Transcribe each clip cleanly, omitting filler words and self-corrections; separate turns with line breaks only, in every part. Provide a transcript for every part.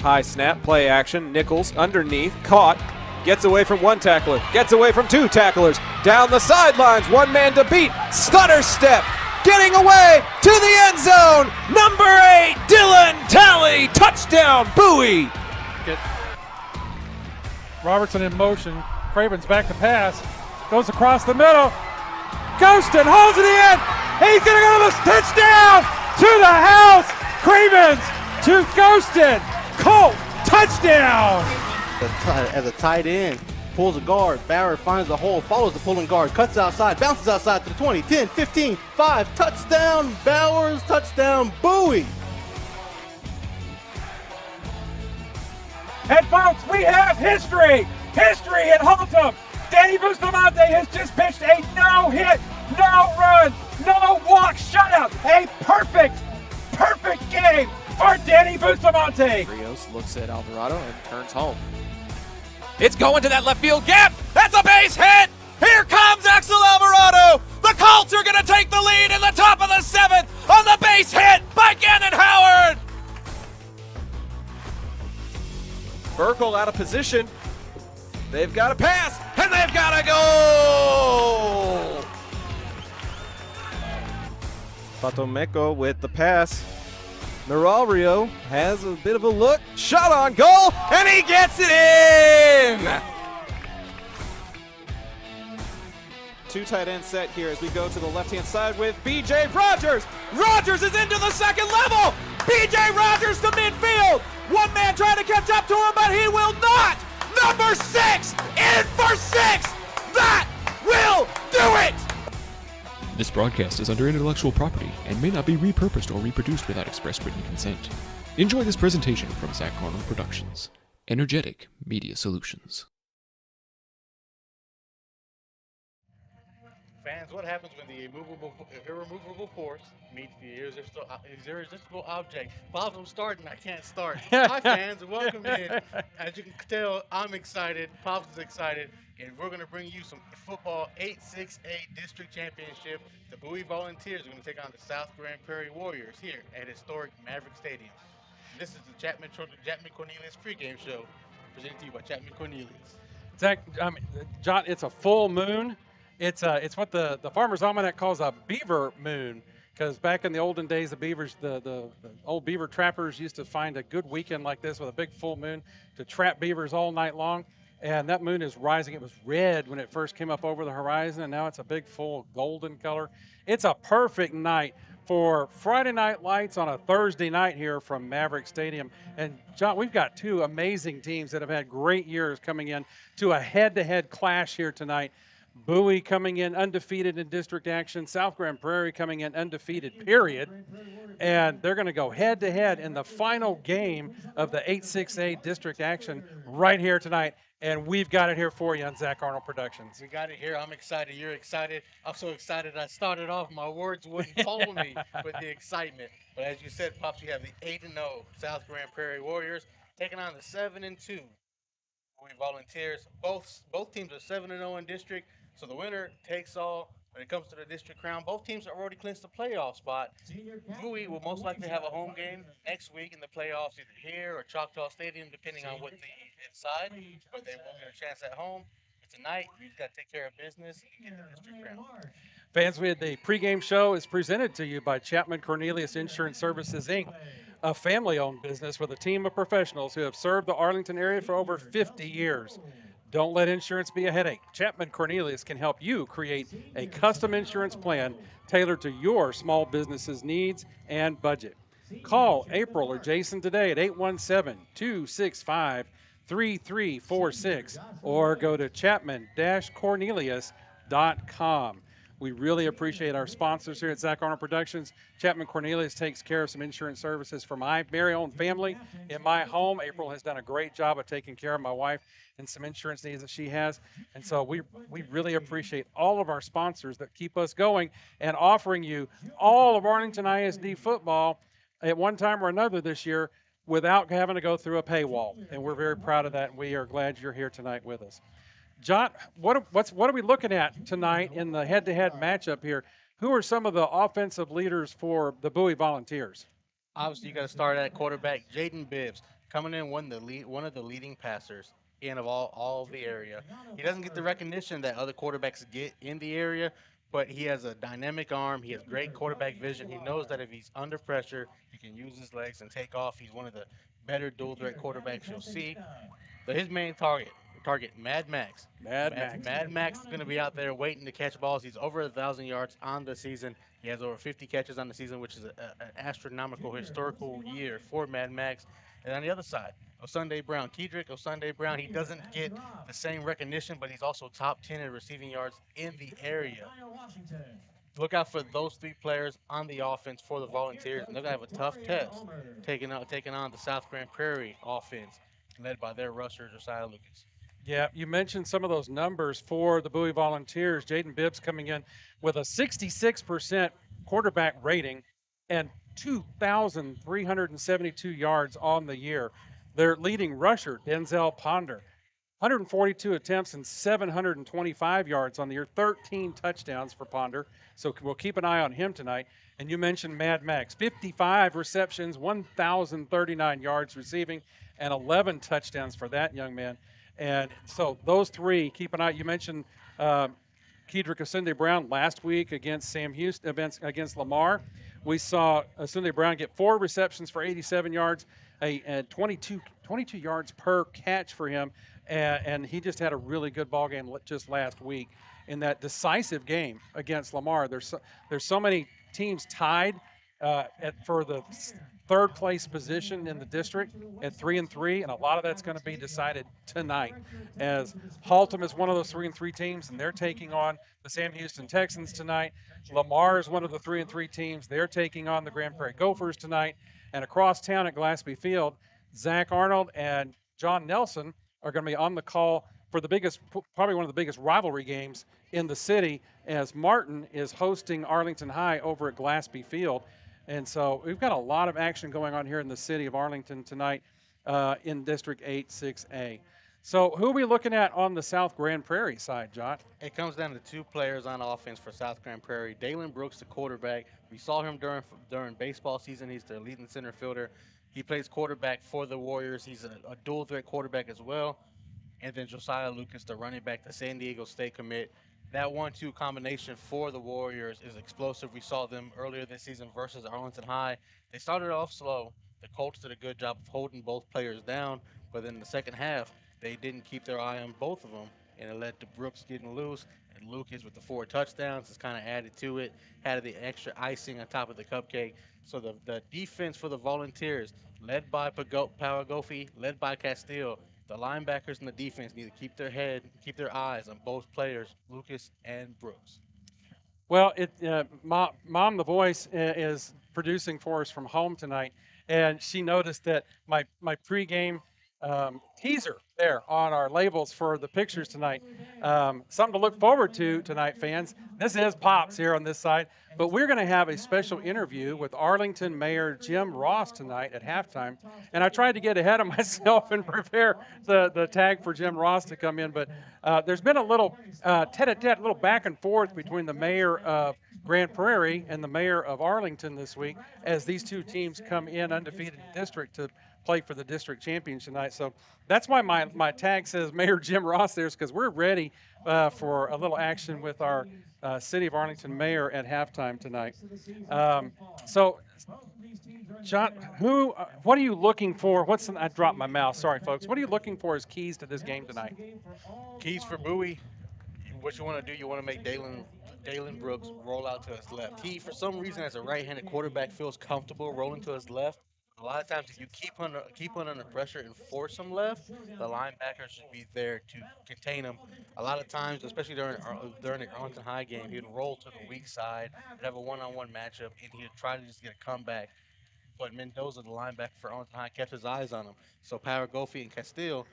High snap, play action, Nichols underneath, caught, gets away from one tackler, gets away from two tacklers, down the sidelines, one man to beat, stutter step, getting away to the end zone, number 8, Dylan Talley, touchdown, Bowie.
Robertson in motion, Craven's back to pass, goes across the middle, Ghostin holds it in, he's gonna go to the touchdown, to the house, Cravens to Ghostin, Colt, touchdown.
As a tight end, pulls a guard, Bauer finds the hole, follows the pulling guard, cuts outside, bounces outside to the 20, 10, 15, 5, touchdown, Bowers, touchdown, Bowie.
And folks, we have history at Haltom. Danny Bustamante has just pitched a no-hit, no-run, no-walk shutout. A perfect game for Danny Bustamante.
Rios looks at Alvarado and turns home. It's going to that left field gap. That's a base hit. Here comes Axel Alvarado. The Colts are going to take the lead in the top of the 7th on the base hit by Gannon Howard. Burkle out of position. They've got to pass, and they've got to go. Patomeco with the pass. Narario has a bit of a look, shot on goal, and he gets it in! 2 tight end set here as we go to the left-hand side with B.J. Rogers. Rogers is into the second level. B.J. Rogers to midfield. One man trying to catch up to him, but he will not. Number 6 in for 6. That will do it.
This broadcast is under intellectual property and may not be repurposed or reproduced without express written consent. Enjoy this presentation from Zach Arnold Productions. Energetic Media Solutions.
Fans, what happens when the irremovable force meets the irresistible object? Bob, I'm starting. I can't start. Hi, fans, and welcome in. As you can tell, I'm excited. Pops is excited, and we're going to bring you some football 8-6-8 district championship. The Bowie Volunteers are going to take on the South Grand Prairie Warriors here at historic Maverick Stadium. And this is the Chapman Cornelius Pre-Game show, presented to you by Chapman Cornelius.
Zach, John, it's a full moon. It's what the Farmer's Almanac calls a beaver moon, because back in the olden days, the old beaver trappers used to find a good weekend like this with a big full moon to trap beavers all night long. And that moon is rising. It was red when it first came up over the horizon, and now it's a big full golden color. It's a perfect night for Friday Night Lights on a Thursday night here from Maverick Stadium. And John, we've got 2 amazing teams that have had great years coming in to a head-to-head clash here tonight. Bowie coming in undefeated in district action. South Grand Prairie coming in undefeated, period. And they're going to go head-to-head in the final game of the 8-6-8 district action right here tonight. And we've got it here for you on Zach Arnold Productions.
We got it here. I'm excited. You're excited. I'm so excited I started off. My words wouldn't follow me with the excitement. But as you said, Pops, you have the 8-0 South Grand Prairie Warriors taking on the 7-2 Bowie Volunteers. Both teams are 7-0 in district. So the winner takes all when it comes to the district crown. Both teams have already clinched the playoff spot. Bowie will most likely have a home game next week in the playoffs, either here or Choctaw Stadium, depending on what they decide. But they won't get a chance at home. But tonight, we've got to take care of business and get the district crown.
Fans, the pregame show is presented to you by Chapman Cornelius Insurance Services, Inc., a family-owned business with a team of professionals who have served the Arlington area for over 50 years. Don't let insurance be a headache. Chapman Cornelius can help you create a custom insurance plan tailored to your small business's needs and budget. Call April or Jason today at 817-265-3346 or go to chapman-cornelius.com. We really appreciate our sponsors here at Zach Arnold Productions. Chapman Cornelius takes care of some insurance services for my very own family in my home. April has done a great job of taking care of my wife and some insurance needs that she has. And so we really appreciate all of our sponsors that keep us going and offering you all of Arlington ISD football at one time or another this year without having to go through a paywall. And we're very proud of that, and we are glad you're here tonight with us. John, what are we looking at tonight in the head-to-head matchup here? Who are some of the offensive leaders for the Bowie Volunteers?
Obviously, you got to start at quarterback, Jaden Bibbs. coming in one of the leading passers in of all of the area. He doesn't get the recognition that other quarterbacks get in the area, but he has a dynamic arm. He has great quarterback vision. He knows that if he's under pressure, he can use his legs and take off. He's one of the better dual threat quarterbacks you'll see. But his main target Mad Max.
Mad Max.
Mad Max is going to be out there waiting to catch balls. He's over 1,000 yards on the season. He has over 50 catches on the season, which is an astronomical historical year for Mad Max. And on the other side, Osunde Brown, Kedrick Osunde Brown, he doesn't get the same recognition, but he's also top 10 in receiving yards in the area. Look out for those three players on the offense for the Volunteers, and they're going to have a tough test taking on the South Grand Prairie offense, led by their rusher, Josiah Lucas.
Yeah, you mentioned some of those numbers for the Bowie Volunteers. Jaden Bibbs coming in with a 66% quarterback rating and 2,372 yards on the year. Their leading rusher, Denzel Ponder, 142 attempts and 725 yards on the year, 13 touchdowns for Ponder. So we'll keep an eye on him tonight. And you mentioned Mad Max, 55 receptions, 1,039 yards receiving, and 11 touchdowns for that young man. And so those three, keep an eye. You mentioned Kedrick Osunde Brown last week against Sam Houston, against Lamar. We saw Osunde Brown get 4 receptions for 87 yards, and 22 yards per catch for him. And he just had a really good ball game just last week in that decisive game against Lamar. There's so many teams tied for the third place position in the district at 3-3, and a lot of that's going to be decided tonight, as Haltom is one of those 3-3 teams, and they're taking on the Sam Houston Texans tonight. Lamar is one of the 3-3 teams. They're taking on the Grand Prairie Gophers tonight. And across town at Glassby Field, Zach Arnold and John Nelson are going to be on the call for probably one of the biggest rivalry games in the city, as Martin is hosting Arlington High over at Glassby Field. And so we've got a lot of action going on here in the city of Arlington tonight in District 8, 6A. So who are we looking at on the South Grand Prairie side, Jot?
It comes down to 2 players on offense for South Grand Prairie. Dalen Brooks, the quarterback. We saw him during baseball season. He's their leading center fielder. He plays quarterback for the Warriors. He's a dual threat quarterback as well. And then Josiah Lucas, the running back, the San Diego State commit. That 1-2 combination for the Warriors is explosive. We saw them earlier this season versus Arlington High. They started off slow. The Colts did a good job of holding both players down, but in the second half, they didn't keep their eye on both of them, and it led to Brooks getting loose. And Lucas, with the 4 touchdowns, has kind of added to it, had the extra icing on top of the cupcake. So the defense for the Volunteers, led by Power Gofi, led by Castile, the linebackers and the defense need to keep their eyes on both players, Lucas and Brooks.
Well, Mom, the voice, is producing for us from home tonight, and she noticed that my pregame teaser there on our labels for the pictures tonight. Something to look forward to tonight, fans. This is Pops here on this side, but we're going to have a special interview with Arlington Mayor Jim Ross tonight at halftime. And I tried to get ahead of myself and prepare the tag for Jim Ross to come in, but there's been a little tete-a-tete, little back and forth between the mayor of Grand Prairie and the mayor of Arlington this week, as these two teams come in undefeated district to play for the district champions tonight. So that's why my tag says Mayor Jim Ross there, is because we're ready for a little action with our City of Arlington mayor at halftime tonight. So, John, what are you looking for? I dropped my mouse. Sorry, folks. What are you looking for as keys to this game tonight?
Keys for Bowie. What you want to do, you want to make Dalen Brooks roll out to his left. He, for some reason, as a right-handed quarterback, feels comfortable rolling to his left. A lot of times, if you keep one under pressure and force him left, the linebacker should be there to contain him. A lot of times, especially during the Arlington High game, he'd roll to the weak side, he'd have a one-on-one matchup, and he'd try to just get a comeback. But Mendoza, the linebacker for Arlington High, kept his eyes on him. So Power Gofi and Castile,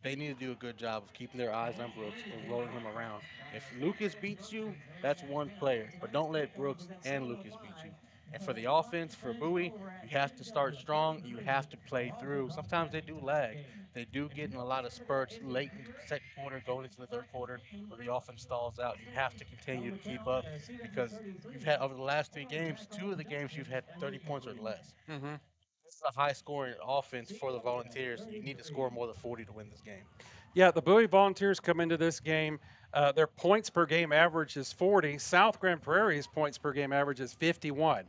they need to do a good job of keeping their eyes on Brooks and rolling him around. If Lucas beats you, that's one player, but don't let Brooks and Lucas beat you. And for the offense, for Bowie, you have to start strong. You have to play through. Sometimes they do lag. They do get in a lot of spurts late in the second quarter, going into the third quarter, where the offense stalls out. You have to continue to keep up, because you've had, over the last 3 games, 2 of the games you've had 30 points or less.
Mm-hmm.
a high-scoring offense for the Volunteers. You need to score more than 40 to win this game.
Yeah, the Bowie Volunteers come into this game. Their points per game average is 40. South Grand Prairie's points per game average is 51.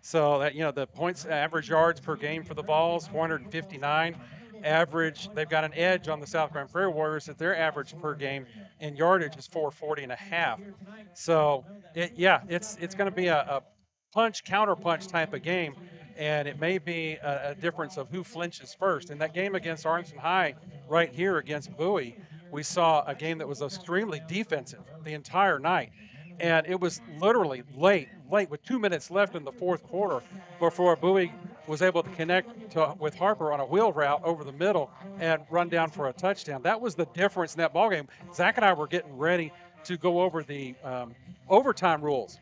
So that the points average yards per game for the Vols 459. Average, they've got an edge on the South Grand Prairie Warriors that their average per game in yardage is 440 and a half. So it's going to be a punch counter punch type of game, and it may be a difference of who flinches first. In that game against Arlington High, right here against Bowie, we saw a game that was extremely defensive the entire night. And it was literally late with 2 minutes left in the fourth quarter before Bowie was able to connect with Harper on a wheel route over the middle and run down for a touchdown. That was the difference in that ballgame. Zach and I were getting ready to go over the overtime rules.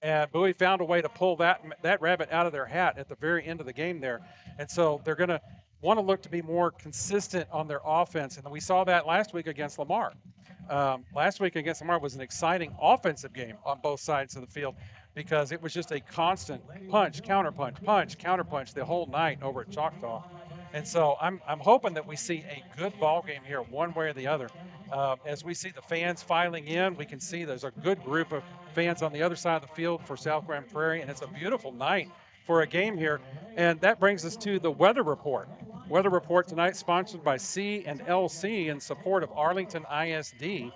And Bowie found a way to pull that rabbit out of their hat at the very end of the game there. And so they're going to want to look to be more consistent on their offense. And we saw that last week against Lamar. Last week against Lamar was an exciting offensive game on both sides of the field because it was just a constant punch, counterpunch, punch, counterpunch the whole night over at Choctaw. And so I'm hoping that we see a good ball game here, one way or the other. As we see the fans filing in, we can see there's a good group of fans on the other side of the field for South Grand Prairie, and it's a beautiful night for a game here. And that brings us to the weather report. Weather report tonight sponsored by C&LC in support of Arlington ISD.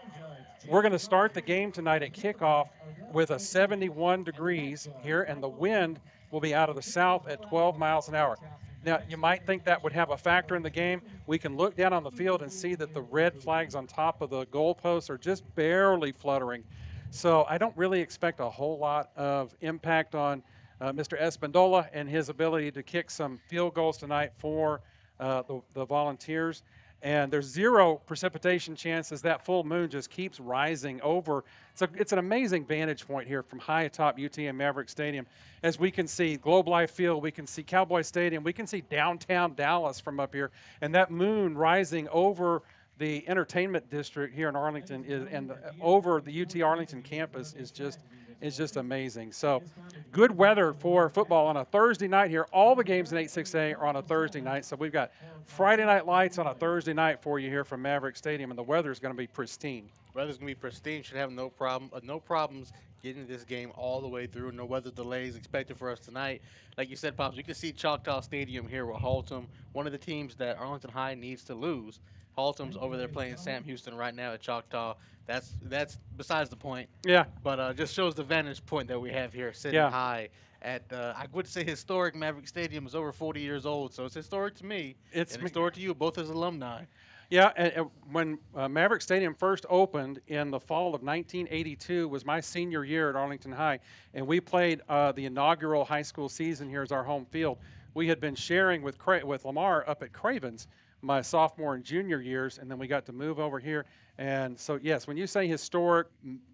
We're going to start the game tonight at kickoff with a 71 degrees here, and the wind will be out of the south at 12 miles an hour. Now, you might think that would have a factor in the game. We can look down on the field and see that the red flags on top of the goalposts are just barely fluttering. So I don't really expect a whole lot of impact on Mr. Espandola and his ability to kick some field goals tonight for the Volunteers. And there's zero precipitation chance as that full moon just keeps rising over. It's an amazing vantage point here from high atop UTA Maverick Stadium. As we can see Globe Life Field, we can see Cowboy Stadium, we can see downtown Dallas from up here. And that moon rising over the entertainment district here in Arlington over the UT Arlington campus is just amazing. So good weather for football on a Thursday night here. All the games in 8-6A are on a Thursday night. So we've got Friday night lights on a Thursday night for you here from Maverick Stadium, and the weather is going to be pristine.
Weather's going to be pristine. Should have no problems getting this game all the way through. No weather delays expected for us tonight. Like you said, Pops, you can see Choctaw Stadium here with Haltom, one of the teams that Arlington High needs to lose. Haltom's over there playing Sam Houston right now at Choctaw. That's besides the point.
Yeah.
But just shows the vantage point that we have here, sitting high at I would say historic. Maverick Stadium is over 40 years old, so it's historic to me. It's historic to you, both as alumni.
Yeah, and when Maverick Stadium first opened in the fall of 1982 was my senior year at Arlington High, and we played the inaugural high school season here as our home field. We had been sharing with Lamar up at Cravens my sophomore and junior years, and then we got to move over here. And so, yes, when you say historic,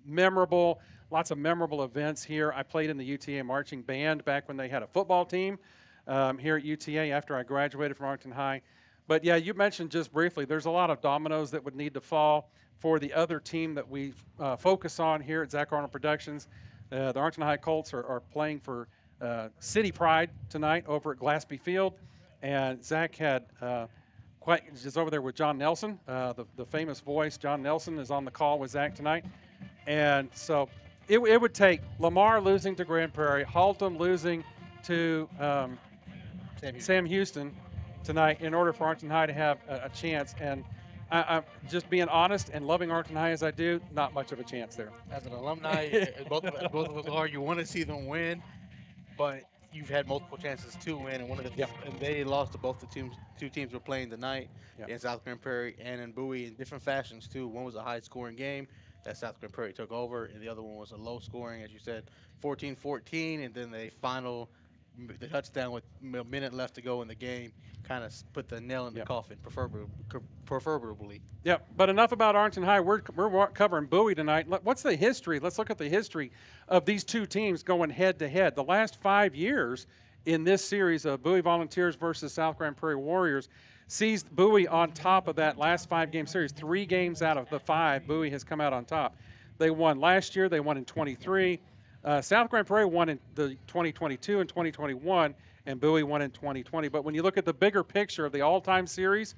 memorable, lots of memorable events here. I played in the UTA marching band back when they had a football team here at UTA after I graduated from Arlington High. But, yeah, you mentioned just briefly, there's a lot of dominoes that would need to fall for the other team that we focus on here at Zach Arnold Productions. The Arlington High Colts are playing for City Pride tonight over at Glaspie Field. And Zach had just over there with John Nelson, the famous voice. John Nelson is on the call with Zach tonight. And so it would take Lamar losing to Grand Prairie, Haltom losing to Sam Houston tonight in order for Arlington High to have a chance. And I'm just being honest and loving Arlington High as I do, not much of a chance there.
As an alumni, both of us are. You want to see them win, but you've had multiple chances to win, and and they lost to both the two teams were playing tonight in South Grand Prairie and in Bowie in different fashions too. One was a high-scoring game that South Grand Prairie took over, and the other one was a low-scoring, as you said, 14-14, and then the touchdown with a minute left to go in the game kind of put the nail in the coffin, preferably.
Yeah, but enough about Arlington High. We're covering Bowie tonight. What's the history? Let's look at the history of these two teams going head-to-head. The last 5 years in this series of Bowie Volunteers versus South Grand Prairie Warriors sees Bowie on top of that last 5-game series. 3 games out of the 5, Bowie has come out on top. They won last year. They won in 23. South Grand Prairie won in the 2022 and 2021, and Bowie won in 2020. But when you look at the bigger picture of the all-time series,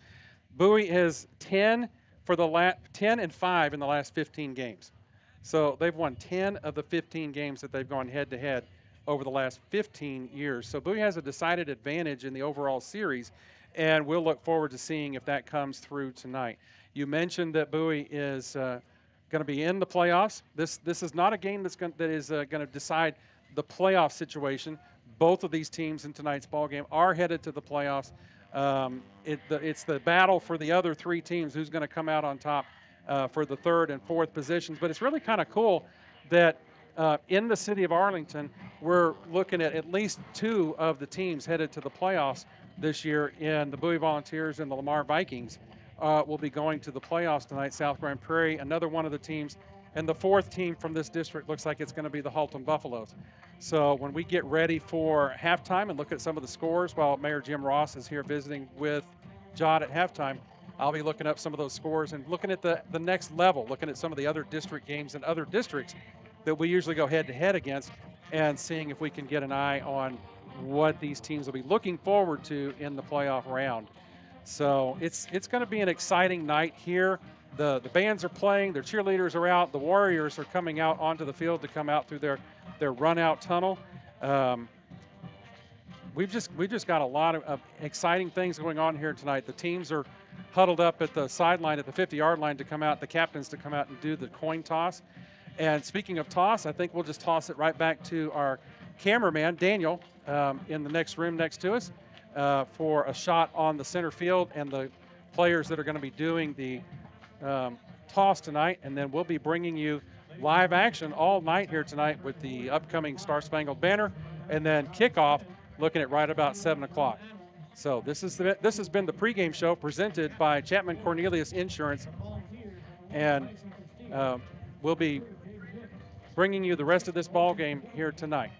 Bowie has 10 and 5 in the last 15 games. So they've won 10 of the 15 games that they've gone head-to-head over the last 15 years. So Bowie has a decided advantage in the overall series, and we'll look forward to seeing if that comes through tonight. You mentioned that Bowie is going to be in the playoffs. This is not a game that is going to decide the playoff situation. Both of these teams in tonight's ball game are headed to the playoffs. It's the battle for the other three teams, who's going to come out on top for the third and fourth positions. But it's really kind of cool that in the city of Arlington, we're looking at least two of the teams headed to the playoffs this year in the Bowie Volunteers and the Lamar Vikings will be going to the playoffs tonight. South Grand Prairie, another one of the teams. And the fourth team from this district looks like it's going to be the Halton Buffaloes. So when we get ready for halftime and look at some of the scores while Mayor Jim Ross is here visiting with Jot at halftime, I'll be looking up some of those scores and looking at the next level, looking at some of the other district games in other districts that we usually go head-to-head against, and seeing if we can get an eye on what these teams will be looking forward to in the playoff round. So it's going to be an exciting night here. The bands are playing, their cheerleaders are out, the Warriors are coming out onto the field to come out through their run-out tunnel. We've just got a lot of exciting things going on here tonight. The teams are huddled up at the sideline at the 50-yard line to come out, the captains to come out and do the coin toss. And speaking of toss, I think we'll just toss it right back to our cameraman, Daniel, in the next room next to us for a shot on the center field and the players that are going to be doing the toss tonight. And then we'll be bringing you live action all night here tonight with the upcoming Star Spangled Banner, and then kickoff looking at right about 7 o'clock. So this has been the pregame show presented by Chapman Cornelius Insurance, and we'll be bringing you the rest of this ball game here tonight.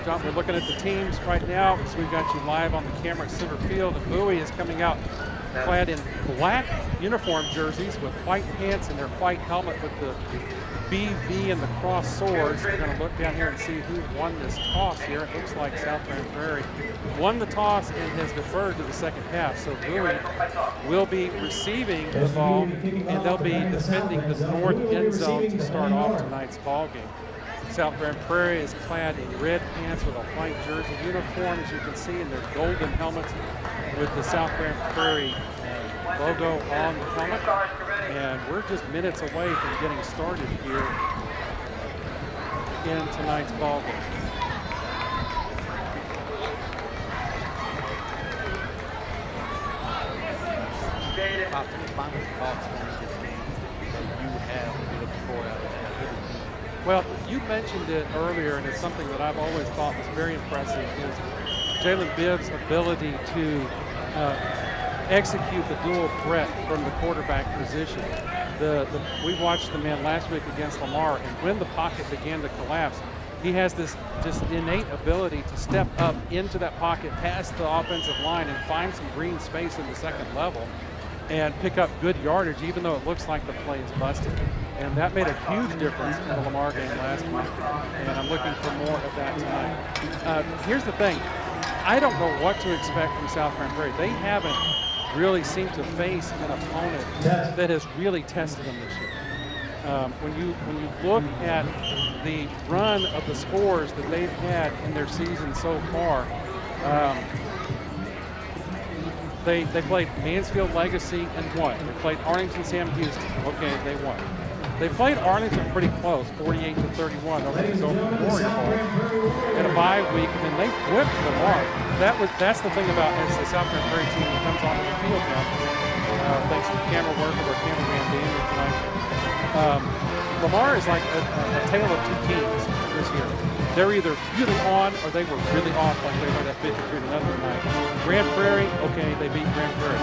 John, we're looking at the teams right now, so we've got you live on the camera at center field, and Bowie is coming out clad in black uniform jerseys with white pants and their white helmet with the BV and the cross swords. We're going to look down here and see who won this toss here. It looks like South Grand Prairie won the toss and has deferred to the second half. So Bowie will be receiving the ball, and they'll be defending the north end zone to start off tonight's ball game. South Grand Prairie is clad in red pants with a white jersey uniform, as you can see, in their golden helmets with the South Grand Prairie logo on the helmet. And we're just minutes away from getting started here in tonight's ball game. Well, you mentioned it earlier, and it's something that I've always thought was very impressive, is Jalen Bibb's ability to execute the dual threat from the quarterback position. We watched the man last week against Lamar, and when the pocket began to collapse, he has this just innate ability to step up into that pocket past the offensive line and find some green space in the second level and pick up good yardage, even though it looks like the play is busted. And that made a huge difference in the Lamar game last week, and I'm looking for more of that tonight. Here's the thing. I don't know what to expect from South Grand Prairie. They haven't really seemed to face an opponent that has really tested them this year. When you look at the run of the scores that they've had in their season so far, they played Mansfield Legacy and won. They played Arlington Sam Houston. Okay, they won. They played Arlington pretty close, 48-31 over the Warrior Ball in a bye week, and then they whipped Lamar. That's the thing about as the South Grand Prairie team that comes onto the field now. Thanks to the camera work of our cameraman Daniel tonight. Lamar is like a tale of two kings this year. They're either really on or they were really off, like they were that 53-0 night. Grand Prairie, okay, they beat Grand Prairie.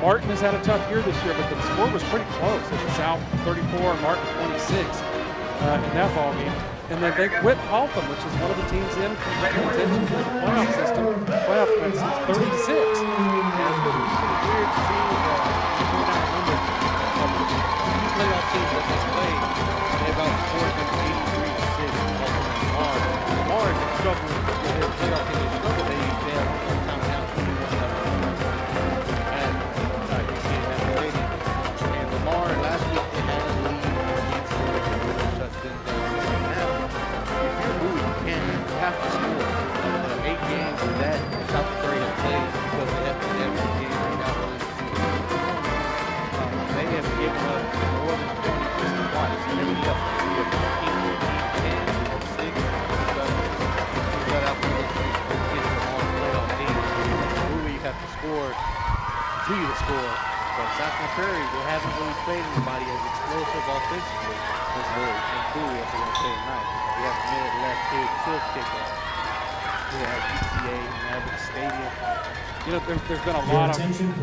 Martin has had a tough year this year, but the score was pretty close. It was South 34 and Martin 26 in that ball game. And then they whipped Halton, which is one of the teams in contention for the playoff system. Playoff win since 36.
It's pretty weird to see playoff teams that they played, they about scored them 83-6 Lamar. Lamar is struggling with their playoff team. They struggled. They had one time down 21-7 at UTA Maverick Stadium. And Lamar, last week, they had a lead against the Justin. Now, if you're Bowie, you have to score 8 games that South Prairie has played because they have the Maverick game right now early in the season. They have given up more than 20 just twice. They have given up 15, 10, or 6. But got out for those teams to get them on the playoff team. Bowie, you have to score for you to score. But South Prairie, they haven't really played anybody as explosive offensively as Bowie. And Bowie, as they're going to play tonight. We have a minute left here to kickoff. We have UTA Maverick Stadium.
You know, there's been a lot of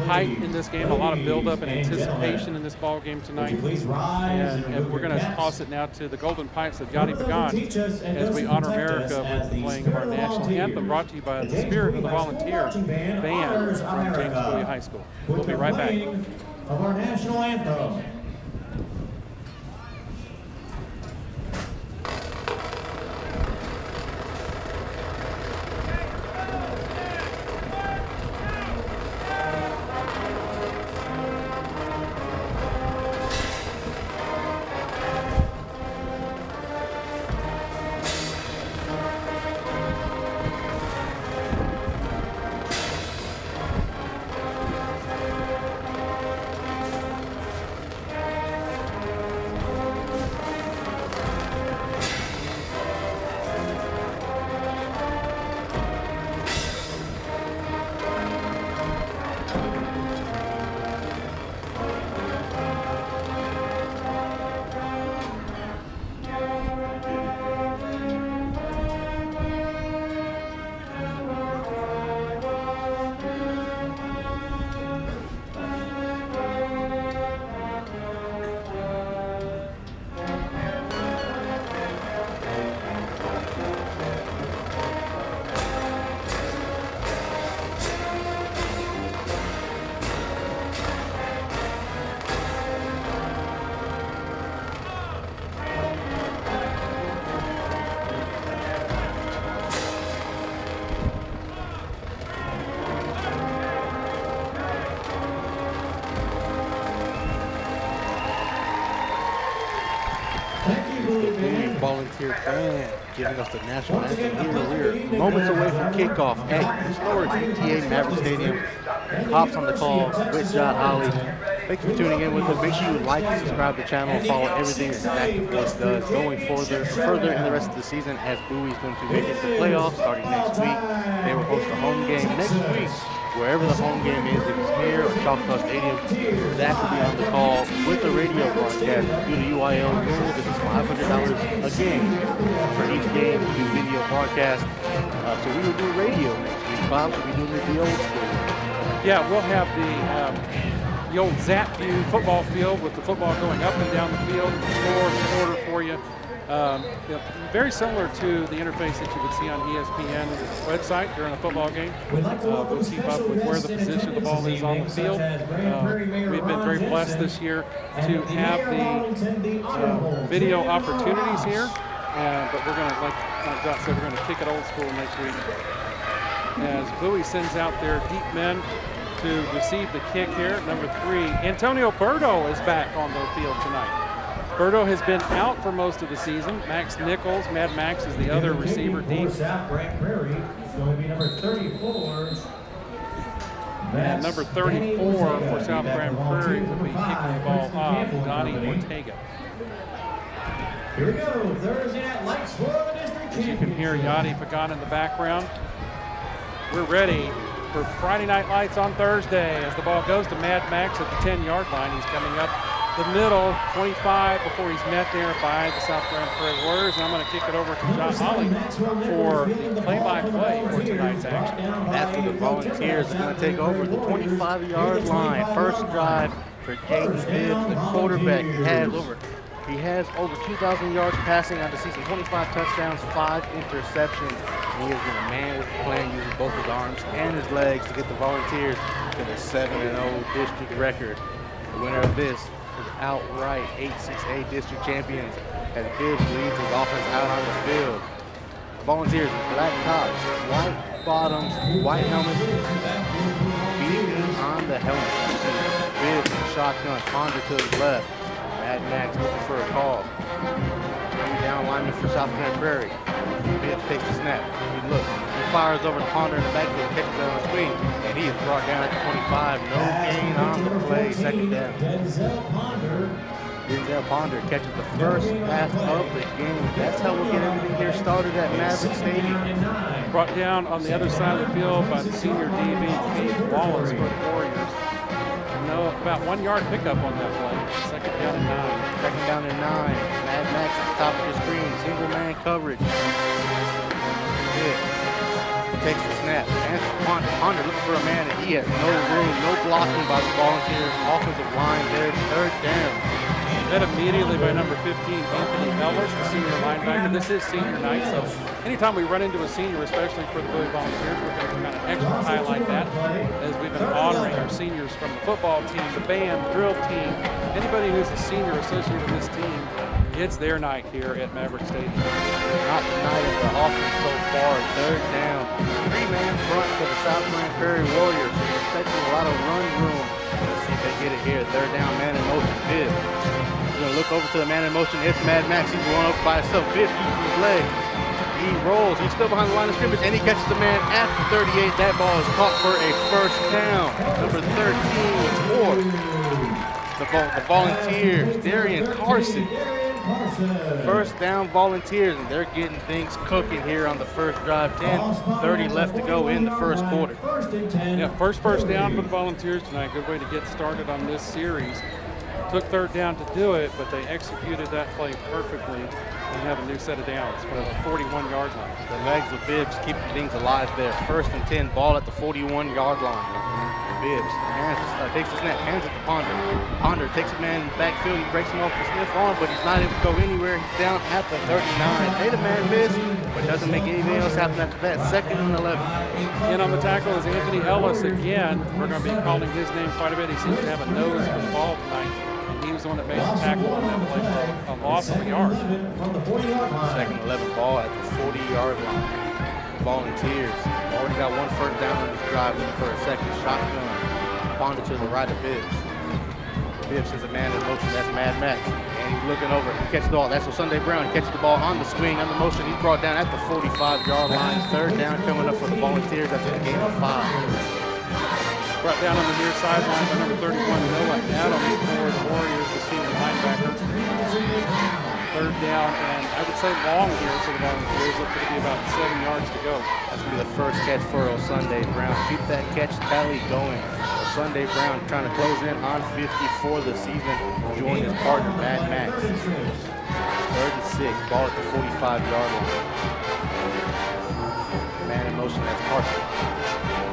hype in this game, a lot of buildup and anticipation in this ball game tonight. And we're going to toss it now to the Golden Pipes of Yachty Pagan as we honor America with the playing of our national anthem, brought to you by the Spirit of the Volunteers band from James Bowie High School. We'll be right back.
Of our national anthem.
Bowie Volunteer band giving us the national anthem here. We're moments away from kickoff at historic UTA Maverick Stadium. Hops on the call with John Holly. Thanks for tuning in with us. Make sure you like and subscribe to the channel and follow everything that ZachTheVoice does going further in the rest of the season as Bowie's going to make it to the playoffs starting next week. They will host a home game next week. Wherever the home game is, if it's here or Choctaw Stadium, Zach will be on the call with the radio broadcast. Due to UIL rules, it is $500 a game for each game to do video broadcast. So we will do radio next week. Bob will be doing the old school.
Yeah, we'll have the old Zap View football field with the football going up and down the field, score order for you. You know, very similar to the interface that you would see on ESPN's website during a football game. We'll keep up with where the position of the ball is on the field. We've been very blessed this year to have the video opportunities here. But we're going to, like Josh said, we're going to kick it old school next week. As Bowie sends out their deep men to receive the kick here. Number 3, Antonio Berto is back on the field tonight. Berto has been out for most of the season. Max Nichols, Mad Max, is the other receiver deep.
South Prairie is going to be number 34.
And number 34 for South Prairie will be kicking the ball off, Donnie Ortega.
Here we go, Thursday night lights for the district.
As you can hear Yachty Pagan in the background. We're ready for Friday Night Lights on Thursday as the ball goes to Mad Max at the 10-yard line. He's coming up the middle, 25, before he's met there by the South Prairie Warriors. And I'm going to kick it over to John Holly for the play-by-play for tonight's action.
After the Volunteers are going to take over the 25-yard line. First drive for Jaden Bibbs, the quarterback. He has over 2,000 yards passing on the season, 25 touchdowns, 5 interceptions. And he has been a man with the plan, using both his arms and his legs to get the Volunteers to the 7-0 district record. The winner of this is outright 8-6A district champions as Bibbs leads his offense out on the field. Volunteers, black tops, white bottoms, white helmets, beacon on the helmet. Bibbs, shotgun, Ponder to his left. Mad Max looking for a call. Down lineman for South Carolina Prairie. Bibbs takes the snap. He looks. He fires over to Ponder in the backfield, catches it on the swing, and he is brought down at the 25. No gain on the play. Second down. Denzel Ponder catches the first pass of the game. That's how we'll get everything here started at Maverick Stadium.
Brought down on the other side of the field by the senior DB, Keith Wallace for the Warriors. No, about 1 yard pickup on that play. Second down and 9.
Second down and 9. Mad Max at the top of the screen. Single man coverage. Takes the snap. Ponder looking for a man, and he has no room, no blocking by the Volunteers offensive line. There's third down.
Met immediately by number 15, Anthony Ellis, the senior linebacker. This is senior night, so anytime we run into a senior, especially for the Bowie Volunteers, we're going to kind of extra highlight that as we've been honoring our seniors from the football team, the band, drill team, anybody who's a senior associated with this team. It's their night here at Maverick Stadium.
Not the night of the offense so far. Third down. 3-man front for the South Carolina Prairie Warriors. They're expecting a lot of run room. Let's see if they get it here. Third down, man in motion. Bibbs. He's going to look over to the man in motion. It's Mad Max. He's going up by himself. Bibbs uses his legs. He rolls. He's still behind the line of scrimmage, and he catches the man at the 38. That ball is caught for a first down. Number 13 for the Volunteers. Darian Carson. First down Volunteers, and they're getting things cooking here on the first drive. 10:30 left to go in the first quarter.
Yeah, first down for the Volunteers tonight. Good way to get started on this series. Took third down to do it, but they executed that play perfectly and have a new set of downs for the 41-yard line.
The legs of Bibbs keeping things alive there. First and 10, ball at the 41-yard line. Bibbs takes the snap, hands it to Ponder. Ponder takes a man in the backfield, he breaks him off the stiff arm, but he's not able to go anywhere. He's down at the 39. Made a man miss, but doesn't make anything else happen after that. Second and 11.
In on the tackle is Anthony Ellis again. We're going to be calling his name quite a bit. He seems to have a nose for the ball tonight. And he was the one that made the tackle on that play for a loss of a yard.
Second 11 ball at the 40-yard line. Volunteers already got one first down on this drive, looking for a second. Shotgun. Ponder to the right of Bibbs. Bibbs is a man in motion. That's Mad Max. And he's looking over. He catches the ball. That's Sunday Brown. He catches the ball on the swing, on the motion. He's brought down at the 45-yard line. Third down coming up for the Volunteers. That's a gain of 5.
Brought down on the near sideline by number 31, Noah Adams for the Warriors, the senior linebacker. Third down, and I would say long here for the Volunteers. Looks to be about 7 yards to go.
That's going to be the first catch for Sunday Brown. Keep that catch tally going. Sunday Brown trying to close in on 50 for the season. Join his partner, Mad Max. Third and 6, ball at the 45-yard line. Man in motion, that's Carson.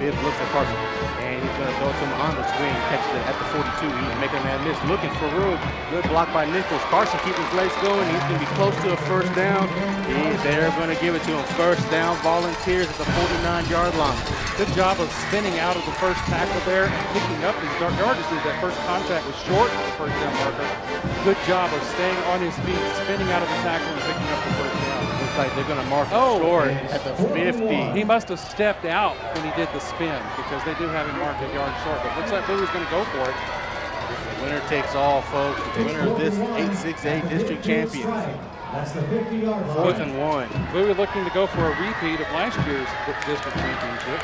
Bibbs looks at Carson, and he's going to go to him on the swing, catches it at the 42. He's making that miss, looking for room. Good block by Nichols. Carson keeping his legs going. He's going to be close to a first down. They're going to give it to him. First down, Volunteers at the 49-yard line.
Good job of spinning out of the first tackle there and picking up his yardage. That first contact was short of the first down marker. Good job of staying on his feet, spinning out of the tackle and picking up the first down.
Looks like they're going to mark short at the 50.
He must have stepped out when he did the spin because they do have him marked a yard short. But looks like Bowie's going to go for it.
Winner takes all, folks. The winner of this 8-6A district champions.
That's the 50-yard line.
Fourth and 1.
Bowie looking to go for a repeat of last year's district championship.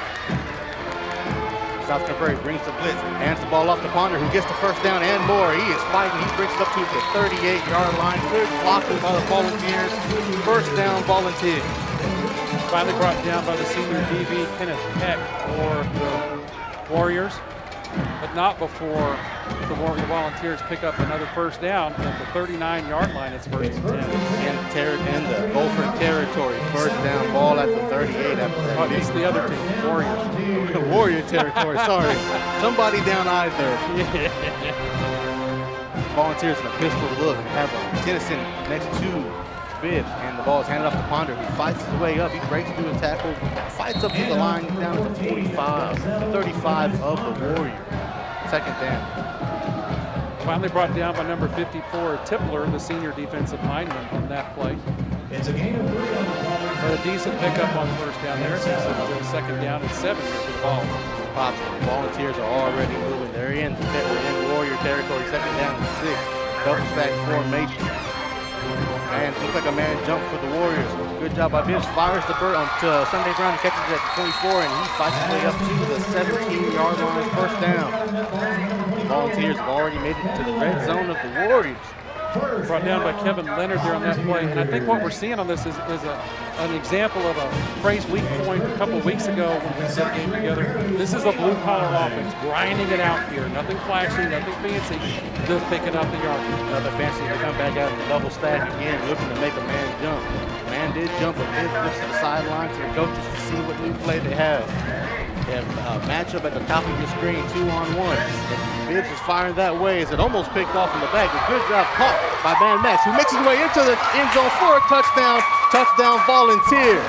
South Carolina Prairie brings the blitz, hands the ball off to Ponder, who gets the first down and more. He is fighting. He brings it up to the 38-yard line. Good blocking by the Volunteers. First down, Volunteers.
Finally brought down by the senior DB, Kenneth Peck, for the Warriors, but not before the Volunteers pick up another first down at the 39-yard line. It's first and 10.
In the Gopher territory. First down, ball at the 38 after that.
Oh, it's the other team, Warriors.
The Warrior territory, sorry. Somebody down either. Volunteers in a pistol look. Have Tennyson next to Bibbs, and the ball is handed off to Ponder, who fights his way up. He breaks through a tackle, fights up to the line, down at the 45, 35 of the Warriors. Second down.
Finally brought down by number 54, Tippler, the senior defensive lineman on that play.
It's a gain of 3 on the ball.
But a decent pickup on first down there since it was a second down and 7 here for the ball.
Pops, the Volunteers are already moving. They're in Warrior territory, second down and 6. Double stack formation. And looks like a man jump for the Warriors. Good job by Bibbs. Fires the bird onto Sunday Brown, catches it at 24, and he fights his way up to the 17-yard line, first down. The Volunteers have already made it to the red zone of the Warriors.
Brought down by Kevin Leonard there on that play. And I think what we're seeing on this is an example of a phrase weak point a couple weeks ago when we set a game together. This is a blue-collar offense, grinding it out here. Nothing flashy, nothing fancy, just picking up the yardage.
Another fancy to come back out in the double stack again, looking to make a man jump. Man did jump a bit, looks to the sideline to the coaches to see what new play they have. They have a matchup at the top of your screen, 2-on-1. Bibbs is firing that way as it almost picked off in the back. A good job caught by Mad Max, who makes his way into the end zone for a touchdown. Touchdown Volunteer.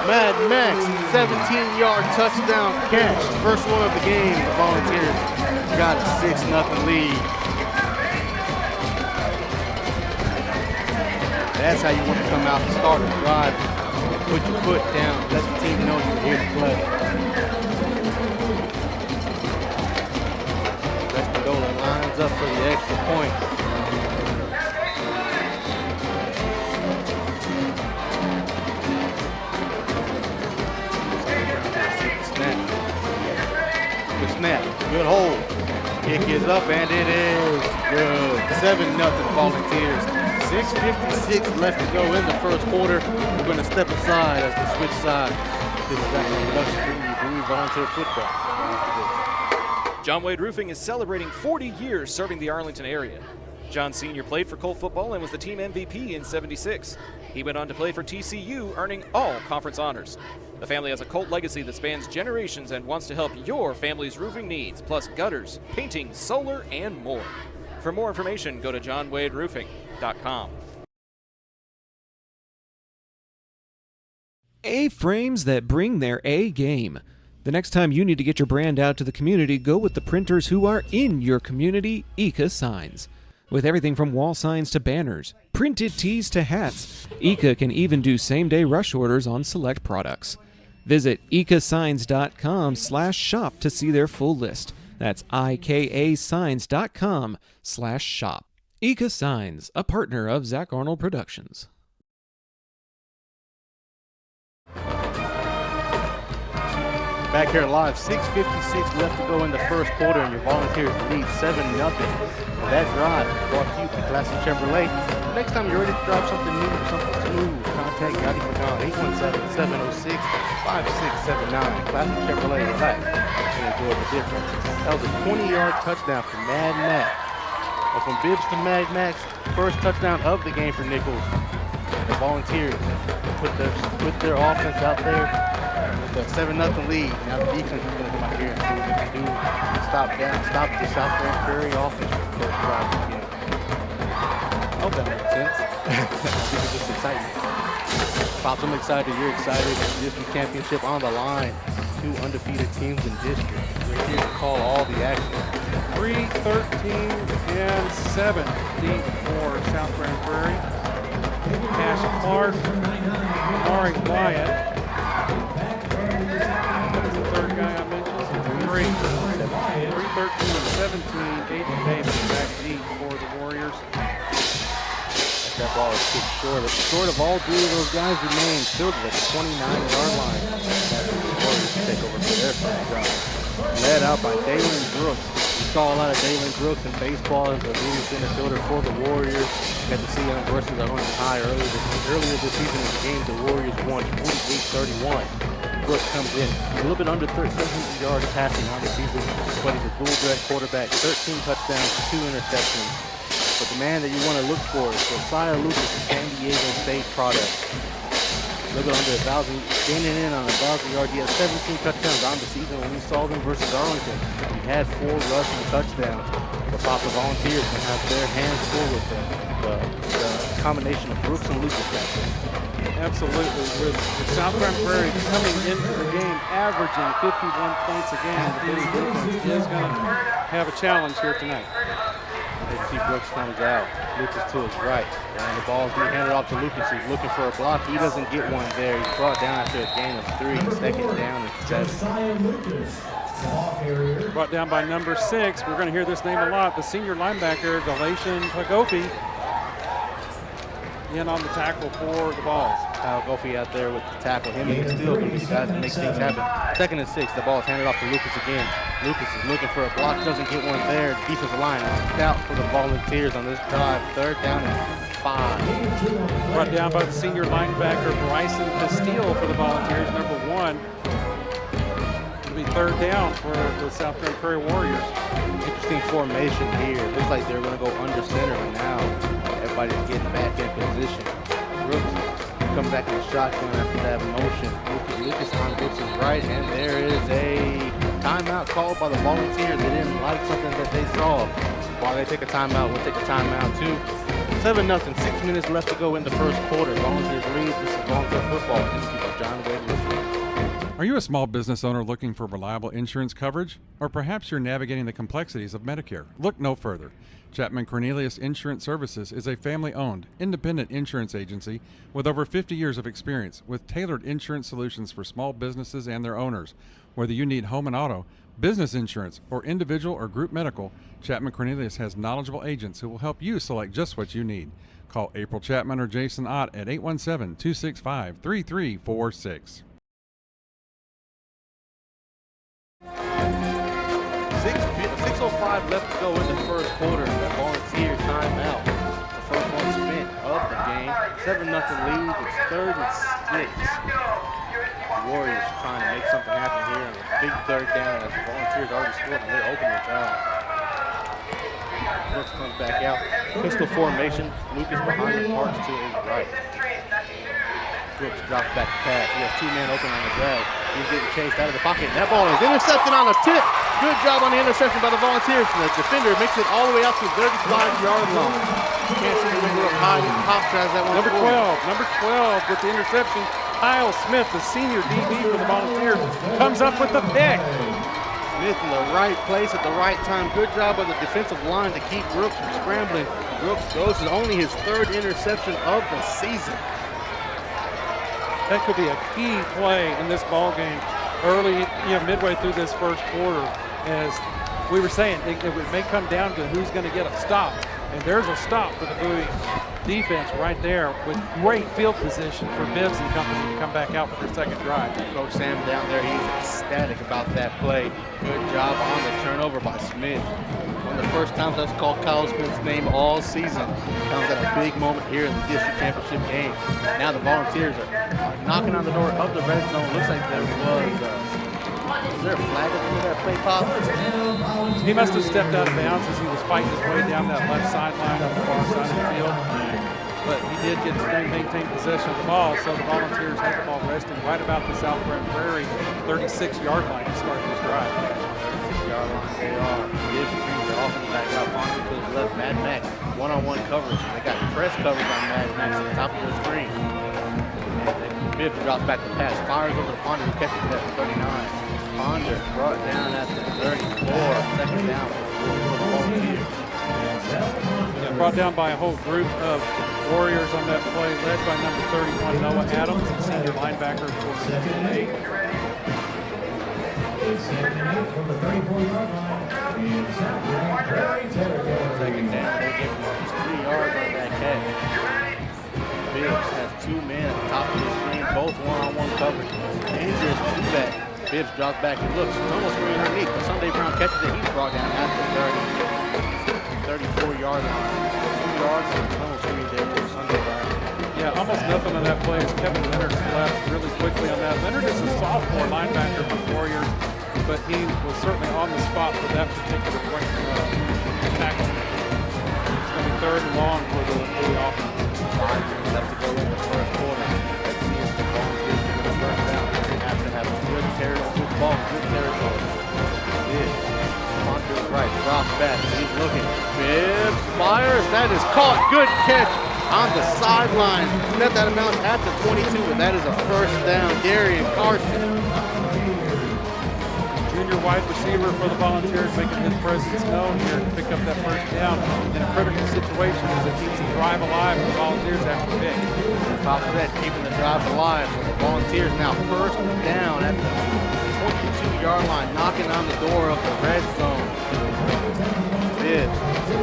Mad Max, 17-yard touchdown catch. First one of the game. The Volunteers got a 6-0 lead. That's how you want to come out and start a drive. Put your foot down, let the team know you're here to play. West Gola lines up for the extra point. Good snap, good hold. Kick is up and it is good. 7-0 Volunteers. 6:56 left to go in the first quarter. We're going to step aside as we switch sides. This is ZachTheVoice Links, Bowie Volunteer football.
John Wade Roofing is celebrating 40 years serving the Arlington area. John Sr. played for Colt football and was the team MVP in '76. He went on to play for TCU, earning all conference honors. The family has a Colt legacy that spans generations and wants to help your family's roofing needs, plus gutters, painting, solar, and more. For more information, go to johnwaderoofing.com.
A-frames that bring their A game. The next time you need to get your brand out to the community, go with the printers who are in your community, Eka Signs. With everything from wall signs to banners, printed tees to hats, Eka can even do same-day rush orders on select products. Visit ekasigns.com/shop to see their full list. That's ikasigns.com/shop. Eka Signs, a partner of Zach Arnold Productions.
Back here live, 6:56 left to go in the first quarter, and your Volunteers lead 7-0. That drive brought to you by Classic Chevrolet. Next time you're ready to drive something new, something smooth, contact Gotti McCon, 817-706-5679. Classic Chevrolet, relax and enjoy the difference. That was a 20-yard touchdown for Mad Max. And from Bibbs to Mad Max, first touchdown of the game for Nichols. The Volunteers put their offense out there with a 7-0 lead. Now the defense is going to come out here and see what they can do. Stop the South Grand Prairie offense for the first drive of the game. I hope that makes sense. It's just exciting. Pops, I'm excited. You're excited. District championship on the line. 2 undefeated teams in district. We're here to call all the action.
3-13-7 deep for South Grand Prairie. Cash Clark, Mari Wyatt. That's the third guy I mentioned. 3-13-17, Aiden Davis back deep for the Warriors.
That ball is kicked short. Short of all 3 of those guys remain filled at the 29-yard line. That's the Warriors to take over for their first drive. Led out by Dalen Brooks. We saw a lot of Dalen Brooks in baseball as a leading center fielder for the Warriors. Got to see him versus Arnold High earlier this season in the game. The Warriors won 48-31. Brooks comes in a little bit under 1,300 yards passing on the season, but he's a dual threat quarterback, 13 touchdowns, 2 interceptions. But the man that you want to look for is Josiah Lucas, a San Diego State product. Looking under 1,000, gaining in on 1,000 yards. He had 17 touchdowns on the season when we saw them versus Arlington. He had 4 rushing touchdowns. The Papa Volunteers can have their hands full with the combination of Brooks and Lucas back there.
Absolutely. With South Grand Prairie coming into the game averaging 51 points a game, the Bowie defense is going to have a challenge here tonight.
Let's see, Brooks comes out. Lucas to his right. And the ball's being handed off to Lucas. He's looking for a block. He doesn't get one there. He's brought down after a gain of 3. Second down and 7.
Brought down by number 6. We're going to hear this name a lot. The senior linebacker, Galatian Pagopi, in on the tackle for the Vols.
Kyle Goffey out there with the tackle. Him and Steele going to be the guys that make things happen. 2nd and 6. The ball is handed off to Lucas again. Lucas is looking for a block. Doesn't get one there. Defensive line is out for the Volunteers on this drive. 3rd down and 5.
Brought down by the senior linebacker, Bryson Castile for the Volunteers, number 1. It'll be 3rd down for the South Grand Prairie Warriors.
Interesting formation here. Looks like they're going to go under center now. Everybody's getting back in position. Brooks comes back in the shotgun after that motion. Lucas on Brooks' right, and there is a timeout called by the Volunteers. They didn't like something that they saw. While they take a timeout, we'll take a timeout too. 7-0, 6 minutes left to go in the first quarter. Volunteers lead. This is Volunteer football. This is John Wade.
Are you a small business owner looking for reliable insurance coverage? Or perhaps you're navigating the complexities of Medicare? Look no further. Chapman Cornelius Insurance Services is a family-owned, independent insurance agency with over 50 years of experience with tailored insurance solutions for small businesses and their owners. Whether you need home and auto, business insurance, or individual or group medical, Chapman Cornelius has knowledgeable agents who will help you select just what you need. Call April Chapman or Jason Ott at 817-265-3346.
6:05 left to go in the first quarter. The Volunteer timeout. The first one spent of the game. 7-0 lead. It's 3rd and 6. The Warriors trying to make something happen here. And a big 3rd down as the Volunteers already scored on their opening drive. Brooks comes back out. Pistol formation. Lucas behind him, Parks to his right. Brooks drops back the pass. He has 2 men open on the drag. He's getting chased out of the pocket. That ball is intercepted on a tip. Good job on the interception by the Volunteers. And the defender makes it all the way out to the 35-yard line. Can't see the window up high. And Pops has that one.
Number 12 with the interception. Kyle Smith, the senior DB for the Volunteers, comes up with the pick.
Smith in the right place at the right time. Good job by the defensive line to keep Brooks from scrambling. Brooks goes to only his 3rd interception of the season.
That could be a key play in this ball game early, midway through this first quarter. As we were saying, it may come down to who's going to get a stop. And there's a stop for the Bowie defense right there with great field position for Bibbs and company to come back out for their 2nd drive.
Coach Sam down there, he's ecstatic about that play. Good job on the turnover by Smith. One of the first times I've called Kyle Smith's name all season. Comes at a big moment here in the district championship game. Now the Volunteers are knocking on the door of the red zone. Looks like there was there a flag at the end of that play, Pop?
He must have stepped out of bounds as he was fighting his way down that left sideline on the far side of the field. But he did get to maintain possession of the ball, so the Volunteers had the ball resting right about the South Grand Prairie 36-yard line to start this drive.
36-yard line they are. Bibbs brings it off and back out. Ponder to his left. Mad Max one-on-one coverage. They got press coverage on Mad Max at the top of their screen. And then Bibbs drops back the pass. Fires over to Ponder, who catches it at 39. Ponder brought down at the 34. 2nd down for the Volunteers.
Yeah, brought down by a whole group of Warriors on that play, led by number 31, Noah Adams, the senior linebacker for the 8.
From the 34-yard line in South Grand Prairie territory.
2nd down, they give him 3 yards on that catch. Bibbs has 2 men at the top of the screen, both one-on-one coverage. Dangerous two-back. Bibbs drops back and looks. It's almost screen underneath, but Sunday Brown catches it. He's brought down at the 34-yard line. 2 yards on the tunnel screen there for Sunday Brown.
Yeah, almost nothing on that play as Kevin Leonard left really quickly on that. Leonard is a sophomore linebacker for the Warriors, but he was certainly on the spot for that particular point tackle. It's going to be 3rd and long for the offense.
5 minutes left to go in the first quarter. Let's see if the Volunteers can get a first down. They have to have a good ball, good territory. Bibbs, on to his right, drops back, he's looking. Bibbs fires, that is caught. Good catch on the sideline. Net that amount at the 22, and that is a first down. Darian Carson.
junior wide receiver for the Volunteers, making his presence known here to pick up that first down in a critical situation as it keeps the drive alive for the Volunteers after the pick.
On top of that, keeping the drive alive. So the Volunteers now first down at the 22-yard line, knocking on the door of the red zone. Bibbs,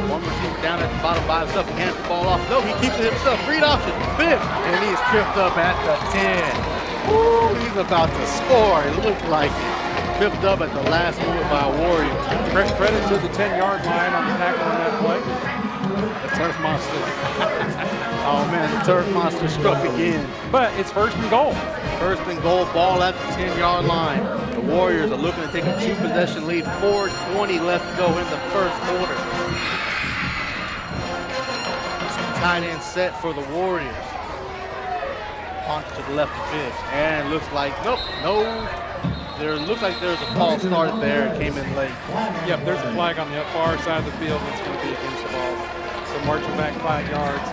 one receiver down at the bottom by himself. He hands the ball off. No, he keeps it himself. Read option. Bibbs, and he's tripped up at the 10. Woo, he's about to score. It looked like it. Tripped up at the last minute by Warriors.
Fresh credit to the 10-yard line on the tackle on that play.
The Turf Monster. Oh man, the Turf Monster struck again.
But it's first and goal.
First and goal, ball at the 10-yard line. The Warriors are looking to take a 2-possession lead. 4:20 left to go in the first quarter. Tight end set for the Warriors. Punt to the left of Bibbs. And looks like, nope, no. Looks like there's a false start there. It came in late.
Yep, there's a flag on the far side of the field that's going to be against the ball. So marching back 5 yards.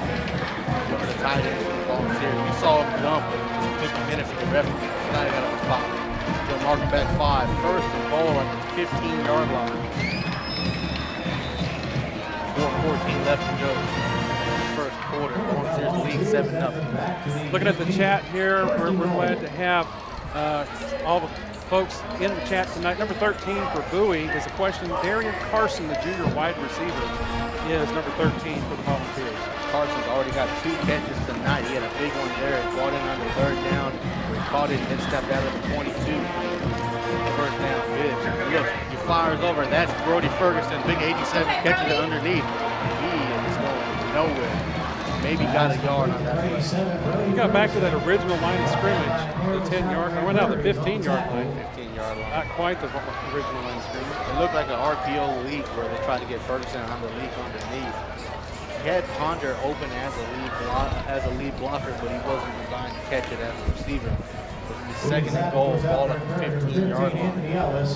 For the tight end for the Volunteers. We saw him jump, but it took a minute for the ref to got on the spot. So marking back 5. First and goal at the 15-yard line. 4:14 left to go. First quarter. Volunteers lead 7-0.
Looking at the chat here, we're glad to have all the folks in the chat tonight. Number 13 for Bowie is a question. Darian Carson, the junior wide receiver, is number 13 for the Volunteers.
Carson's already got 2 catches tonight. He had a big one there. He brought in on the 3rd down. He caught it and then stepped out of the 22. First down, Bibbs. Look, he fires over. That's Brody Ferguson. Big 87 catches it underneath. He is going nowhere. Maybe got a yard on that.
He got back to that original line of scrimmage, the 10-yard. I went out the 15-yard line.
15-yard line.
Not quite the original line of scrimmage.
It looked like an RPO leak where they tried to get Ferguson on the leak underneath. He had Ponder open as a lead blocker, but he wasn't designed to catch it as a receiver. The second and goal, ball at the 15-yard line.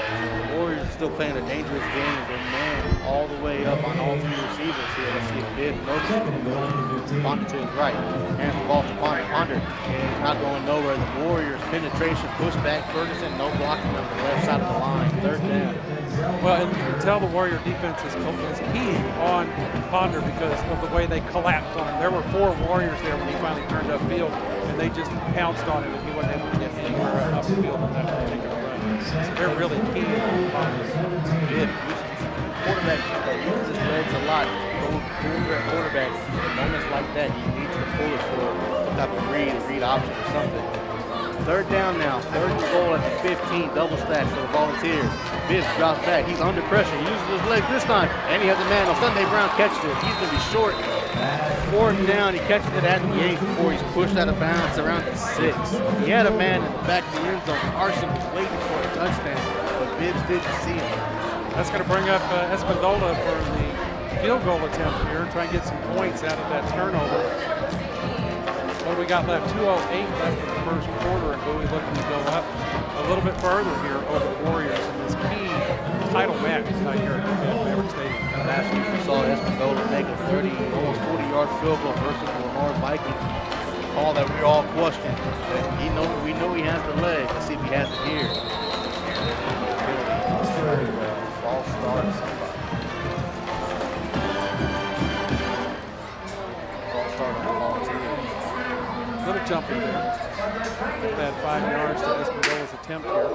The Warriors are still playing a dangerous game. They're man all the way up on all 3 receivers here. Let's see if Bibbs notices. Ponder to his right. Hands the ball to Ponder. And it's not going nowhere. The Warriors penetration, pushback. Ferguson, no blocking on the left side of the line. 3rd down.
Well, and you can tell the Warrior defense is key on Ponder because of the way they collapsed on him. There were 4 Warriors there when he finally turned upfield, and they just pounced on him, and he wasn't able to get anywhere up the field on that particular run. So they're really key on Ponder.
Good. Quarterback uses his legs a lot. Quarterback, in moments like that, he needs to pull it for some type of read option or something. 3rd down now, 3rd and goal at the 15, double stack for the Volunteers. Bibbs drops back, he's under pressure, he uses his legs this time, and he has a man on Sunday Brown catches it. He's going to be short. 4th down, he catches it at the 8 before he's pushed out of bounds around the 6. He had a man in the back of the end zone. Carson was waiting for a touchdown, but Bibbs didn't see him.
That's going to bring up Espindola for the field goal attempt here, try and get some points out of that turnover. What do we got left? 2:08 left in the first quarter, and Bowie looking to go up a little bit further here over the Warriors in this key title match out here at UTA Maverick Stadium.
Last week we saw Espindola make a almost 40-yard field goal versus the Lamar Vikings. A call that we all questioned. We know he has the leg. Let's see if he has it here. False start. False start on the Volunteers.
Little jump in there. Add 5 yards to Espindola's attempt here.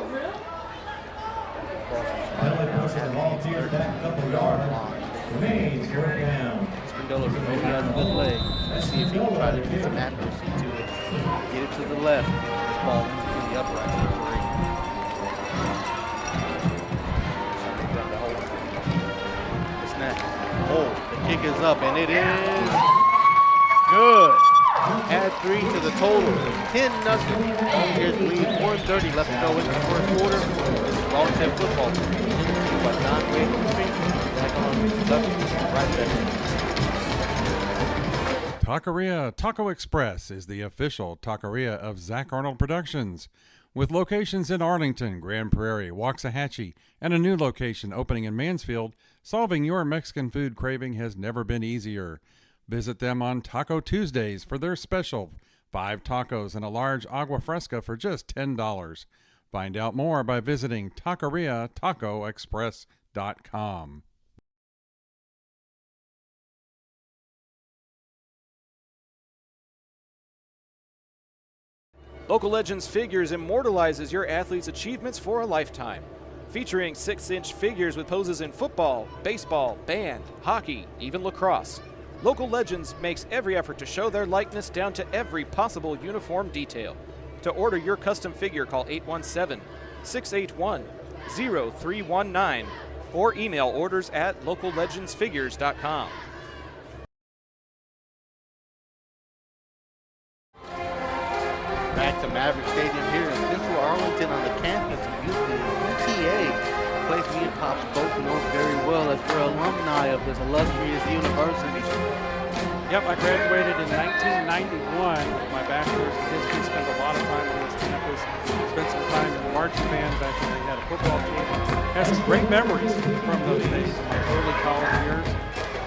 Volunteers back a couple yard line. Remains 4th down.
Espindola, we know he has a good leg. Let's see if he can try to get some accuracy to it. Get it to the left. This ball to the upright. The snap. Oh, the kick is up, and it is good. Add 3 to the total. 10-0. Volunteers lead. 1:30 left to go in the first quarter. This is Volunteer football. By Don Wade, back on introduction. Right back.
Taqueria Taco Express is the official taqueria of Zach Arnold Productions, with locations in Arlington, Grand Prairie, Waxahachie, and a new location opening in Mansfield. Solving your Mexican food craving has never been easier. Visit them on Taco Tuesdays for their special 5 tacos and a large agua fresca for just $10. Find out more by visiting TaqueriaTacoExpress.com.
Local Legends Figures immortalizes your athlete's achievements for a lifetime. Featuring 6-inch figures with poses in football, baseball, band, hockey, even lacrosse. Local Legends makes every effort to show their likeness down to every possible uniform detail. To order your custom figure, call 817-681-0319 or email orders at locallegendsfigures.com.
Back to Maverick Stadium here in Central Arlington on the campus of UTA, a place me and Pops both know very well as we're alumni of this illustrious university.
Yep, I graduated in 1991 with my bachelor's in history, spent a lot of time on this campus, spent some time in the marching band back when they had a football team. Had some great memories from those days in my early college years.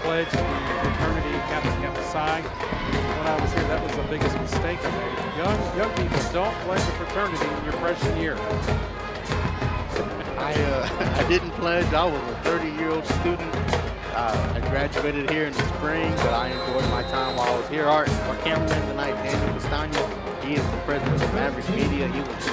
Pledged the fraternity, Kappa Kappa Psi. When I was here, that was the biggest mistake I made. Young people don't pledge a fraternity in your freshman year.
I didn't pledge. I was a 30-year-old student. I graduated here in the spring, but I enjoyed my time while I was here. Our cameraman tonight, Daniel Castagno, he is the president of Maverick Media. He was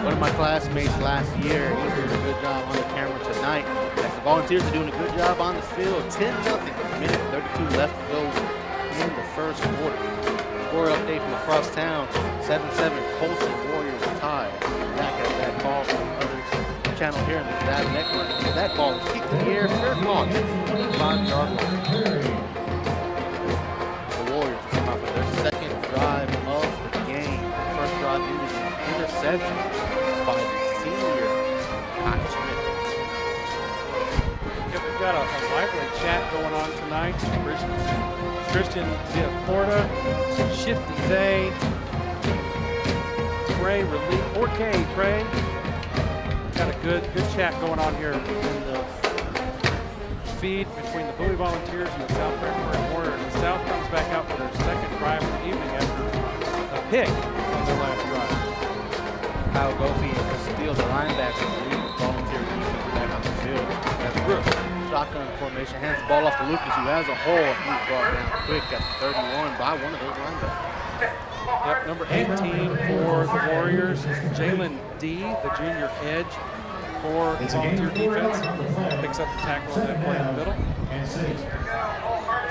one of my classmates last year. He's doing a good job on the camera tonight. As the Volunteers are doing a good job on the field, 10-0, minute 32 left to go in the first quarter. Score update from across town, 7-7, Colts and Warriors tied. Zach has that call from the other channel here in the Zach Network. That ball is kicked in the air, fair call, 5-yard line. The Warriors come out for their second drive of the game. First drive ended in an interception by the senior Kyle Smith.
Yeah, we've got a lively chat going on tonight. Christian via Florida, Shifty Day, Trey relief, 4K Trey. Got a good chat going on here in the feed between the Bowie Volunteers and the South Prairie Warriors. The South comes back out for their second drive of the evening after a pick on their last drive.
Kyle Goffey steals the linebacker and leads Volunteer defense back on the field. That's Brooks. Shotgun formation, hands the ball off to Lucas, who has a hole. He's brought down quick at the 31 by one of those linebackers.
Yep, number 18 for the Warriors is Jalen D, the junior edge for the Volunteer defense. Picks up the tackle on that play in the middle.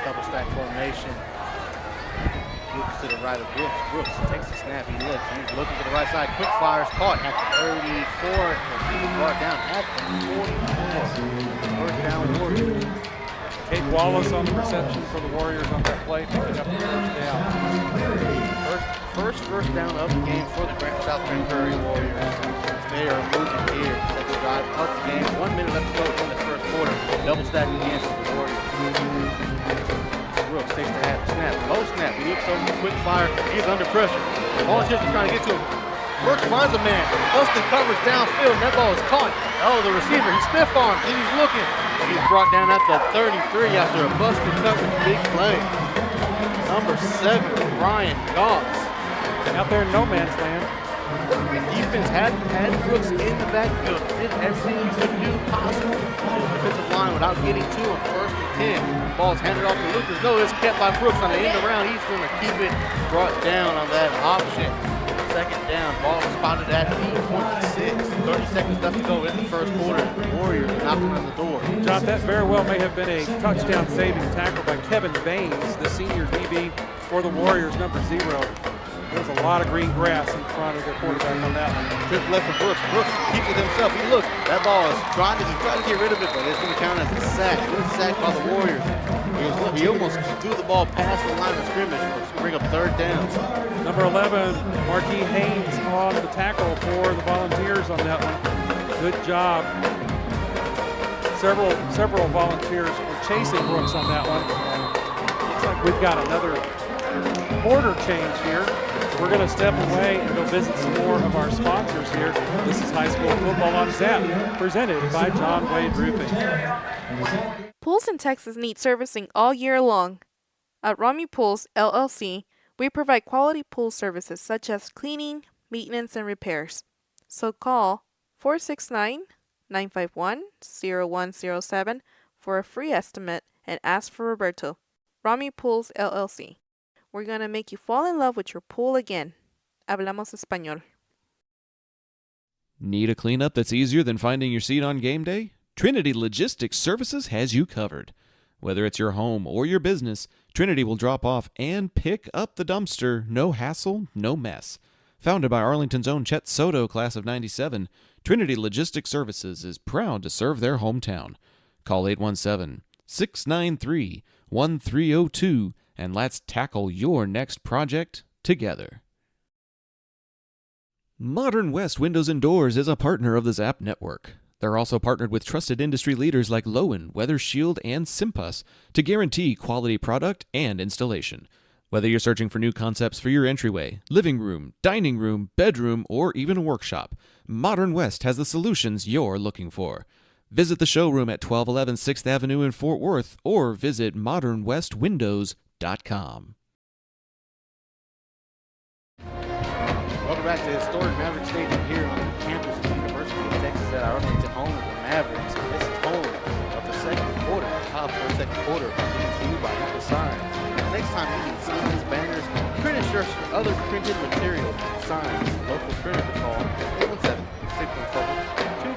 Double stack formation. Looks to the right of Brooks. Brooks takes the snap. He looks. He's looking to the right side. Quick fires caught at the 34. He's brought down at the 44. First down Warriors.
Kate Wallace on the reception for the Warriors on that play, picking up the first down.
First down of the game for the South Prairie Warriors. They are moving here. Second drive of the game. 1 minute left to go in the first quarter. Double stack again for the Warriors. Brooks takes the snap. Low snap. He looks over the quick fire. He's under pressure. Volunteers are trying to get to him. Brooks finds a man. Busted coverage downfield. And that ball is caught. Oh, the receiver. He stiff arms. He's looking. He's brought down at the 33 after a busted coverage. Big play. Number 7, Ryan Goss.
Out there in no man's land.
The defense had Brooks in the backfield. Did everything he could do possible on the defensive line without getting to him. First and 10. Ball's handed off to Lucas. No, it's kept by Brooks on the end around. He's going to keep it brought down on that option. Second down. Ball spotted at the 26. 30 seconds left to go in the first quarter. Warriors knocking on the door.
John, that very well may have been a touchdown-saving tackle by Kevin Baines, the senior DB for the Warriors, number 0. There's a lot of green grass in front of the quarterback on that one.
Trip left for Brooks. Brooks keeps it himself. He looks. That ball is trying to get rid of it, but it's going to count as a sack. Good sack by the Warriors. He almost threw the ball past the line of scrimmage to bring up third down.
Number 11, Marquis Haynes on the tackle for the Volunteers on that one. Good job. Several Volunteers were chasing Brooks on that one. Looks like we've got another quarter change here. We're going to step away and go visit some more of our sponsors here. This is High School Football on Zap, presented by John Wade Roofing.
Pools in Texas need servicing all year long. At Romy Pools, LLC, we provide quality pool services such as cleaning, maintenance, and repairs. So call 469-951-0107 for a free estimate and ask for Roberto. Rami Pools LLC. We're going to make you fall in love with your pool again. Hablamos español.
Need a cleanup that's easier than finding your seat on game day? Trinity Logistics Services has you covered. Whether it's your home or your business, Trinity will drop off and pick up the dumpster. No hassle, no mess. Founded by Arlington's own Chet Soto, class of '97, Trinity Logistics Services is proud to serve their hometown. Call 817-693-1302 and let's tackle your next project together. Modern West Windows and Doors is a partner of the ZAP network. They're also partnered with trusted industry leaders like Lowen, Weather Shield, and Simpus to guarantee quality product and installation. Whether you're searching for new concepts for your entryway, living room, dining room, bedroom, or even a workshop, Modern West has the solutions you're looking for. Visit the showroom at 1211 6th Avenue in Fort Worth or visit modernwestwindows.com.
Welcome back to historic Maverick Stadium here on the campus of the University of Texas at Arlington, home of the Mavericks. This is home of the second quarter, top for the second quarter, presented to you by UTA Signs. Next time you need signs, banners, printed shirts, or other printed material, signs, local printer to call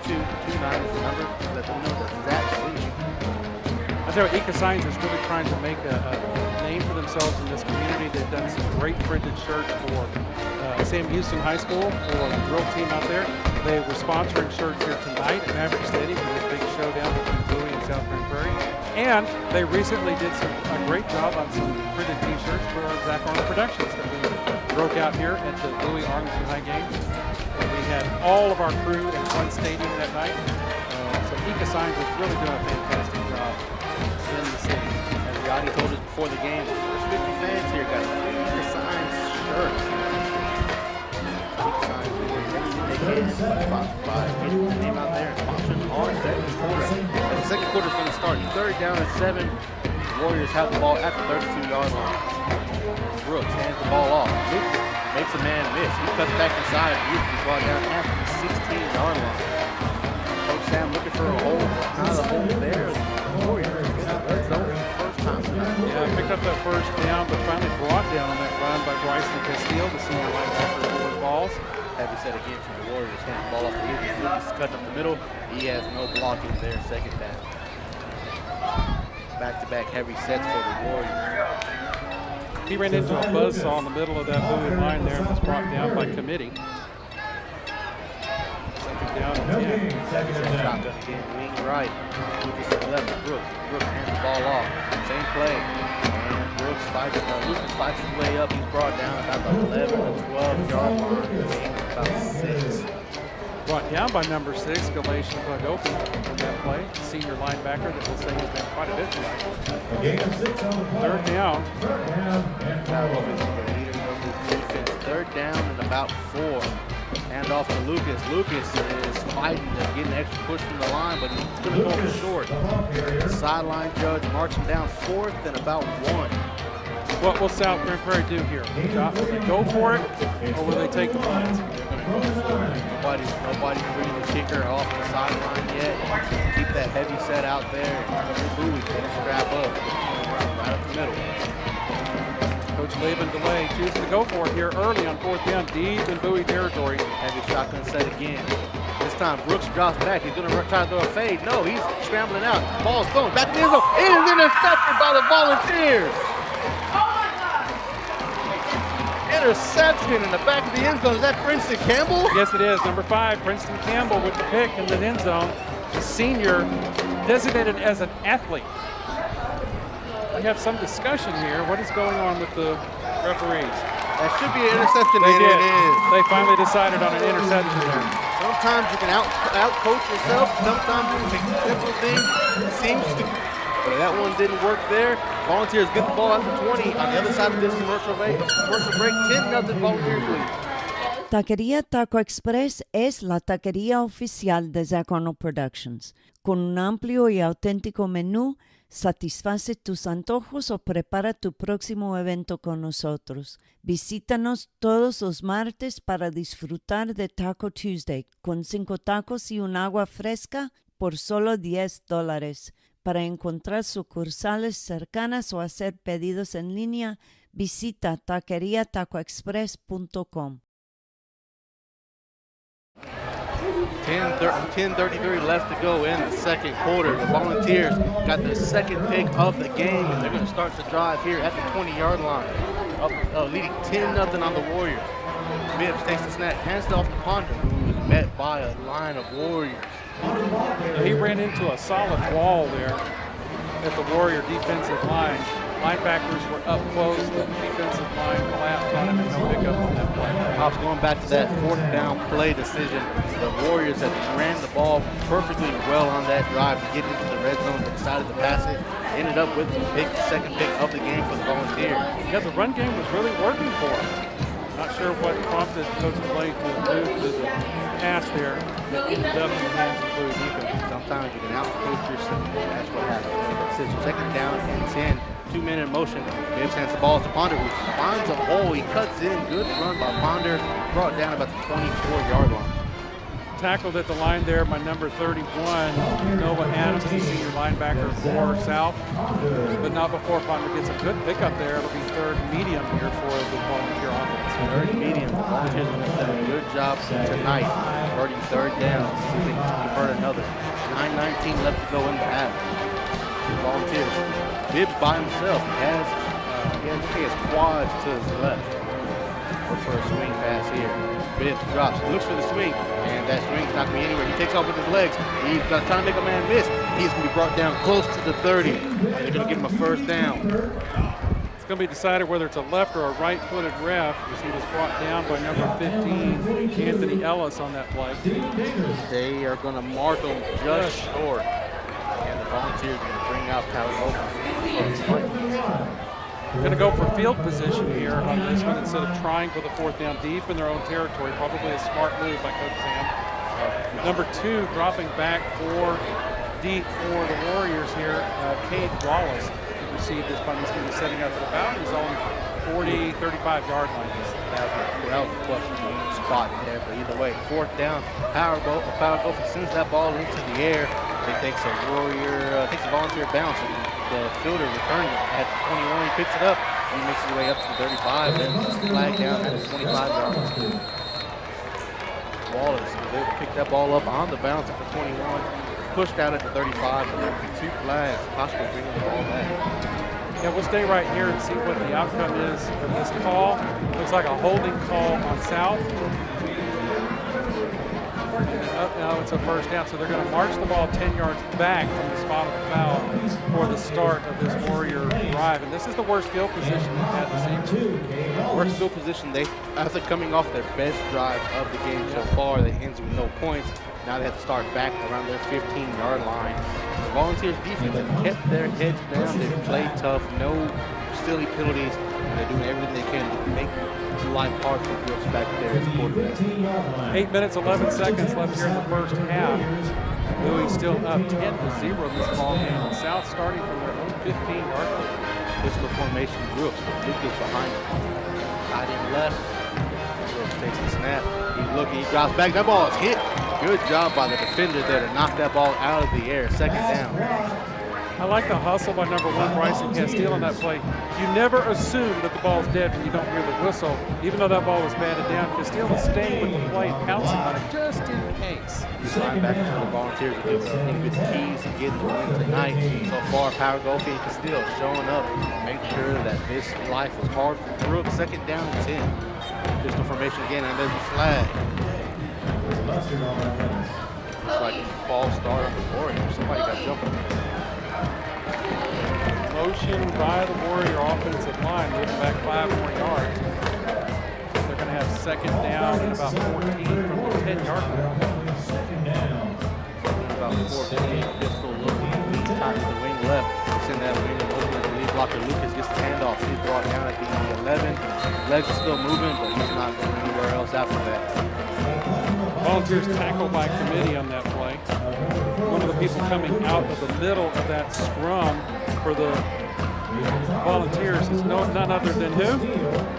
817-617-2229 is the number. Let them know that Zach sent you.
I tell you, Ika Signs is really trying to make a name for themselves in this community. They've done some great printed shirts for Sam Houston High School, for the drill team out there. They were sponsoring shirts here tonight at Maverick Stadium for this big showdown between Bowie and South Prairie. And they recently did a great job on some printed t-shirts for Zach Arnold Productions that we broke out here at the Bowie Arlington High game. We had all of our crew in one stadium that night. So Ika Signs was really doing a fantastic job in the city.
As Gotti told us before the game, the first 50 fans here got a free Signs shirt. Sponsored by getting the name out there and sponsoring our second quarter. As the second quarter is going to start, third down and 7. The Warriors have the ball at the 32-yard line. Brooks hands the ball off. Lucas makes a man miss. He cuts back inside. Lucas is ball down at the 16-yard line. Coach Sam looking for a hole. Not a hole there. The Warriors get out there zone first time.
Yeah, picked up that first down, but finally brought down on that run by Bryson Castile, the senior linebacker for the balls.
Heavy set again for the Warriors. Hand the ball off to Lucas. Lucas cutting up the middle. He has no blocking there. Second down. Back-to-back heavy sets for the Warriors.
He ran into a buzzsaw in the middle of that Bowie line there and was brought down by committee. Second down and 10.
Shotgun again, wing right. Lucas to the left of Brooks. Brooks hands the ball off. Same play. And Brooks fights, Lucas fights his way up. He's brought down about the 11 or 12-yard line. About 6.
Brought down by number 6, Galatian Bugopin on that play. Senior linebacker that we'll say has been quite a bit tonight. Third down.
Third down and about 4. Hand off to Lucas. Lucas is fighting to get an extra push from the line, but he's going to go short. Sideline judge marks him down 4th and about 1.
What will South Prairie do here? Will they go for it, or will they take the points?
Nobody's bringing the kicker off the sideline yet. Keep that heavy set out there. Bowie can strap up right up the middle.
Coach Laban DeLay chooses to go for it here early on 4th down, deep in Bowie territory.
Heavy shotgun set again. This time Brooks drops back. He's going to try to throw a fade. No, he's scrambling out. Ball's going back to the end zone. It is intercepted by the Volunteers. Interception in the back of the end zone. Is that Princeton Campbell?
Yes, it is. Number 5, Princeton Campbell with the pick in the end zone. The senior designated as an athlete. We have some discussion here. What is going on with the referees?
That should be an interception.
They did.
It is.
They finally decided on an interception there.
Sometimes you can out-coach yourself. Sometimes you can make simple things. It seems to. But that one didn't work there. Volunteers get the ball at the 20. On the other side of this commercial break, 10-0 Volunteers lead.
Taquería Taco Express es la taquería oficial de Zach Arnold Productions. Con un amplio y auténtico menú, Satisface tus antojos o prepara tu próximo evento con nosotros. Visítanos todos los martes para disfrutar de Taco Tuesday con 5 tacos y un agua fresca por solo $10. Para encontrar sucursales cercanas o hacer pedidos en línea, visita taqueriatacoexpress.com.
10:33 left to go in the second quarter. The Volunteers got the second pick of the game, and they're going to start the drive here at the 20-yard line, leading 10-0 on the Warriors. Bibbs takes the snap, hands it off to Ponder, who is met by a line of Warriors.
He ran into a solid wall there at the Warrior defensive line. Linebackers were up close. The defensive line collapsed on him and no pickup on that play.
Pops, going back to that fourth down play decision, the Warriors have ran the ball perfectly well on that drive to get into the red zone. They decided to pass it. Ended up with the second pick of the game for the Volunteers.
Yeah, the run game was really working for him. Not sure what prompted Coach Blake to move to the pass there that ended up in the hands of Bowie defense.
Sometimes you can out-coach yourself. That's what happens. Second down and 10. 2-minute motion. Bibbs hands the ball to Ponder, who finds a hole. He cuts in. Good run by Ponder. Brought down about the 24-yard line.
Tackled at the line there by number 31, Nova Adams, the senior linebacker for South. But not before Ponder gets a good pickup there. It'll be third medium here for the Volunteer offense.
Third medium. The Volunteers have done a good job tonight. Converting third down. See if they can convert another. 9:19 left to go in the half. Volunteers. Bibbs by himself. He has quads to his left. Looks for a swing pass here. Bibbs drops, looks for the swing, and that swing's not going to be anywhere. He takes off with his legs. He's trying to make a man miss. He's going to be brought down close to the 30. And they're going to give him a first down.
It's going to be decided whether it's a left or a right-footed ref, as he was brought down by number 15, Anthony Ellis, on that play.
They are going to mark him just short. And the Volunteers are going to bring out Tyler Oakland.
Going to go for field position here on this one instead of trying for the fourth down deep in their own territory. Probably a smart move by Coach Sam. Number 2 dropping back for deep for the Warriors here. Cade Wallace received this punt. He's going to be setting up at about his own 40, 35-yard line.
That was a questionable spot there, but either way, fourth down. Power Gophers sends that ball into the air. It takes a Volunteer bounce. The fielder returning it at 21. He picks it up. He makes his way up to the 35. Then flag down at the 25-yard line. Wallace was able to pick that ball up on the bounce at the 21. Pushed out at the 35. And there will be 2 flags, possibly bringing the ball back.
Yeah, we'll stay right here and see what the outcome is of this call. Looks like a holding call on South. Now it's a first down, so they're going to march the ball 10 yards back from the spot of the foul for the start of this Warrior drive. And this is the worst field position they've had this evening.
Worst field position, after coming off their best drive of the game so far, they ends with no points. Now they have to start back around their 15-yard line. The Volunteers defense have kept their heads down. They've played tough, no silly penalties, and they're doing everything they can to make life hard for Brooks back there as quarterback.
8 minutes, 11 seconds left here in the first half. Bowie still up 10-0 in this ball game. South starting from their own 15-yard line.
Pistol formation, Brooks with Lucas behind him. Tight end left. Brooks takes the snap. He's looking, he drops back. That ball is hit. Good job by the defender there to knock that ball out of the air. Second down.
I like the hustle by number 1, Bryson Castile, on that play. You never assume that the ball's dead when you don't hear the whistle. Even though that ball was batted down, Castile is staying with the play, pouncing on it just in case.
These linebackers for the Volunteers are giving good keys to get the win tonight. So far, Power Goldfield and Castile showing up to make sure that this life was hard for Brooks. Second down and 10. Pistol formation again, and there's the flag. Looks like a false start on the Warriors. Somebody got jumping.
Motion by the Warrior offensive line, moving back 5 more yards. They're going to have second down and about 14 from the 10-yard line.
About 14. Pistol looking tight to the wing left. Send that wing and open the lead blocker. Lucas gets the handoff. He's brought down at the 11. Legs are still moving, but he's not going anywhere else after that.
Volunteers tackle by committee on that play. One of the people coming out of the middle of that scrum for the Volunteers is none other than who?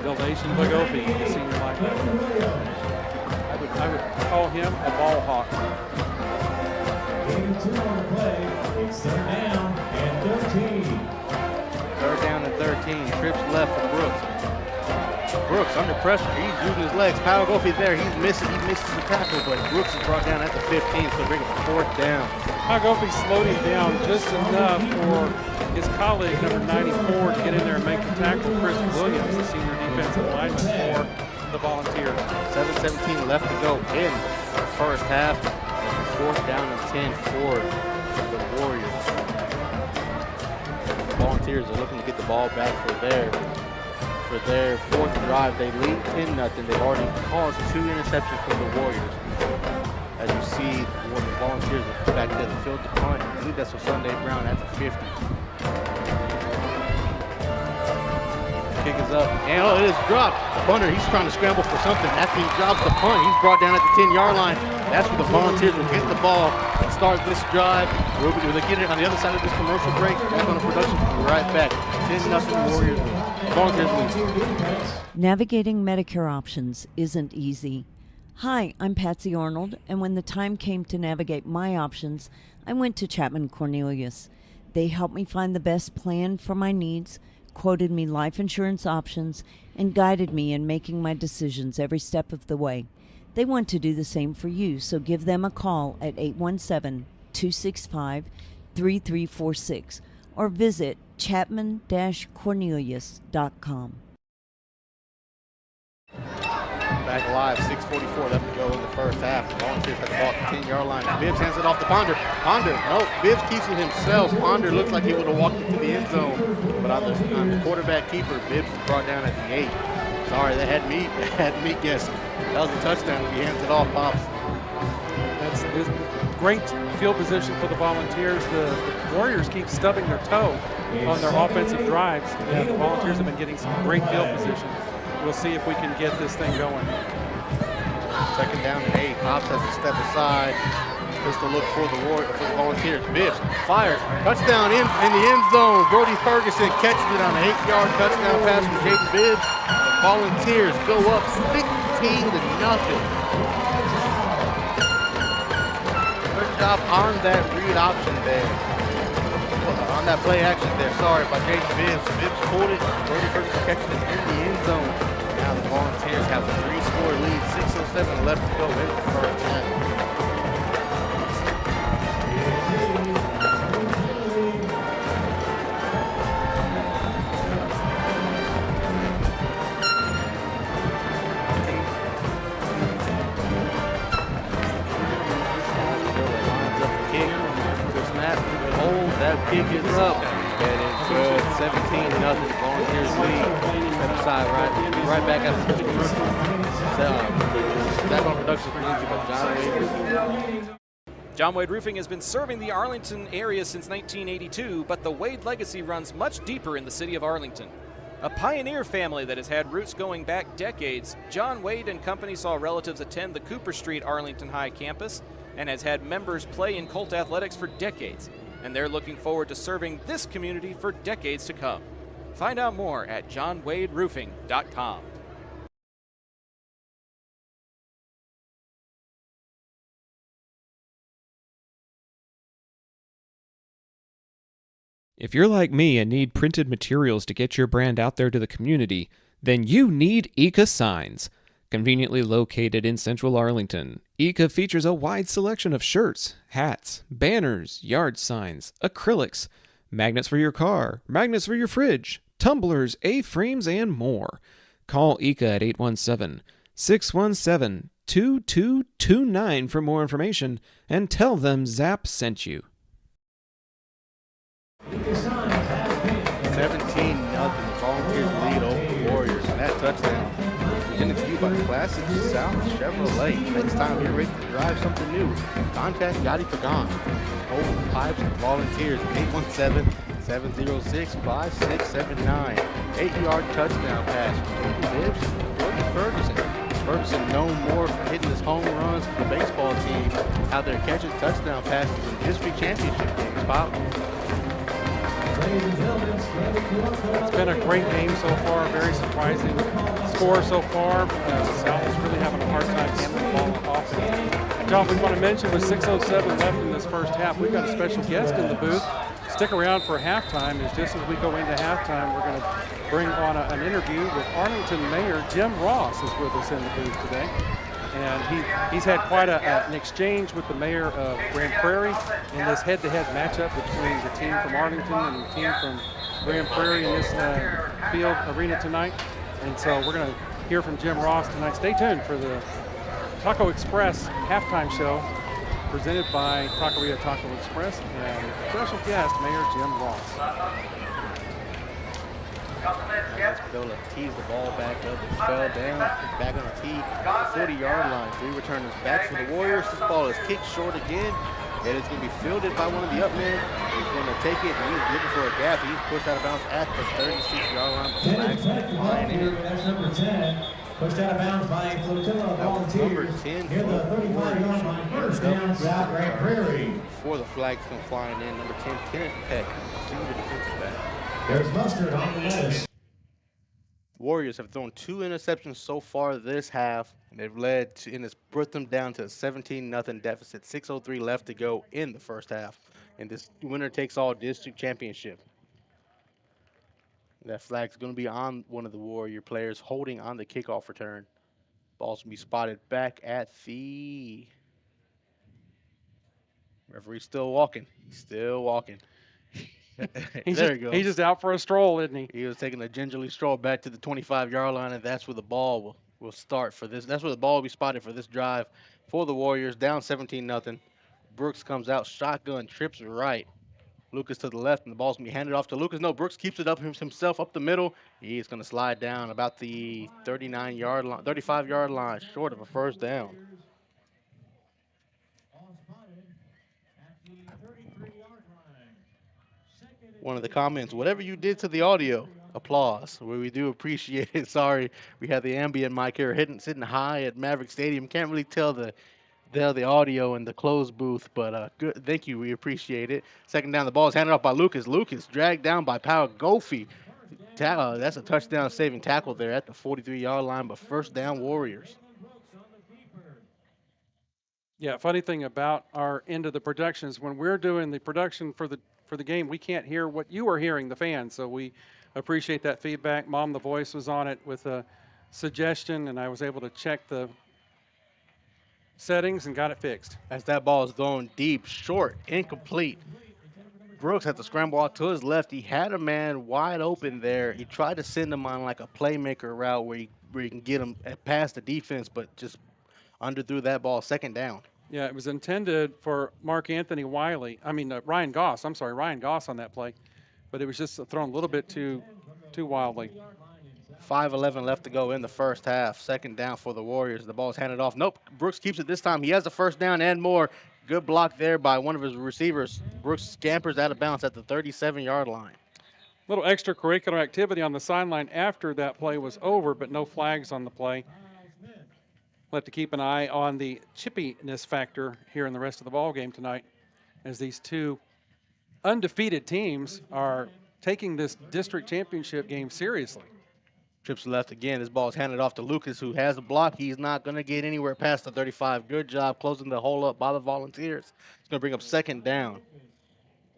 Delation Bagopi, the senior linebacker. I would call him a ball hawk.
Gain of 2 on the play. It's third down and 13.
Third down and 13. Trips left for Brooks. Brooks under pressure. He's using his legs. Kyle Goffey there. He's missing. He misses the tackle, but Brooks is brought down at the 15, so bring it to 4th down.
Kyle Goffey slowed him down just enough for his colleague, number 94, to get in there and make the tackle. Chris Williams, the senior defensive lineman for the Volunteers.
7:17 left to go in the first half. 4th down and 10 for the Warriors. The Volunteers are looking to get the ball back for their 4th drive. They lead 10-0. They've already caused 2 interceptions from the Warriors. As you see, the Volunteers are back there to field the punt. I believe that's for Sunday Brown at the 50. Kick is up, and it is dropped. Bunter, he's trying to scramble for something. After he drops the punt, he's brought down at the 10-yard line. That's where the Volunteers will get the ball and start this drive. Will they get it on the other side of this commercial break? Back on the production, right back. 10-0 Warriors. Volunteers lead.
Navigating Medicare options isn't easy. Hi, I'm Patsy Arnold, and when the time came to navigate my options, I went to Chapman Cornelius. They helped me find the best plan for my needs, quoted me life insurance options, and guided me in making my decisions every step of the way. They want to do the same for you, so give them a call at 817-265-3346 or visit chapman-cornelius.com.
Back alive, 6:44 left to go in the first half. The Volunteers have the ball at the 10-yard line. Bibbs hands it off to Ponder. No, Bibbs keeps it himself. Ponder looks like he would have walked into the end zone, but on the quarterback keeper, Bibbs is brought down at the 8. Sorry, they had me guessing. That was a touchdown if he hands it off, Pops.
That's great field position for the Volunteers. The Warriors keep stubbing their toe on their offensive drives, and the Volunteers have been getting some great field position. We'll see if we can get this thing going.
2nd down and 8. Pops has to step aside. Pistol look for the Volunteers. Bibbs fires. Touchdown in the end zone. Brody Ferguson catches it on an 8-yard touchdown pass from Jaden Bibbs. The Volunteers go up 16-0. Good job on that read option there. On that play action there, sorry, by Jaden Bibbs. Bibbs pulled it. Brody Ferguson catches it in the end zone. Now the Volunteers have a 3-score lead. 6:07 left to go in the first half. That kick is up. That is good. 17-0. Volunteers lead. Step aside right back after the commercial. Back on production for John Wade.
John Wade Roofing has been serving the Arlington area since 1982, but the Wade legacy runs much deeper in the city of Arlington. A pioneer family that has had roots going back decades, John Wade and Company saw relatives attend the Cooper Street Arlington High campus and has had members play in Colt athletics for decades. And they're looking forward to serving this community for decades to come. Find out more at johnwaderoofing.com.
If you're like me and need printed materials to get your brand out there to the community, then you need ICA Signs. Conveniently located in central Arlington, ICA features a wide selection of shirts, hats, banners, yard signs, acrylics, magnets for your car, magnets for your fridge, tumblers, A-frames, and more. Call ICA at 817-617-2229 for more information and tell them Zap sent you.
17-0. Volunteers lead over the Warriors. And that touchdown presented to you by Classic South Chevrolet. Next time you're ready to drive something new, contact Yachty Pagán. Hold the pipes and Volunteers. 817-706-5679. 8-yard touchdown pass from Bibbs to Ferguson. Ferguson known more for hitting his home runs for the baseball team out there catching touchdown passes in district championship games. Pop.
Ladies and gentlemen, standing to our call.
It's been a great game so far, very surprising score so far. South is really having a hard time handling the ball on offense. John, we want to mention with 6:07 left in this first half, we've got a special guest in the booth. Stick around for halftime, as just as we go into halftime, we're going to bring on an interview with Arlington Mayor Jim Ross is with us in the booth today. And he's had quite an exchange with the mayor of Grand Prairie in this head-to-head matchup between the team from Arlington and the team from Grand Prairie in this field arena tonight. And so we're going to hear from Jim Ross tonight. Stay tuned for the Taco Express halftime show presented by Taqueria Taco Express and special guest Mayor Jim Ross.
Able to tease the ball back up. It fell down, back on the tee, 40-yard line. 3 returners back for the Warriors. This ball is kicked short again. It is going to be fielded by one of the up men. He's going to take it, and he's looking for a gap. He's pushed out of bounds at the 36-yard line.
That's number 10. Pushed out of bounds by Flotilla Volunteers.
Number 10
near the 35-yard line. First down, South Grand Prairie.
Before the flags come flying in, number 10, Kenneth Peck, senior defensive back.
There's Mustard on the lettuce.
Warriors have thrown 2 interceptions so far this half, and they've led to, and it's brought them down to a 17-0 deficit. 6:03 left to go in the first half, and this winner-takes-all district championship. That flag's going to be on one of the Warrior players holding on the kickoff return. Ball's going to be spotted back at the referee's still walking. He's still walking. There he goes.
He's just out for a stroll, isn't he?
He was taking a gingerly stroll back to the 25-yard line, and that's where the ball will start for this. That's where the ball will be spotted for this drive for the Warriors, down 17-0. Brooks comes out, shotgun, trips right. Lucas to the left, and the ball's going to be handed off to Lucas. No, Brooks keeps it up himself up the middle. He's going to slide down about the 39-yard line, 35-yard line, short of a first down. One of the comments, whatever you did to the audio, applause. We do appreciate it. Sorry, we had the ambient mic here sitting high at Maverick Stadium. Can't really tell the audio in the closed booth, but good. Thank you. We appreciate it. Second down, the ball is handed off by Lucas. Lucas dragged down by Powell Goffey. That's a touchdown saving tackle there at the 43-yard line, but first down Warriors.
Yeah, funny thing about our end of the production is when we're doing the production for the game, we can't hear what you are hearing, the fans. So we appreciate that feedback. Mom, the voice, was on it with a suggestion, and I was able to check the settings and got it fixed.
As that ball is thrown deep, short, incomplete. Brooks had to scramble out to his left. He had a man wide open there. He tried to send him on like a playmaker route where you can get him past the defense, but just underthrew that ball. Second down.
Yeah, it was intended for Ryan Goss. I'm sorry, Ryan Goss on that play, but it was just thrown a little bit too wildly.
5:11 left to go in the first half. Second down for the Warriors. The ball is handed off. Nope, Brooks keeps it this time. He has the first down and more. Good block there by one of his receivers. Brooks scampers out of bounds at the 37-yard line.
Little extracurricular activity on the sideline after that play was over, but no flags on the play. We'll have to keep an eye on the chippiness factor here in the rest of the ball game tonight, as these two undefeated teams are taking this district championship game seriously.
Trips left again. This ball is handed off to Lucas, who has a block. He's not going to get anywhere past the 35. Good job closing the hole up by the Volunteers. It's going to bring up second down.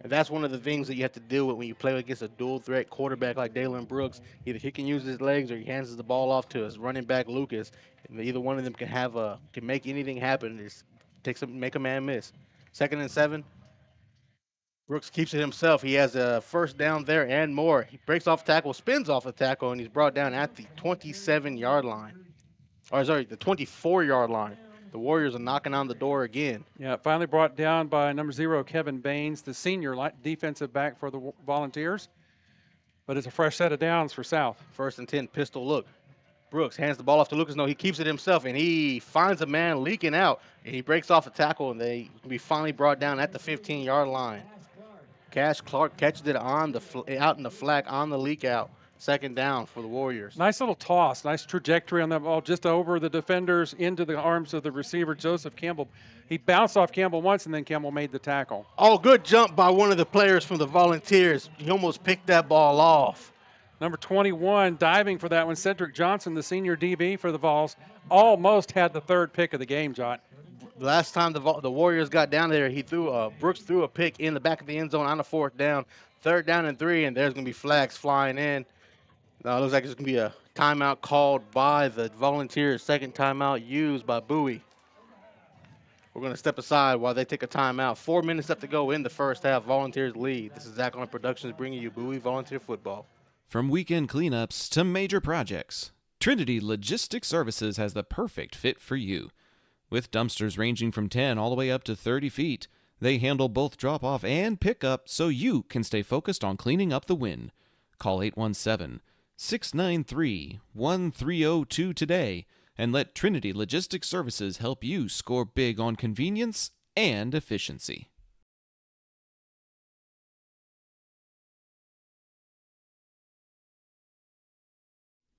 And that's one of the things that you have to deal with when you play against a dual-threat quarterback like Dalen Brooks. Either he can use his legs or he hands the ball off to his running back, Lucas. And either one of them can make anything happen. Make a man miss. 2nd and 7. Brooks keeps it himself. He has a first down there and more. He breaks off tackle, spins off a tackle, and he's brought down at the 27-yard line. The 24-yard line. The Warriors are knocking on the door again.
Yeah, finally brought down by number 0, Kevin Baines, the senior defensive back for the Volunteers. But it's a fresh set of downs for South.
1st and 10, pistol look. Brooks hands the ball off to Lucas. No, he keeps it himself, and he finds a man leaking out, and he breaks off a tackle, and they will be finally brought down at the 15-yard line. Cash Clark catches it out in the flag on the leak out. Second down for the Warriors.
Nice little toss, nice trajectory on that ball, just over the defenders into the arms of the receiver, Joseph Campbell. He bounced off Campbell once, and then Campbell made the tackle.
Oh, good jump by one of the players from the Volunteers. He almost picked that ball off.
Number 21 diving for that one, Cedric Johnson, the senior DB for the Vols, almost had the third pick of the game, John.
Last time the Warriors got down there, Brooks threw a pick in the back of the end zone on the fourth down. Third down and 3, and there's going to be flags flying in. Now it looks like there's going to be a timeout called by the Volunteers, second timeout used by Bowie. We're going to step aside while they take a timeout. 4 minutes left to go in the first half. Volunteers lead. This is Zach on Productions bringing you Bowie Volunteer Football.
From weekend cleanups to major projects, Trinity Logistics Services has the perfect fit for you. With dumpsters ranging from 10 all the way up to 30 feet, they handle both drop-off and pickup so you can stay focused on cleaning up the win. Call 817-693-1302 today and let Trinity Logistics Services help you score big on convenience and efficiency.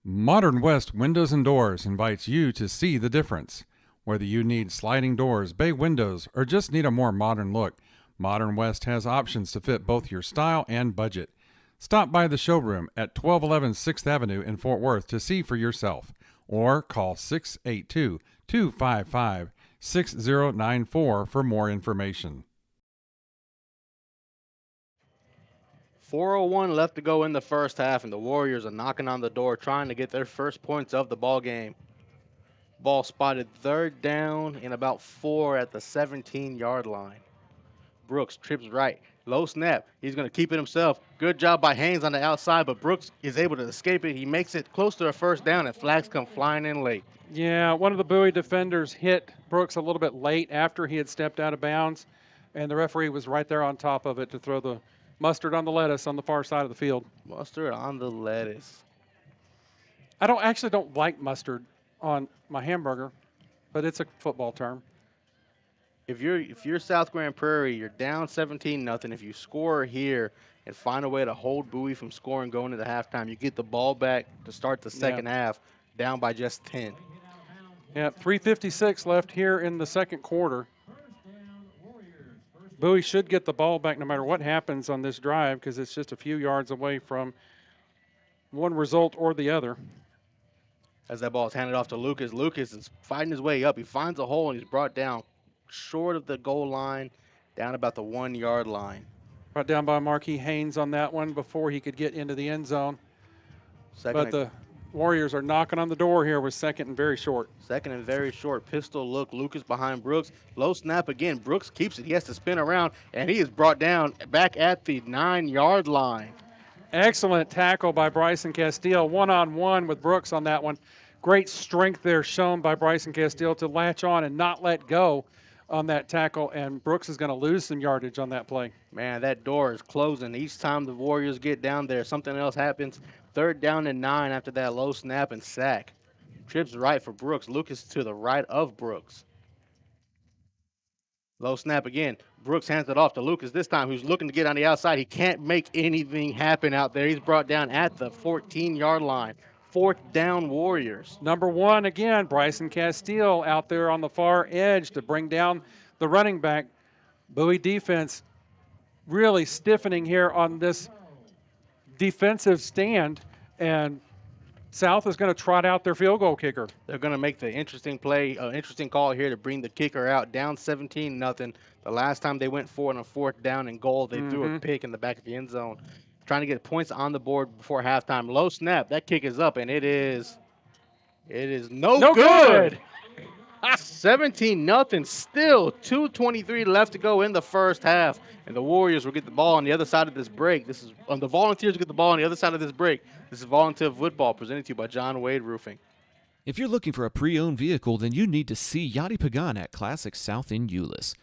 Modern West Windows and Doors invites you to see the difference. Whether you need sliding doors, bay windows, or just need a more modern look, Modern West has options to fit both your style and budget. Stop by the showroom at 1211 6th Avenue in Fort Worth to see for yourself, or call 682-255-6094 for more information.
4:01 left to go in the first half, and the Warriors are knocking on the door trying to get their first points of the ball game. Ball spotted third down and about 4 at the 17-yard line. Brooks trips right. Low snap. He's going to keep it himself. Good job by Haynes on the outside, but Brooks is able to escape it. He makes it close to a first down, and flags come flying in late.
Yeah, one of the Bowie defenders hit Brooks a little bit late after he had stepped out of bounds, and the referee was right there on top of it to throw the mustard on the lettuce on the far side of the field.
Mustard on the lettuce.
I actually don't like mustard on my hamburger, but it's a football term.
If you're South Grand Prairie, you're down 17-0. If you score here and find a way to hold Bowie from scoring going into halftime, you get the ball back to start the second half, down by just 10.
Yeah, 3:56 left here in the second quarter. Bowie should get the ball back no matter what happens on this drive because it's just a few yards away from one result or the other.
As that ball is handed off to Lucas, Lucas is fighting his way up. He finds a hole, and he's brought down short of the goal line, down about the 1-yard line.
Brought down by Marquis Haynes on that one before he could get into the end zone. But the Warriors are knocking on the door here with second and very short.
Second and very short. Pistol look. Lucas behind Brooks. Low snap again. Brooks keeps it. He has to spin around, and he is brought down back at the 9-yard line.
Excellent tackle by Bryson Castile. One-on-one with Brooks on that one. Great strength there shown by Bryson Castile to latch on and not let go on that tackle, and Brooks is going to lose some yardage on that play.
Man, that door is closing. Each time the Warriors get down there, something else happens. Third down and 9 after that low snap and sack. Trips right for Brooks. Lucas to the right of Brooks. Low snap again. Brooks hands it off to Lucas this time, who's looking to get on the outside. He can't make anything happen out there. He's brought down at the 14-yard line. Fourth down, Warriors.
Number 1 again, Bryson Castile out there on the far edge to bring down the running back. Bowie defense really stiffening here on this defensive stand, and South is going to trot out their field goal kicker.
They're going to make the interesting play, interesting call here to bring the kicker out, down 17-0. The last time they went for it on fourth down and goal, they threw a pick in the back of the end zone. Trying to get points on the board before halftime. Low snap. That kick is up, and it is no good. 17-0. Still 2:23 left to go in the first half, and the Warriors will get the ball on the other side of this break. This is the Volunteers will get the ball on the other side of this break. This is Volunteer Football presented to you by John Wade Roofing.
If you're looking for a pre-owned vehicle, then you need to see Yachty Pagan at Classic South in Euless.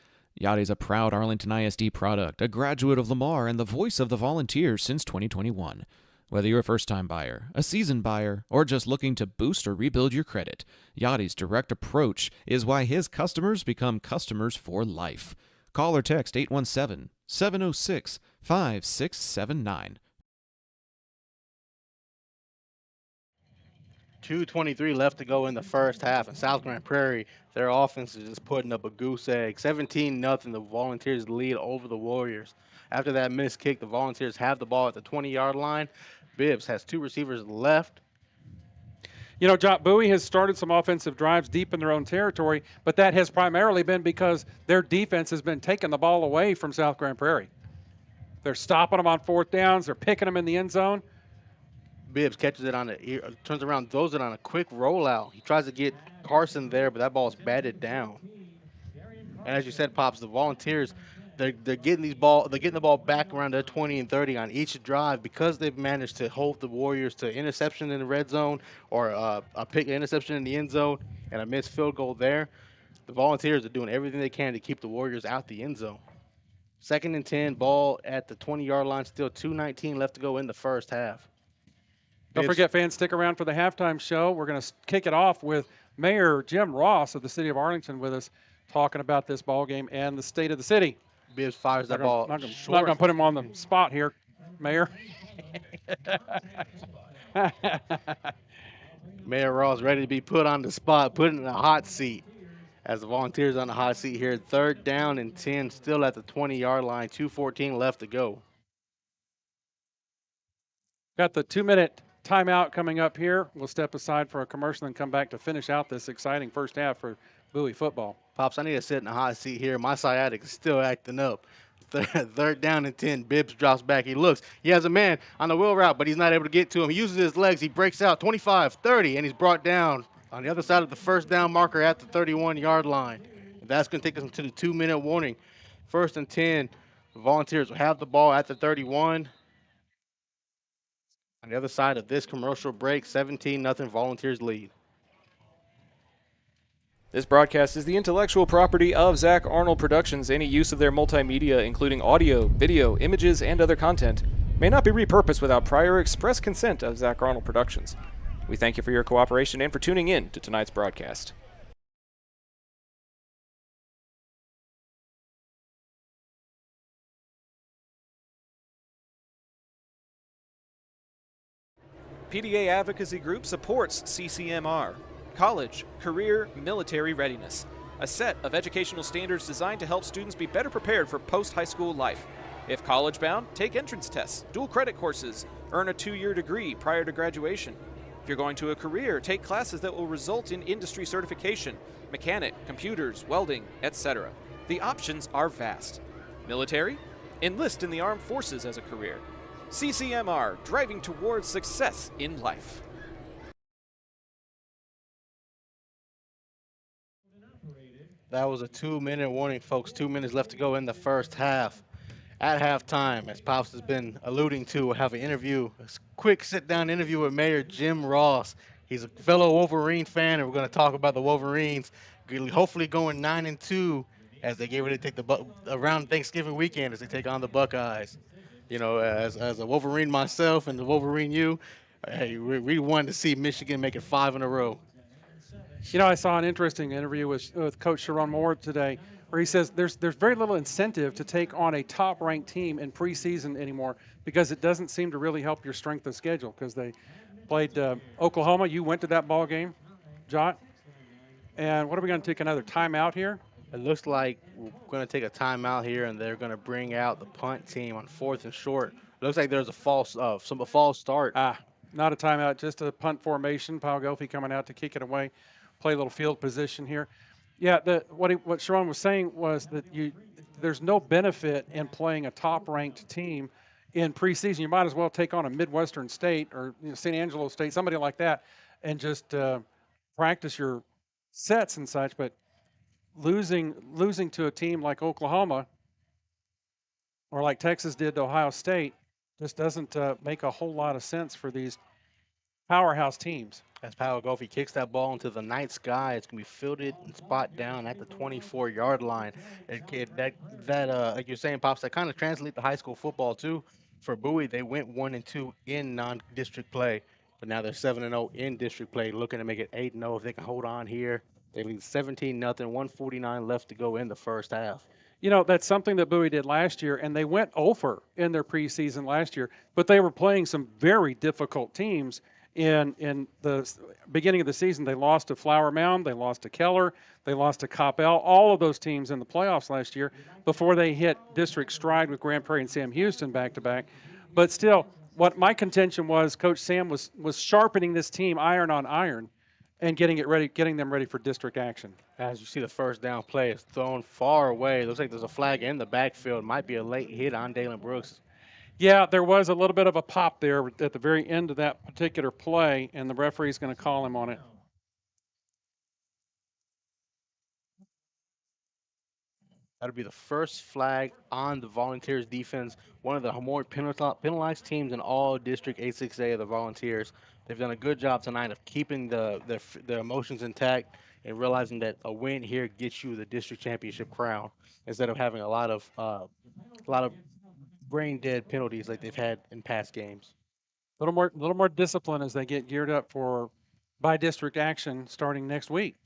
Yachty's a proud Arlington ISD product, a graduate of Lamar, and the voice of the Volunteers since 2021. Whether you're a first-time buyer, a seasoned buyer, or just looking to boost or rebuild your credit, Yachty's direct approach is why his customers become customers for life. Call or text 817-706-5679
2:23 left to go in the first half, and South Grand Prairie, their offense is just putting up a goose egg. 17-0, the Volunteers lead over the Warriors. After that missed kick, the Volunteers have the ball at the 20-yard line. Bibbs has 2 receivers left.
You know, Bowie has started some offensive drives deep in their own territory, but that has primarily been because their defense has been taking the ball away from South Grand Prairie. They're stopping them on 4th downs. They're picking them in the end zone.
Bibbs catches it on the turns around, throws it on a quick rollout. He tries to get Carson there, but that ball's batted down. And as you said, Pops, the Volunteers, they're getting the ball back around their 20 and 30 on each drive because they've managed to hold the Warriors to interception in the red zone or a interception in the end zone and a missed field goal there. The Volunteers are doing everything they can to keep the Warriors out the end zone. 2nd and 10, ball at the 20-yard line, still 2:19 left to go in the first half.
Don't forget, fans, stick around for the halftime show. We're going to kick it off with Mayor Jim Ross of the city of Arlington with us talking about this ball game and the state of the city.
Bibbs fires that ball.
Not going to put him on the spot here, Mayor.
Mayor Ross ready to be put on the spot, put in the hot seat. As the Volunteers on the hot seat here, 3rd down and 10, still at the 20-yard line, 2:14 left to go.
Got the 2-minute timeout coming up here. We'll step aside for a commercial and come back to finish out this exciting first half for Bowie football.
Pops, I need to sit in the hot seat here. My sciatic is still acting up. 3rd down and 10. Bibbs drops back. He looks. He has a man on the wheel route, but he's not able to get to him. He uses his legs. He breaks out 25, 30, and he's brought down on the other side of the 1st down marker at the 31-yard line. That's going to take us into the 2-minute warning. 1st and 10. The Volunteers will have the ball at the 31. On the other side of this commercial break, 17-0 Volunteers lead.
This broadcast is the intellectual property of Zach Arnold Productions. Any use of their multimedia, including audio, video, images, and other content, may not be repurposed without prior express consent of Zach Arnold Productions. We thank you for your cooperation and for tuning in to tonight's broadcast. PDA Advocacy Group supports CCMR, College, Career, Military Readiness, a set of educational standards designed to help students be better prepared for post-high school life. If college-bound, take entrance tests, dual credit courses, earn a 2-year degree prior to graduation. If you're going to a career, take classes that will result in industry certification, mechanic, computers, welding, etc. The options are vast. Military? Enlist in the armed forces as a career. CCMR, driving towards success in life.
That was a 2-minute warning, folks. 2 minutes left to go in the first half. At halftime, as Pops has been alluding to, we'll have a quick sit-down interview with Mayor Jim Ross. He's a fellow Wolverine fan, and we're going to talk about the Wolverines hopefully going 9-2 as they get ready to take around Thanksgiving weekend as they take on the Buckeyes. You know, as a Wolverine myself and the Wolverine you, hey, we wanted to see Michigan make it 5 in a row.
You know, I saw an interesting interview with Coach Sharon Moore today where he says there's very little incentive to take on a top-ranked team in preseason anymore because it doesn't seem to really help your strength of schedule because they played Oklahoma. You went to that ball game, Jot. And what are we going to take another timeout here?
It looks like we're going to take a timeout here, and they're going to bring out the punt team on 4th and short. It looks like there's a false start.
Not a timeout, just a punt formation. Paul Gelfi coming out to kick it away, play a little field position here. Yeah, what Sharon was saying was that there's no benefit in playing a top-ranked team in preseason. You might as well take on a Midwestern State or St. Angelo State, somebody like that, and just practice your sets and such. But losing to a team like Oklahoma or like Texas did to Ohio State just doesn't make a whole lot of sense for these powerhouse teams.
As Powell Golfi kicks that ball into the night sky, it's going to be fielded and spot down at the 24-yard line. Like you're saying, Pops, that kind of translates to high school football too. For Bowie, they went 1-2 in non-district play, but now they're 7-0 in district play, looking to make it 8-0 if they can hold on here. They lead 17-0, 1:49 left to go in the first half.
You know, that's something that Bowie did last year, and they went over in their preseason last year, but they were playing some very difficult teams, in the beginning of the season. They lost to Flower Mound, they lost to Keller, they lost to Coppell, all of those teams in the playoffs last year before they hit district stride with Grand Prairie and Sam Houston back-to-back. But still, what my contention was, Coach Sam was sharpening this team iron on iron and getting them ready for district action.
As you see, the first down play is thrown far away. Looks like there's a flag in the backfield. Might be a late hit on Dalen Brooks.
Yeah, there was a little bit of a pop there at the very end of that particular play, and the referee's going to call him on it.
That'll be the first flag on the Volunteers defense. One of the more penalized teams in all District 8-6A of the Volunteers. They've done a good job tonight of keeping their emotions intact and realizing that a win here gets you the district championship crown instead of having a lot of brain dead penalties like they've had in past games.
A little more discipline as they get geared up for by district action starting next week.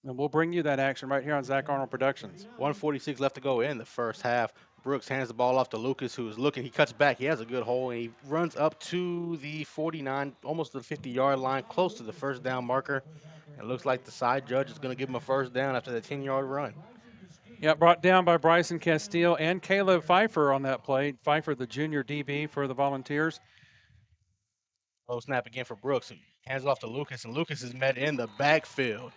And we'll bring you that action right here on Zach Arnold Productions.
1:46 left to go in the first half. Brooks hands the ball off to Lucas, who's looking. He cuts back. He has a good hole, and he runs up to the 49, almost the 50-yard line, close to the first down marker. It looks like the side judge is going to give him a first down after the 10-yard run.
Yeah, brought down by Bryson Castile and Caleb Pfeiffer on that play. Pfeiffer, the junior DB for the Volunteers.
Low snap again for Brooks. Hands it off to Lucas, and Lucas is met in the backfield.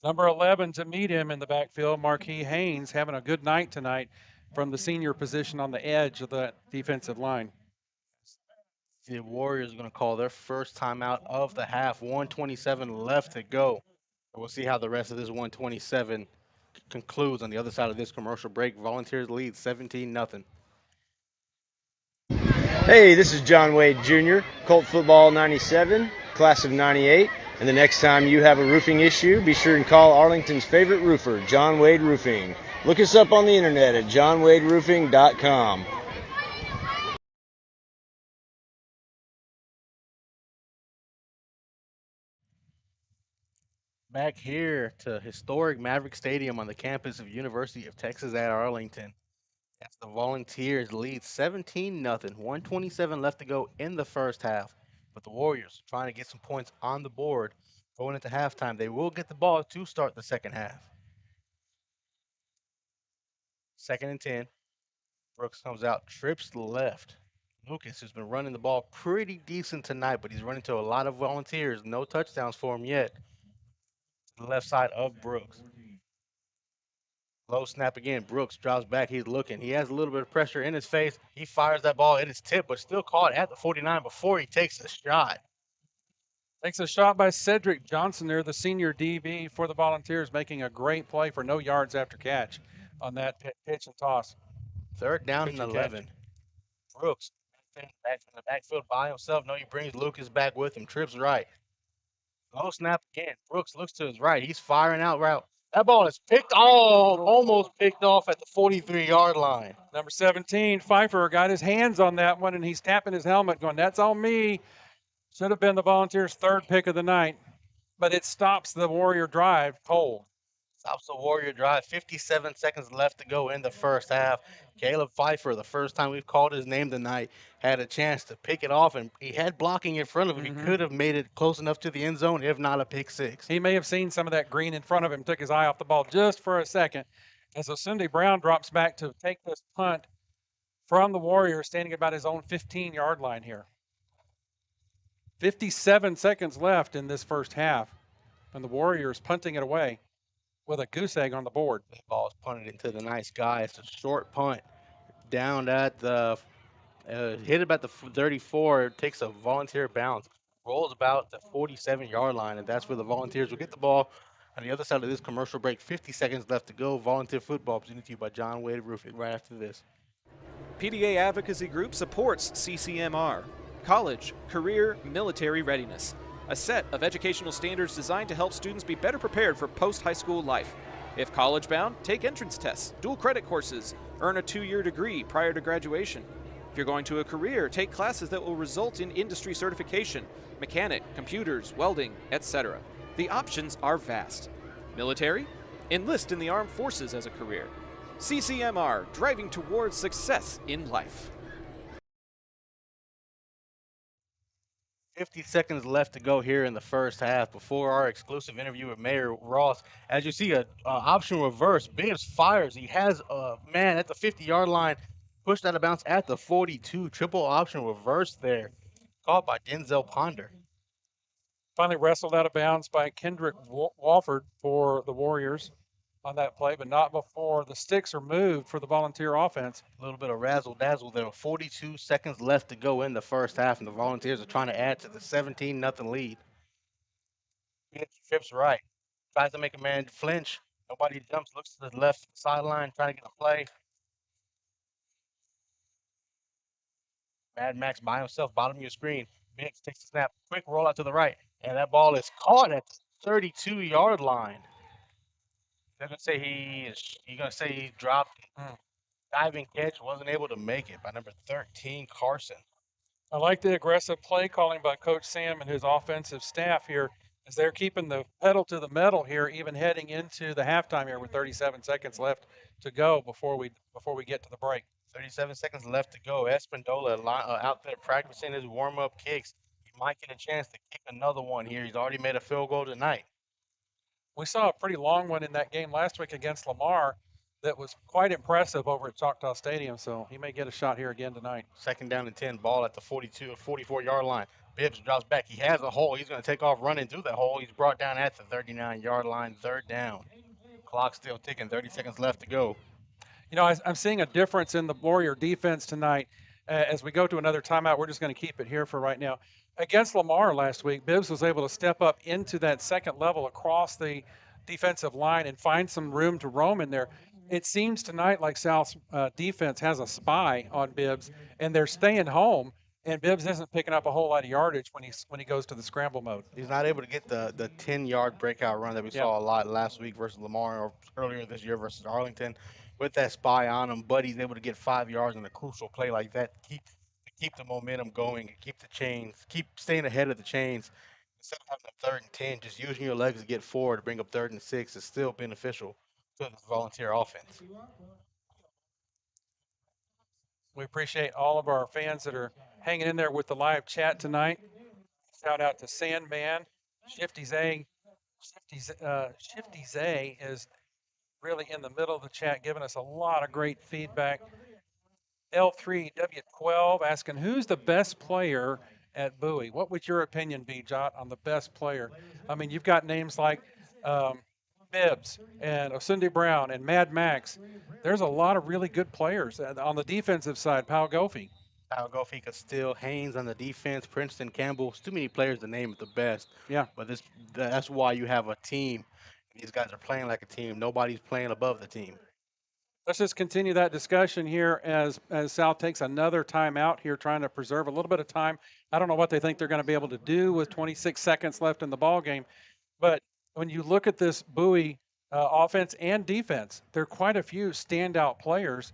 Number 11 to meet him in the backfield, Marquis Haynes, having a good night tonight from the senior position on the edge of the defensive line.
The Warriors are going to call their first timeout of the half. 1:27 left to go. We'll see how the rest of this 1:27 concludes on the other side of this commercial break. Volunteers lead 17-0.
Hey, this is John Wade Jr., Colt Football 97, class of 98. And the next time you have a roofing issue, be sure and call Arlington's favorite roofer, John Wade Roofing. Look us up on the internet at johnwaderoofing.com.
Back here to historic Maverick Stadium on the campus of University of Texas at Arlington. That's the Volunteers lead 17-0. 1:27 left to go in the first half. But the Warriors trying to get some points on the board going into halftime. They will get the ball to start the second half. 2nd and 10. Brooks comes out, trips left. Lucas has been running the ball pretty decent tonight, but he's running to a lot of Volunteers. No touchdowns for him yet. To the left side of Brooks. Low snap again. Brooks drops back. He's looking. He has a little bit of pressure in his face. He fires that ball. It is tipped, but still caught at the 49 before he takes a shot.
Takes a shot by Cedric Johnson there, the senior DB for the Volunteers, making a great play for no yards after catch on that pitch and toss.
3rd down and 11. Brooks back in the backfield by himself. No, he brings Lucas back with him. Trips right. Low snap again. Brooks looks to his right. He's firing out route. That ball is almost picked off at the 43-yard line.
Number 17, Pfeiffer, got his hands on that one, and he's tapping his helmet going, that's on me. Should have been the Volunteers' 3rd pick of the night, but it stops the Warrior drive cold.
Stops the Warrior drive. 57 seconds left to go in the first half. Caleb Pfeiffer, the first time we've called his name tonight, had a chance to pick it off, and he had blocking in front of him. He could have made it close enough to the end zone, if not a pick six.
He may have seen some of that green in front of him, took his eye off the ball just for a second. And so Cindy Brown drops back to take this punt from the Warriors, standing about his own 15-yard line here. 57 seconds left in this first half, and the Warriors punting it away with a goose egg on the board.
The ball is punted into the nice guy. It's a short punt down at the hit about the 34. It takes a Volunteer bounce, rolls about the 47-yard line, and that's where the Volunteers will get the ball. On the other side of this commercial break, 50 seconds left to go. Volunteer football presented to you by John Wade Roofing right after this.
PDA Advocacy Group supports CCMR, college, career, military readiness, a set of educational standards designed to help students be better prepared for post-high school life. If college-bound, take entrance tests, dual credit courses, earn a 2-year degree prior to graduation. If you're going to a career, take classes that will result in industry certification, mechanic, computers, welding, etc. The options are vast. Military? Enlist in the armed forces as a career. CCMR, driving towards success in life.
50 seconds left to go here in the first half before our exclusive interview with Mayor Ross. As you see, a option reverse. Bibbs fires. He has a man at the 50-yard line, pushed out of bounds at the 42. Triple option reverse there, caught by Denzel Ponder.
Finally wrestled out of bounds by Kendrick Walford for the Warriors on that play, but not before the sticks are moved for the Volunteer offense.
A little bit of razzle-dazzle there. 42 seconds left to go in the first half, and the Volunteers are trying to add to the 17-0 lead. Trips right. Tries to make a man flinch. Nobody jumps, looks to the left sideline, trying to get a play. Mad Max by himself, bottom of your screen. Biggs takes the snap, quick roll out to the right, and that ball is caught at the 32-yard line. They're gonna say he dropped it. Diving catch, wasn't able to make it by number 13, Carson.
I like the aggressive play calling by Coach Sam and his offensive staff here as they're keeping the pedal to the metal here, even heading into the halftime here with 37 seconds left to go before we get to the break.
37 seconds left to go. Espindola out there practicing his warm-up kicks. He might get a chance to kick another one here. He's already made a field goal tonight.
We saw a pretty long one in that game last week against Lamar that was quite impressive over at Choctaw Stadium, so he may get a shot here again tonight.
Second down and 10, ball at the 44-yard line. Bibbs drops back. He has a hole. He's going to take off running through that hole. He's brought down at the 39-yard line, third down. Clock still ticking, 30 seconds left to go.
You know, I'm seeing a difference in the Warrior defense tonight. As we go to another timeout, we're just going to keep it here for right now. Against Lamar last week, Bibbs was able to step up into that second level across the defensive line and find some room to roam in there. It seems tonight like South's defense has a spy on Bibbs, and they're staying home, and Bibbs isn't picking up a whole lot of yardage when he goes to the scramble mode.
He's not able to get the 10-yard breakout run that we saw a lot last week versus Lamar or earlier this year versus Arlington with that spy on him, but he's able to get 5 yards in a crucial play like that to keep the momentum going and keep the chains, keep staying ahead of the chains. Instead of having a 3rd and 10, just using your legs to get forward to bring up 3rd and 6 is still beneficial to the Volunteer offense.
We appreciate all of our fans that are hanging in there with the live chat tonight. Shout out to Sandman. Shifty Zay is really in the middle of the chat, giving us a lot of great feedback. L3W12 asking, who's the best player at Bowie? What would your opinion be, Jot, on the best player? I mean, you've got names like Bibbs and Osunde Brown and Mad Max. There's a lot of really good players. On the defensive side, Powell Goffey.
Powell Goffey, Castile, Haynes on the defense, Princeton, Campbell. It's too many players to name the best.
Yeah.
But that's why you have a team. These guys are playing like a team. Nobody's playing above the team.
Let's just continue that discussion here as South takes another timeout here, trying to preserve a little bit of time. I don't know what they think they're going to be able to do with 26 seconds left in the ball game, but when you look at this Bowie offense and defense, there are quite a few standout players.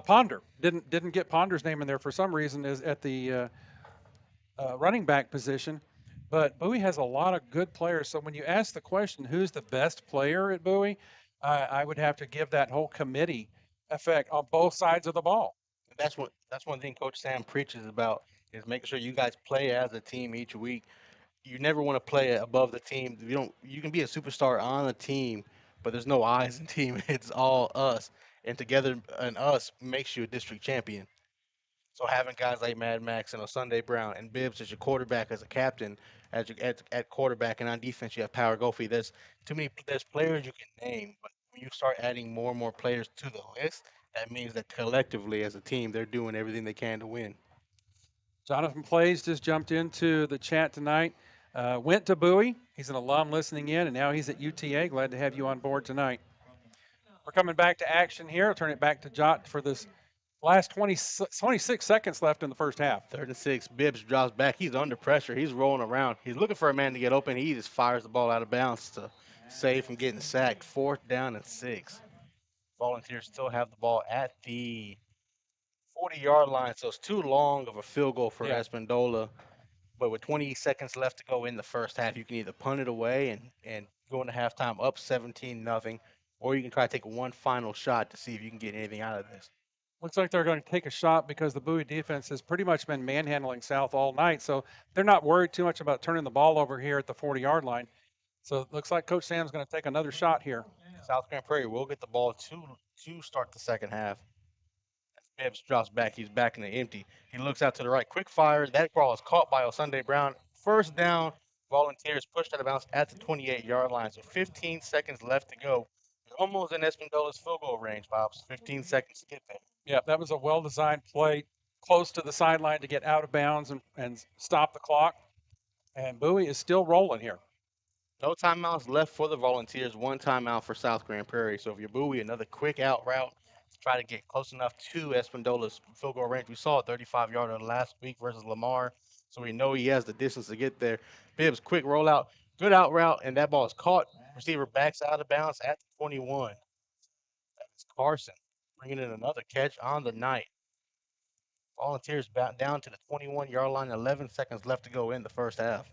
Ponder didn't get Ponder's name in there for some reason is at the running back position, but Bowie has a lot of good players. So when you ask the question, who's the best player at Bowie, I would have to give that whole committee effect on both sides of the ball.
That's one thing Coach Sam preaches about is making sure you guys play as a team each week. You never want to play above the team. You can be a superstar on a team, but there's no eyes in team. It's all us, and together and us makes you a district champion. So having guys like Mad Max and Osunde Brown and Bibbs as your quarterback, as a captain, at quarterback, and on defense you have Power Goffey. There's players you can name, but when you start adding more and more players to the list, that means that collectively as a team they're doing everything they can to win.
Jonathan Plays just jumped into the chat tonight. Went to Bowie. He's an alum listening in, and now he's at UTA. Glad to have you on board tonight. We're coming back to action here. I'll turn it back to Jot for this last 26 seconds left in the first half.
3rd and 6. Bibbs drops back. He's under pressure. He's rolling around. He's looking for a man to get open. He just fires the ball out of bounds to save from getting sacked. 4th down and 6. Volunteers still have the ball at the 40-yard line, so it's too long of a field goal for Espindola. But with 20 seconds left to go in the first half, you can either punt it away and go into halftime up 17-0, or you can try to take one final shot to see if you can get anything out of this.
Looks like they're going to take a shot because the Bowie defense has pretty much been manhandling South all night. So they're not worried too much about turning the ball over here at the 40-yard line. So it looks like Coach Sam's going to take another shot here.
South Grand Prairie will get the ball to start the second half. Bibbs drops back. He's back in the empty. He looks out to the right. Quick fire. That ball is caught by Sunday Brown. First down. Volunteers pushed out of bounds at the 28-yard line. So 15 seconds left to go. They're almost in Espindola's field goal range, Pops. 15 seconds to get there.
Yeah, that was a well-designed play close to the sideline to get out of bounds and stop the clock. And Bowie is still rolling here.
No timeouts left for the Volunteers. One timeout for South Grand Prairie. So if you're Bowie, another quick out route to try to get close enough to Espindola's field goal range. We saw a 35-yarder last week versus Lamar, so we know he has the distance to get there. Bibbs, quick rollout, good out route, and that ball is caught. Receiver backs out of bounds at the 21. That's Carson bringing in another catch on the night. Volunteers back down to the 21-yard line. 11 seconds left to go in the first half.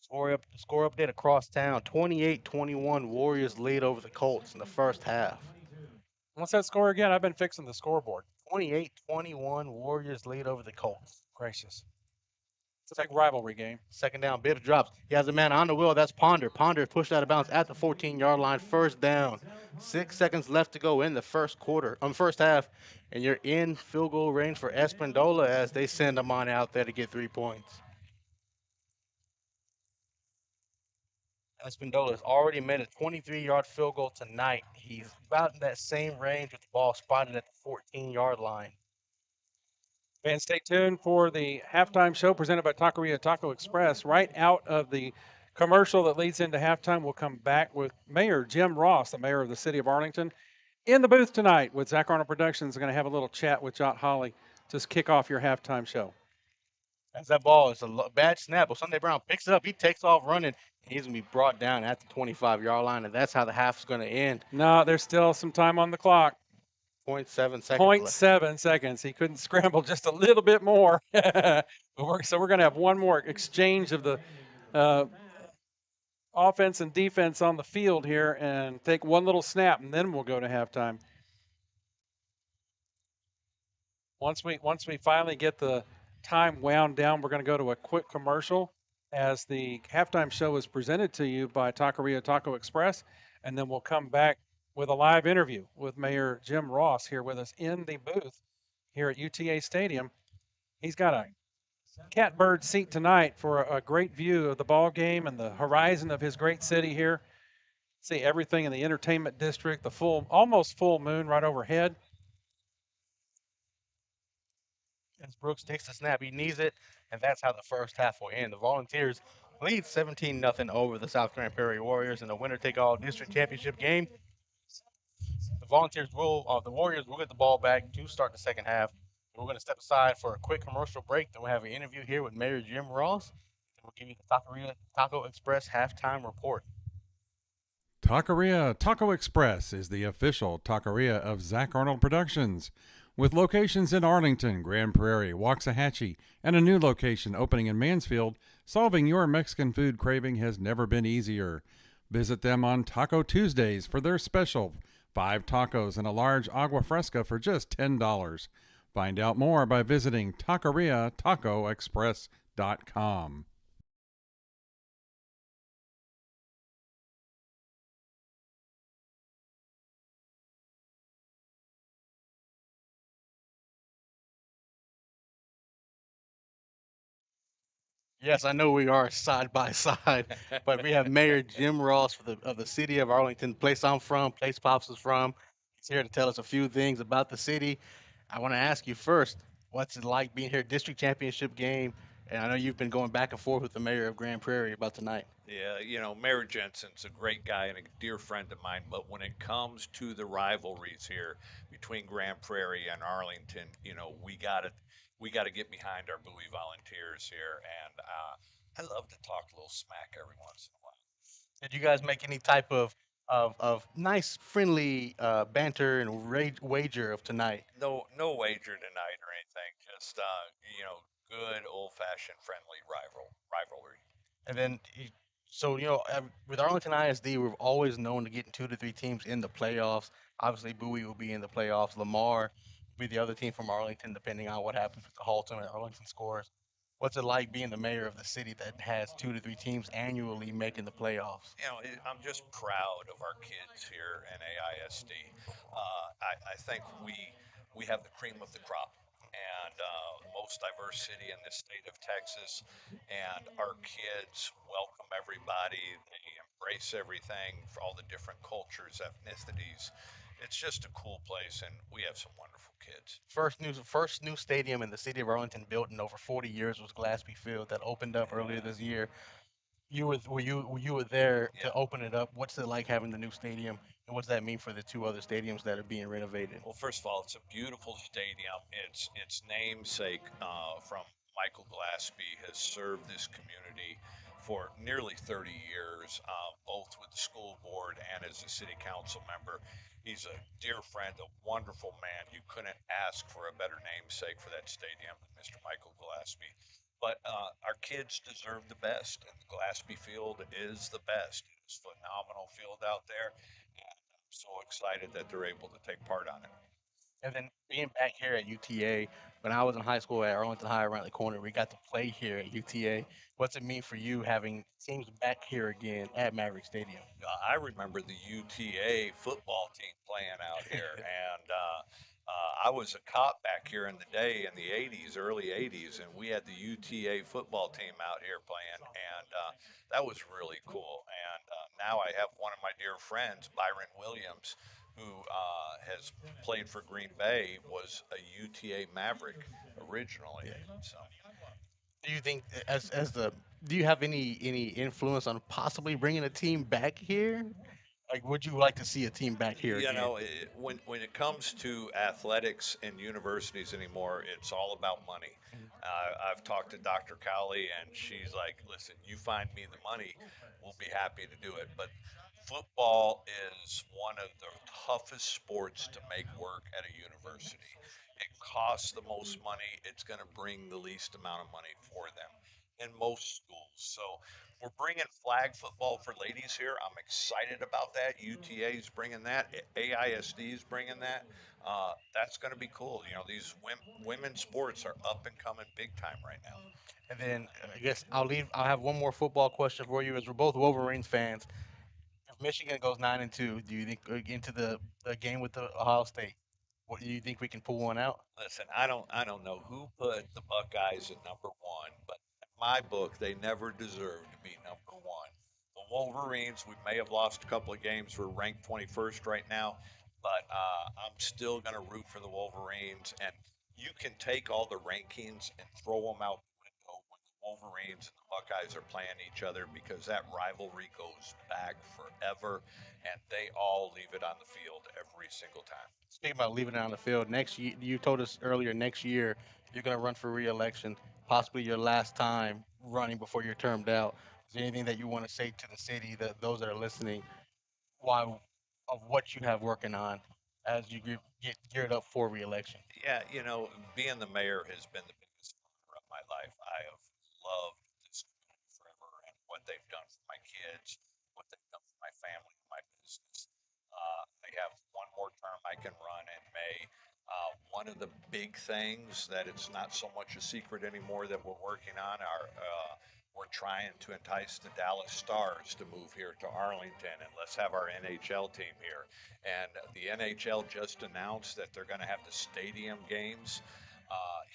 Score update across town. 28-21 Warriors lead over the Colts in the first half.
What's that score again? I've been fixing the scoreboard.
28-21 Warriors lead over the Colts.
Gracious. It's a big rivalry game.
Second down, Bibbs drops. He has a man on the wheel. That's Ponder. Ponder pushed out of bounds at the 14-yard line. First down. 6 seconds left to go in the first half. And you're in field goal range for Espindola as they send them on out there to get 3 points. Espindola has already made a 23-yard field goal tonight. He's about in that same range with the ball spotted at the 14-yard line.
Fans, stay tuned for the halftime show presented by Taqueria Taco Express. Right out of the commercial that leads into halftime, we'll come back with Mayor Jim Ross, the mayor of the city of Arlington, in the booth tonight with Zach Arnold Productions. We're going to have a little chat with Jot Holly to kick off your halftime show.
As that ball is a bad snap, but Sunday Brown picks it up. He takes off running. He's going to be brought down at the 25-yard line, and that's how the half is going to end.
No, there's still some time on the clock.
0.7 seconds.
0.7 seconds. He couldn't scramble just a little bit more. So we're going to have one more exchange of the offense and defense on the field here and take one little snap, and then we'll go to halftime. Once we finally get the time wound down, we're going to go to a quick commercial as the halftime show is presented to you by Taqueria Taco Express, and then we'll come back with a live interview with Mayor Jim Ross here with us in the booth here at UTA Stadium. He's got a catbird seat tonight for a great view of the ball game and the horizon of his great city here. See everything in the entertainment district, the almost full moon right overhead.
As Brooks takes the snap, he needs it, and that's how the first half will end. The Volunteers lead 17-0 over the South Grand Prairie Warriors in the winner-take-all district championship game. The Warriors will get the ball back to start the second half. We're going to step aside for a quick commercial break. Then we'll have an interview here with Mayor Jim Ross. And we'll give you the Taqueria Taco Express halftime report.
Taqueria Taco Express is the official taqueria of Zach Arnold Productions, with locations in Arlington, Grand Prairie, Waxahachie, and a new location opening in Mansfield. Solving your Mexican food craving has never been easier. Visit them on Taco Tuesdays for their special 5 tacos and a large agua fresca for just $10. Find out more by visiting taqueriatacoexpress.com.
Yes, I know we are side by side, but we have Mayor Jim Ross of the city of Arlington, place I'm from, place Pops is from. He's here to tell us a few things about the city. I want to ask you first, what's it like being here, district championship game? And I know you've been going back and forth with the mayor of Grand Prairie about tonight.
Yeah, Mayor Jensen's a great guy and a dear friend of mine, but when it comes to the rivalries here between Grand Prairie and Arlington, we got to get behind our Bowie Volunteers here, and I love to talk a little smack every once in a while.
Did you guys make any type of nice, friendly banter and wager of tonight?
No wager tonight or anything, just good old-fashioned friendly rivalry.
And then So, with Arlington ISD, we've always known to get 2 to 3 teams in the playoffs. Obviously, Bowie will be in the playoffs. Lamar will be the other team from Arlington, depending on what happens with the Halton and Arlington scores. What's it like being the mayor of the city that has 2 to 3 teams annually making the playoffs?
I'm just proud of our kids here in AISD. I think we have the cream of the crop and most diverse city in the state of Texas, and our kids welcome everybody. They embrace everything for all the different cultures, ethnicities. It's just a cool place, and we have some wonderful kids.
First new stadium in the city of Arlington built in over 40 years was Glaspie Field that opened up earlier this year. You were there to open it up. What's it like having the new stadium, and what does that mean for the 2 other stadiums that are being renovated?
Well, first of all, it's a beautiful stadium. Its namesake from Michael Glaspie has served this community for nearly 30 years, both with the school board and as a city council member. He's a dear friend, a wonderful man. You couldn't ask for a better namesake for that stadium than Mr. Michael Glaspie. But our kids deserve the best, and the Glaspie Field is the best. It's a phenomenal field out there, and I'm so excited that they're able to take part on it.
And then being back here at UTA, when I was in high school at Arlington High around the corner, we got to play here at UTA. What's it mean for you having teams back here again at Maverick Stadium?
I remember the UTA football team playing out here, and I was a cop back here in the day in the '80s, early '80s, and we had the UTA football team out here playing, and that was really cool. And now I have one of my dear friends, Byron Williams, who has played for Green Bay, was a UTA Maverick originally. So.
Do you think as the do you have any influence on possibly bringing a team back here? Like, would you like to see a team back here
You
again?
know, when it comes to athletics and universities anymore, it's all about money. I've talked to Dr. Cowley, and she's like, "Listen, you find me the money, we'll be happy to do it." But football is one of the toughest sports to make work at a university. It costs the most money. It's going to bring the least amount of money for them in most schools. So we're bringing flag football for ladies here. I'm excited about that. UTA is bringing that. AISD is bringing that. That's going to be cool. These women's sports are up and coming big time right now.
And then I guess I'll have one more football question for you, as we're both Wolverines fans. If Michigan goes 9-2, do you think into the game with the Ohio State? What do you think we can pull one out?
Listen, I don't know who put the Buckeyes at number 1, but in my book, they never deserved to be number 1. The Wolverines, we may have lost a couple of games. We're ranked 21st right now, but I'm still going to root for the Wolverines. And you can take all the rankings and throw them out the window when the Wolverines and the Buckeyes are playing each other, because that rivalry goes back forever, and they all leave it on the field every single time.
Speaking about leaving it on the field, next year you told us earlier next year you're going to run for re-election, possibly your last time running before you're termed out. Is there anything that you want to say to the city, that those that are listening, why of what you have working on as you get geared up for re-election?
Yeah, being the mayor has been the biggest honor of my life. I have loved this community forever, and what they've done for my kids, what they've done for my family, my business. I have one more term I can run in May. One of the big things that it's not so much a secret anymore that we're working on are we're trying to entice the Dallas Stars to move here to Arlington, and let's have our NHL team here. And the NHL just announced that they're going to have the stadium games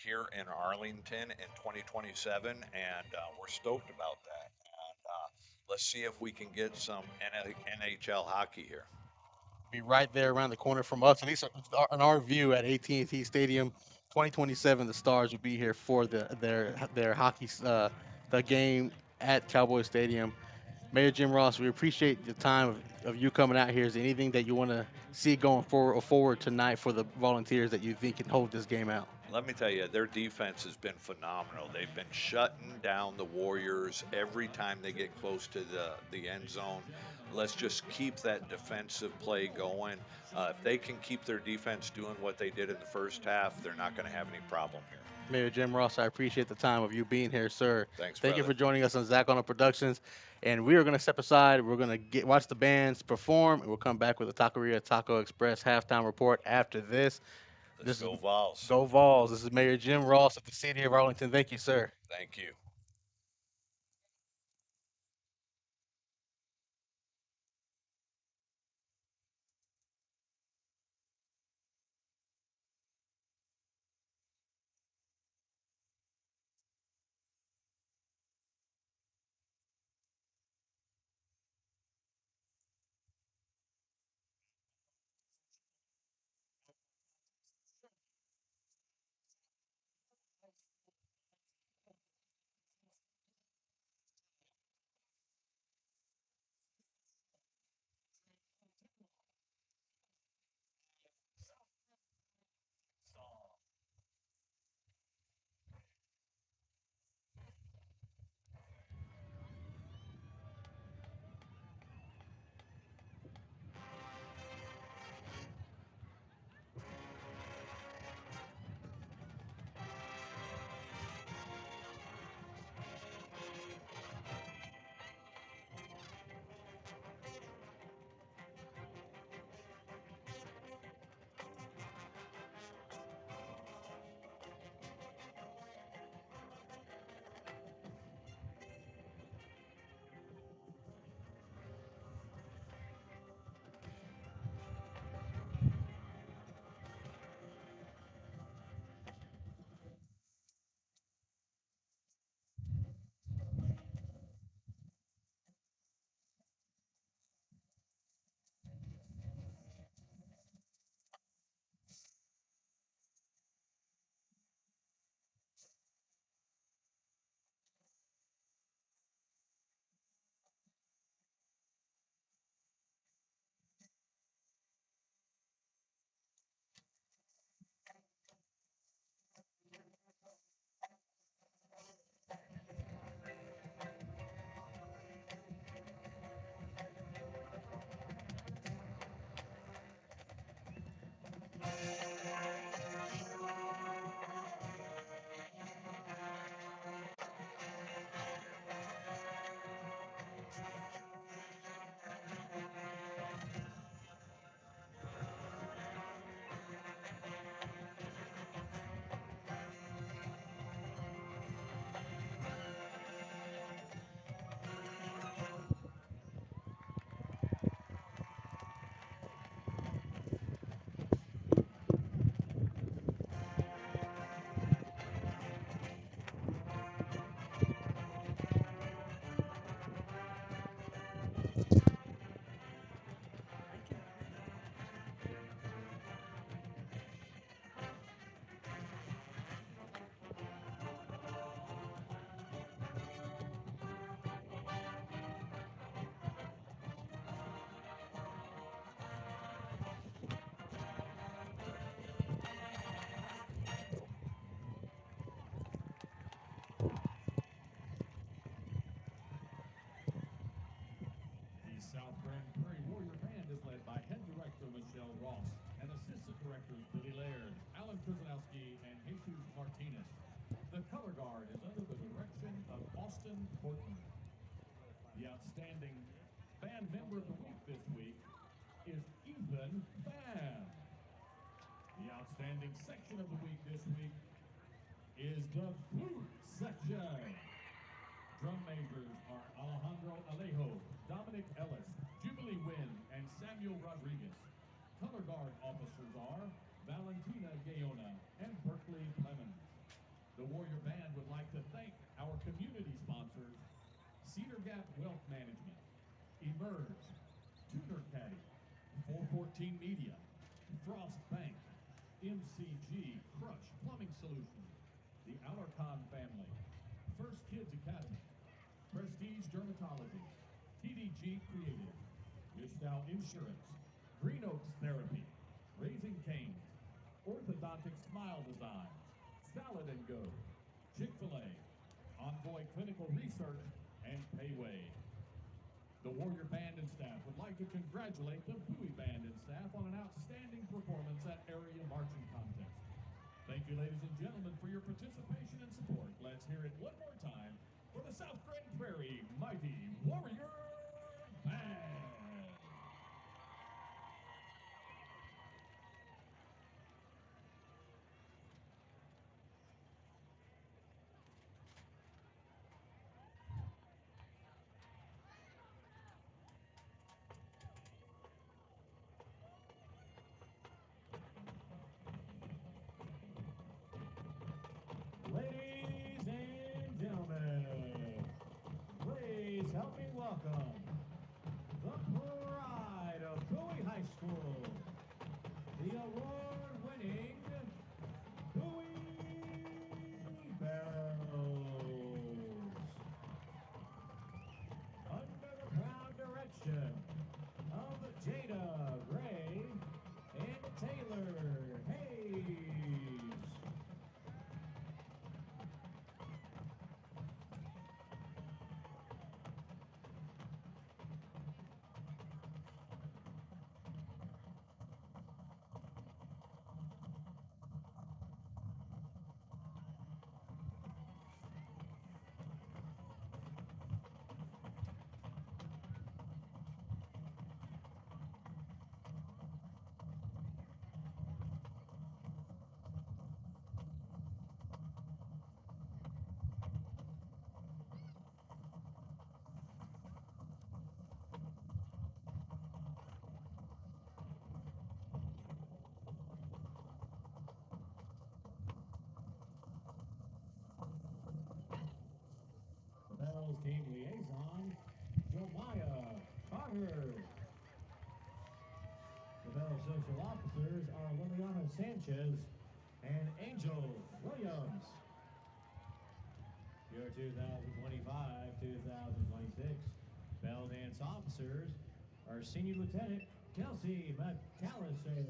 here in Arlington in 2027, and we're stoked about that. And let's see if we can get some NHL hockey here.
Be right there around the corner from us, at least in our view at AT&T Stadium. 2027, the Stars will be here for their hockey the game at Cowboy Stadium. Mayor Jim Ross, we appreciate the time of you coming out here. Is there anything that you want to see going forward tonight for the Volunteers that you think can hold this game out?
Let me tell you, their defense has been phenomenal. They've been shutting down the Warriors every time they get close to the end zone. Let's just keep that defensive play going. If they can keep their defense doing what they did in the first half, they're not going to have any problem here.
Mayor Jim Ross, I appreciate the time of you being here, sir.
Thanks,
Thank you
brother.
for joining us on Zach Arnold Productions. And we are going to step aside. We're going to watch the bands perform, and we'll come back with the Taqueria Taco Express halftime report after this.
Let's go Vols.
Go Vols. This is Mayor Jim Ross of the city of Arlington. Thank you, sir.
Thank you.
The South Grand Prairie Warrior Band is led by Head Director Michelle Ross and Assistant Directors Billy Laird, Alan Krzyzanowski, and Jesus Martinez. The color guard is under the direction of Austin Horton. The outstanding band member of the week this week is Ethan Pham. The outstanding section of the week this week is the flute section. Drum majors are Alejandro Alejo, Dominic Ellis, Jubilee Wynn, and Samuel Rodriguez. Color guard officers are Valentina Gayona and Berkeley Clemens. The Warrior Band would like to thank our community sponsors, Cedar Gap Wealth Management, Emerge, Tutor Caddy, 414 Media, Frost Bank, MCG Crush Plumbing Solutions, the Alarcon family, First Kids Academy, Prestige Dermatology, TDG Creative, Mishdow Insurance, Green Oaks Therapy, Raising Cane's, Orthodontic Smile Design, Salad and Go, Chick-fil-A, Envoy Clinical Research, and Payway. The Warrior Band and staff would like to congratulate the Bowie Band and staff on an outstanding performance at Area Marching Contest. Thank you, ladies and gentlemen, for your participation and support. Let's hear it one more time for the South Grand Prairie Mighty Warrior Band. Ladies and gentlemen, please help me welcome the pride of Bowie High School, the award-winning Bowie Bells. Under the proud direction of Jada Gray and Taylor Hayes. The Bells team liaison, Jemiah Carter. The Bells social officers are Liliana Sanchez and Angel Williams. Your 2025-2026 Bell Dance officers are Senior Lieutenant Kelsey McAllister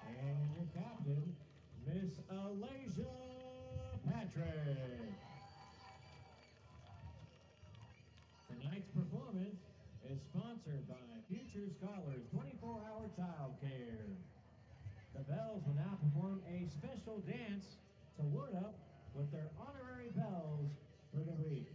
and your captain, Miss Alasia Patrick. Tonight's performance is sponsored by Future Scholars 24-Hour Child Care. The Bells will now perform a special dance to word up with their honorary bells for the week.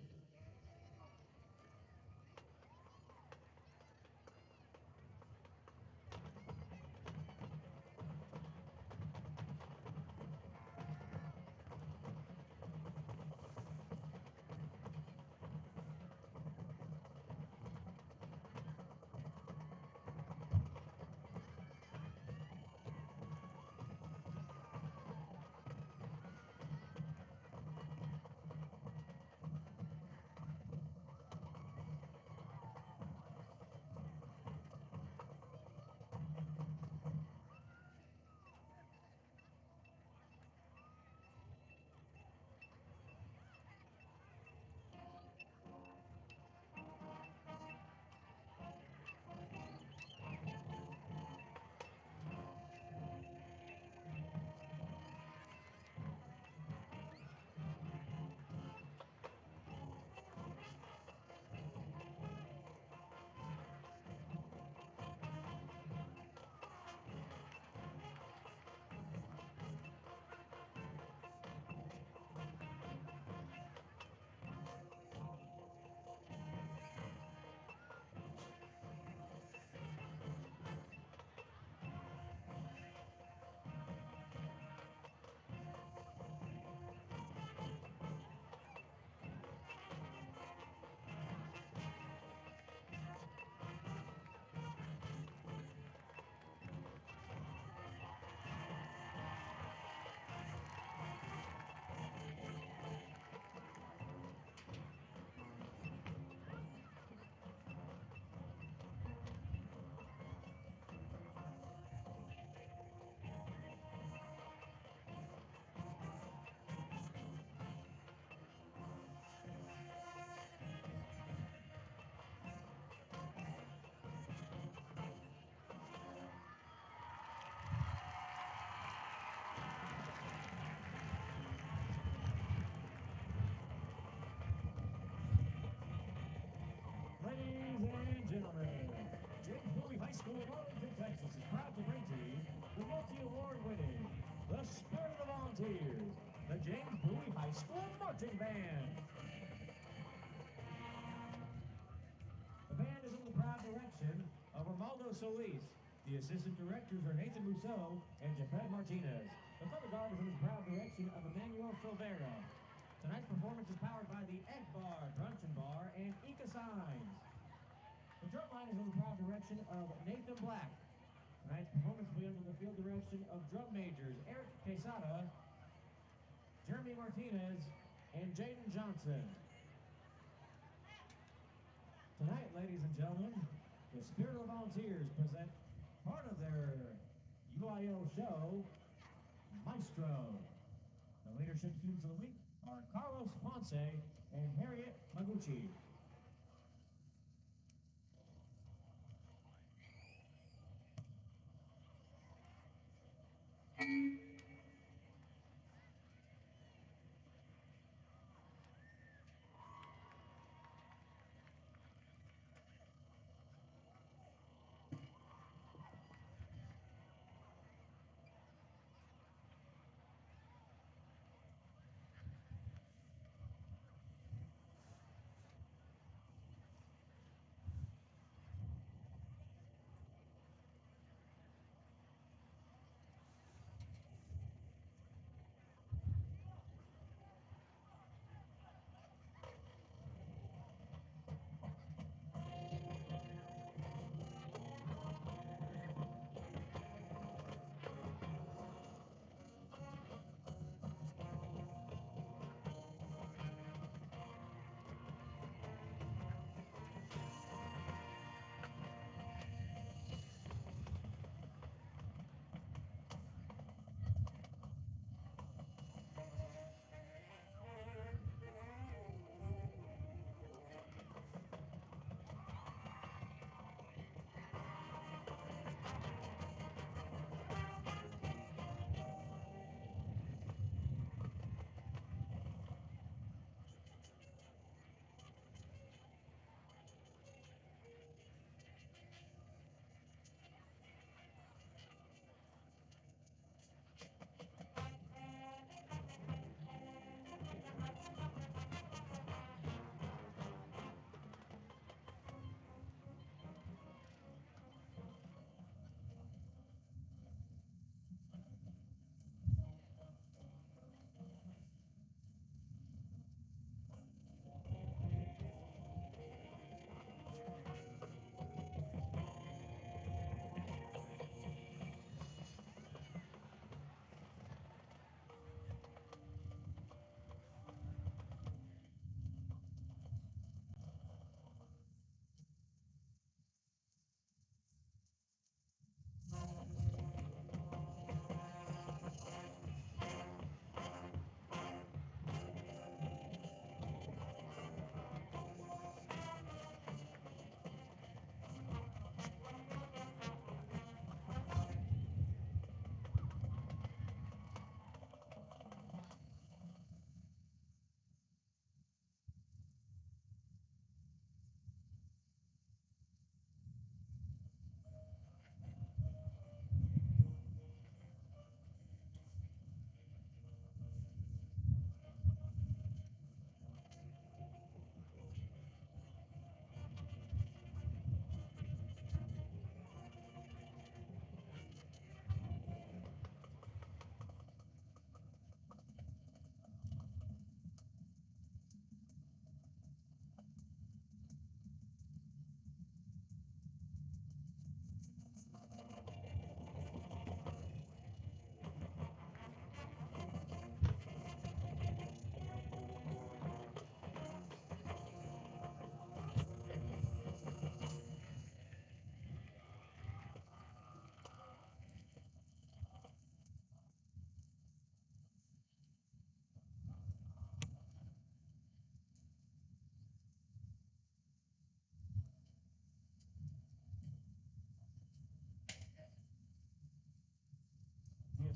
Carlos Solis. The assistant directors are Nathan Mousseau and Japet Martinez. The color guard is under the proud direction of Emmanuel Silvera. Tonight's performance is powered by the Egg Bar, Brunchen Bar, and Ika Signs. The drum line is under the proud direction of Nathan Black. Tonight's performance will be under the field direction of drum majors Eric Quesada, Jeremy Martinez, and Jaden Johnson. Tonight, ladies and gentlemen, the Spirit of Volunteers present part of their UIL show, Maestro. The leadership students of the week are Carlos Ponce and Harriet Maguchi.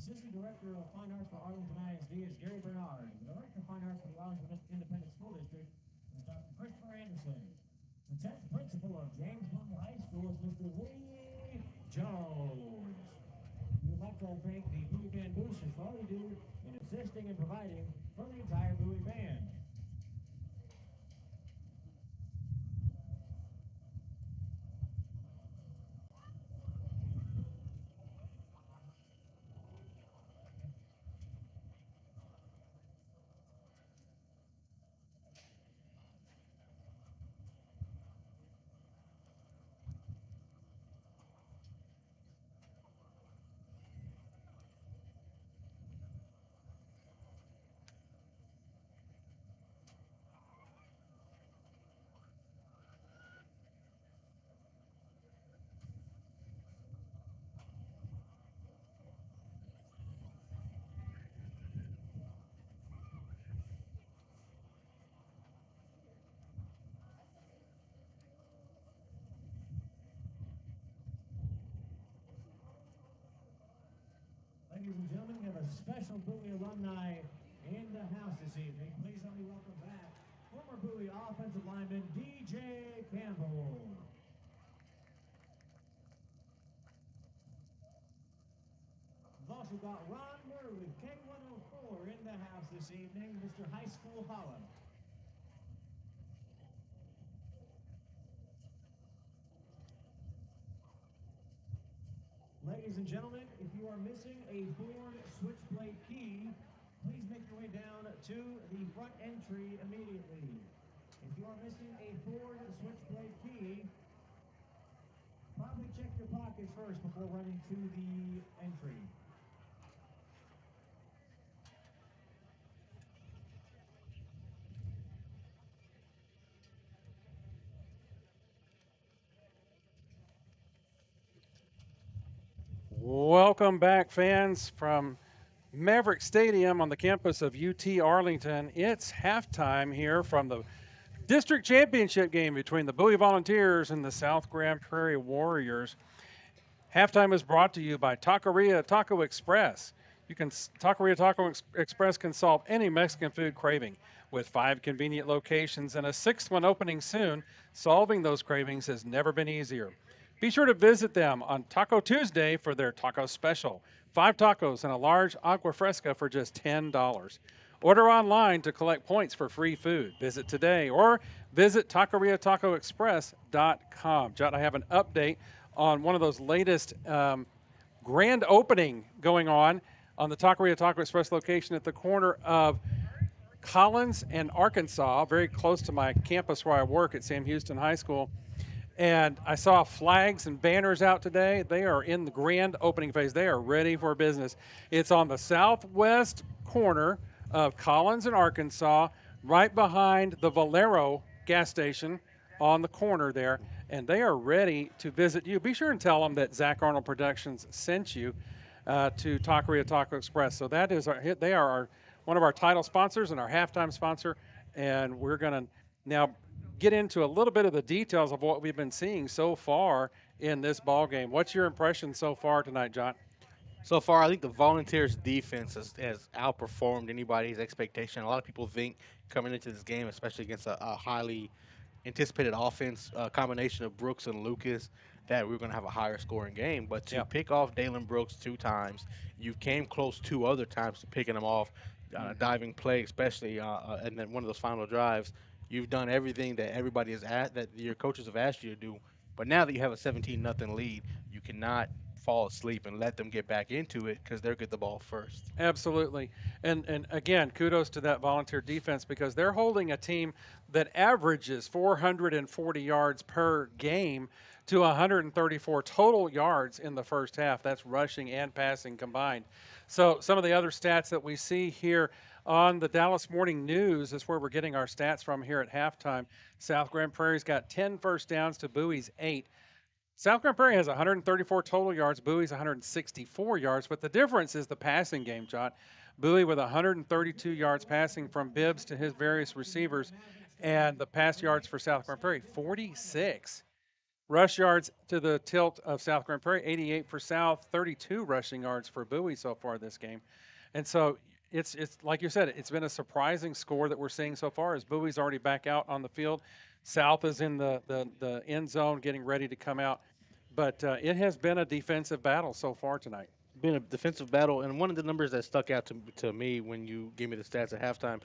Assistant Director of Fine Arts for Arlington ISD is Gary Bernard. The Director of Fine Arts for the Arlington Independent School District is Dr. Christopher Anderson. The 10th Principal of James Blunt High School is Mr. Lee Jones. We would like to thank the Bowie Band boosters for all they do in assisting and providing for the entire Bowie Band. special Bowie alumni in the house this evening. Please help me welcome back former Bowie offensive lineman DJ Campbell. We've also got Ron Murray, K104 in the house this evening, Mr. High School Holland. Ladies and gentlemen, if you are missing a Ford switchblade key, please make your way down to the front entry immediately. If you are missing a Ford switchblade key, probably check your pockets first before running to the entry.
Welcome back, fans, from Maverick Stadium on the campus of UT Arlington. It's halftime here from the district championship game between the Bowie Volunteers and the South Grand Prairie Warriors. Halftime is brought to you by Taqueria Taco Express. Taqueria Taco Express can solve any Mexican food craving. With 5 convenient locations and a 6th one opening soon, solving those cravings has never been easier. Be sure to visit them on Taco Tuesday for their taco special. 5 tacos and a large agua fresca for just $10. Order online to collect points for free food. Visit today or visit TaqueriaTacoExpress.com. Jot, I have an update on one of those latest grand opening going on the Taqueria Taco Express location at the corner of Collins and Arkansas, very close to my campus where I work at Sam Houston High School. And I saw flags and banners out today. They are in the grand opening phase. They are ready for business. It's on the southwest corner of Collins and Arkansas, right behind the Valero gas station on the corner there. And they are ready to visit you. Be sure and tell them that Zach Arnold Productions sent you to Taqueria Taco Express. So that is they are one of our title sponsors and our halftime sponsor. And we're going to now get into a little bit of the details of what we've been seeing so far in this ball game. What's your impression so far tonight, John?
So far, I think the Volunteers' defense has outperformed anybody's expectation. A lot of people think coming into this game, especially against a highly anticipated offense, combination of Brooks and Lucas, that we were going to have a higher scoring game. But to pick off Dalen Brooks 2 times, you came close 2 other times to picking him off, diving play especially, and then one of those final drives. You've done everything that everybody that your coaches have asked you to do. But now that you have a 17-0 lead, you cannot fall asleep and let them get back into it because they'll get the ball first.
Absolutely. And again, kudos to that Volunteer defense because they're holding a team that averages 440 yards per game to 134 total yards in the first half. That's rushing and passing combined. So some of the other stats that we see here on the Dallas Morning News is where we're getting our stats from here at halftime. South Grand Prairie's got 10 first downs to Bowie's 8. South Grand Prairie has 134 total yards. Bowie's 164 yards, but the difference is the passing game, John. Bowie with 132 yards passing from Bibbs to his various receivers, and the pass yards for South Grand Prairie, 46. Rush yards to the tilt of South Grand Prairie, 88 for South, 32 rushing yards for Bowie so far this game. And so it's like you said, it's been a surprising score that we're seeing so far as Bowie's already back out on the field. South is in the end zone getting ready to come out. But it has been a defensive battle so far tonight.
Been a defensive battle, and one of the numbers that stuck out to me when you gave me the stats at halftime,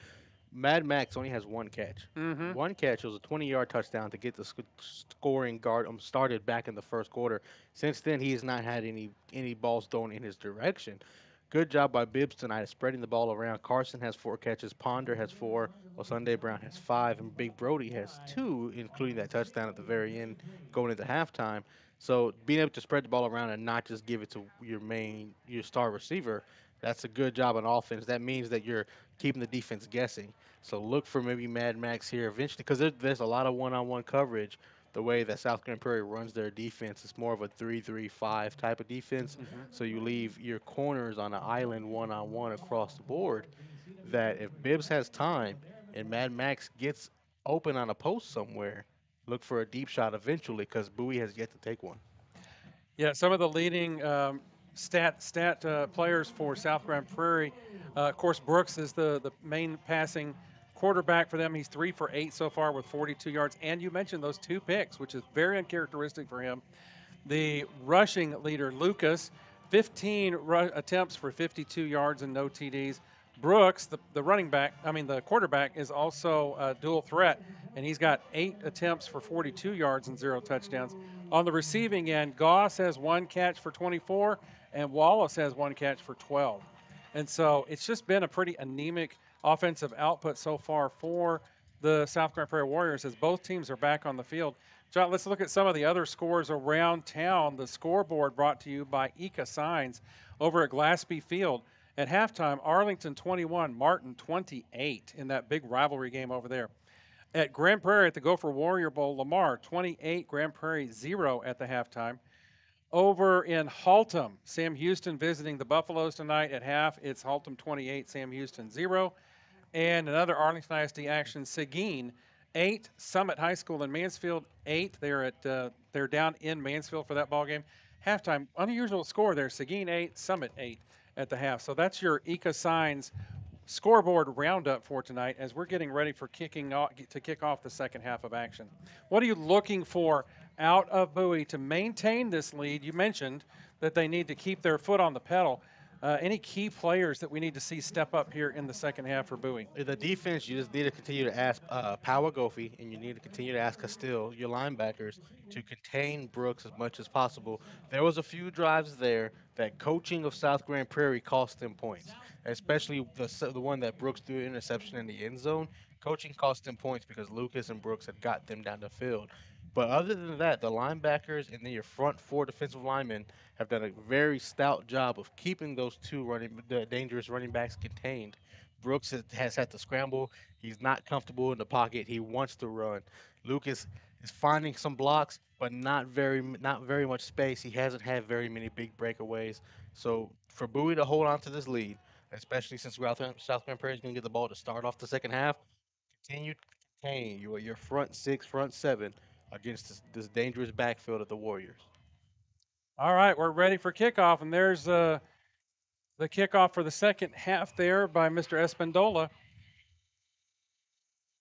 Mad Max only has 1 catch.
Mm-hmm.
1 catch. It was a 20-yard touchdown to get the scoring guard started back in the first quarter. Since then, he has not had any balls thrown in his direction. Good job by Bibbs tonight of spreading the ball around. Carson has 4 catches. Ponder has 4. Sunday Brown has 5. And Big Brody has 2, including that touchdown at the very end going into halftime. So being able to spread the ball around and not just give it to your star receiver, that's a good job on offense. That means that you're keeping the defense guessing. So look for maybe Mad Max here eventually because there's a lot of one-on-one coverage. The way that South Grand Prairie runs their defense is more of a 3-3-5 type of defense.
Mm-hmm.
So you leave your corners on an island one-on-one across the board that if Bibbs has time and Mad Max gets open on a post somewhere, look for a deep shot eventually because Bowie has yet to take one.
Yeah, some of the leading stat players for South Grand Prairie. Of course, Brooks is the main passing quarterback for them. He's 3 for 8 so far with 42 yards. And you mentioned those 2 picks, which is very uncharacteristic for him. The rushing leader, Lucas, 15 attempts for 52 yards and no TDs. Brooks, the quarterback, is also a dual threat, and he's got 8 attempts for 42 yards and 0 touchdowns. On the receiving end, Goss has 1 catch for 24, and Wallace has 1 catch for 12. And so it's just been a pretty anemic offensive output so far for the South Grand Prairie Warriors as both teams are back on the field. John, let's look at some of the other scores around town. The scoreboard brought to you by Ika Signs over at Glaspie Field. At halftime, Arlington 21, Martin 28 in that big rivalry game over there. At Grand Prairie at the Gopher Warrior Bowl, Lamar 28, Grand Prairie 0 at the halftime. Over in Haltom, Sam Houston visiting the Buffaloes tonight at half. It's Haltom 28, Sam Houston 0. And another Arlington ISD action, Seguin 8, Summit High School in Mansfield 8. They're down in Mansfield for that ball game. Halftime, unusual score there. Seguin 8, Summit 8 at the half. So that's your Ika Signs scoreboard roundup for tonight as we're getting ready for kick off the second half of action. What are you looking for out of Bowie to maintain this lead? You mentioned that they need to keep their foot on the pedal. Any key players that we need to see step up here in the second half for Bowie?
The defense, you just need to continue to ask Power Goffey, and you need to continue to ask Castile, your linebackers, to contain Brooks as much as possible. There was a few drives there that coaching of South Grand Prairie cost them points, especially the one that Brooks threw an interception in the end zone. Coaching cost them points because Lucas and Brooks had got them down the field. But other than that, the linebackers and then your front 4 defensive linemen have done a very stout job of keeping those 2 dangerous running backs contained. Brooks has had to scramble. He's not comfortable in the pocket. He wants to run. Lucas is finding some blocks, but not very much space. He hasn't had very many big breakaways. So for Bowie to hold on to this lead, especially since South Grand Prairie is going to get the ball to start off the second half, continue to contain your front 6, front 7 against this dangerous backfield of the Warriors.
All right, we're ready for kickoff, and there's the kickoff for the second half there by Mr. Espandola.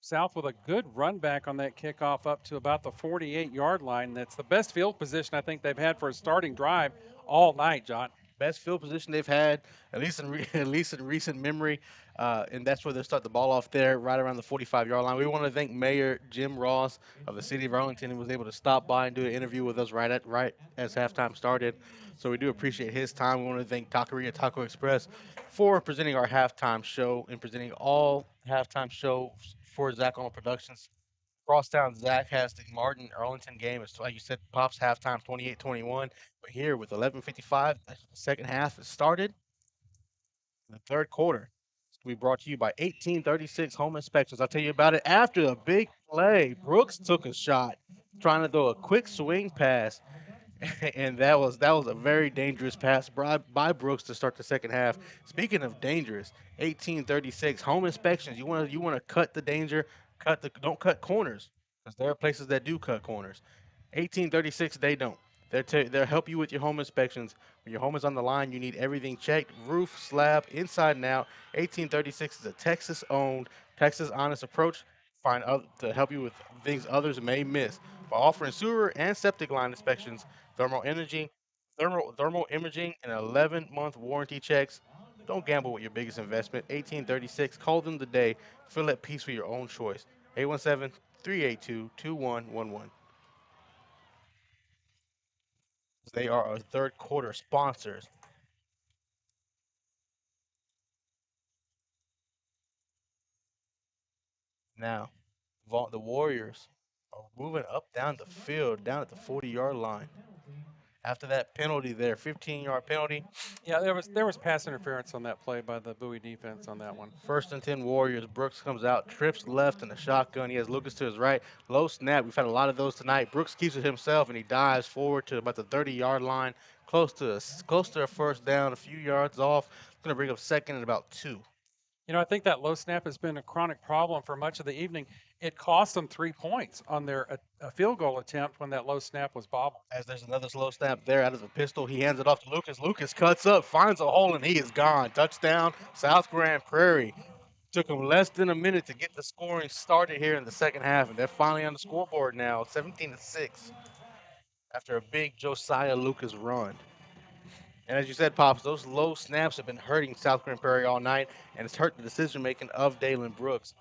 South with a good run back on that kickoff up to about the 48-yard line. That's the best field position I think they've had for a starting drive all night, John.
Best field position they've had, at least in recent memory, and that's where they start the ball off there, right around the 45-yard line. We want to thank Mayor Jim Ross of the city of Arlington, who was able to stop by and do an interview with us right as halftime started. So we do appreciate his time. We want to thank Taqueria Taco Express for presenting our halftime show and presenting all halftime shows for Zach Arnold Productions. Crosstown Zach has the Martin Arlington game. It's like you said, Pops halftime 28-21. But here with 11:55, the second half has started. The third quarter we brought to you by 1836 Home Inspections. I'll tell you about it after the big play. Brooks took a shot, trying to throw a quick swing pass, and that was a very dangerous pass by Brooks to start the second half. Speaking of dangerous, 1836 Home Inspections. You want to cut the danger. Don't cut corners, because there are places that do cut corners. 1836, they don't. They'll help you with your home inspections. When your home is on the line, you need everything checked, roof, slab, inside and out. 1836 is a Texas-owned, Texas-honest approach to help you with things others may miss. By offering sewer and septic line inspections, thermal imaging, and 11-month warranty checks. Don't gamble with your biggest investment. 1836. Call them today. Feel at peace with your own choice. 817-382-2111. They are our third quarter sponsors. Now, the Warriors are moving up down the field, down at the 40-yard line. After that penalty there, 15-yard penalty.
Yeah, there was pass interference on that play by the Bowie defense on that one.
1st and 10 Warriors. Brooks comes out, trips left in the shotgun. He has Lucas to his right. Low snap. We've had a lot of those tonight. Brooks keeps it himself, and he dives forward to about the 30-yard line, close to a first down, a few yards off. Going to bring up second and about 2.
You know, I think that low snap has been a chronic problem for much of the evening. it cost them 3 points on their a field goal attempt when that low snap was bobbled.
As there's another slow snap there out of the pistol, he hands it off to Lucas. Lucas cuts up, finds a hole, and he is gone. Touchdown, South Grand Prairie. Took them less than a minute to get the scoring started here in the second half, and they're finally on the scoreboard now, 17-6, after a big Josiah Lucas run. And as you said, Pops, those low snaps have been hurting South Grand Prairie all night, and it's hurt the decision-making of Dalen Brooks.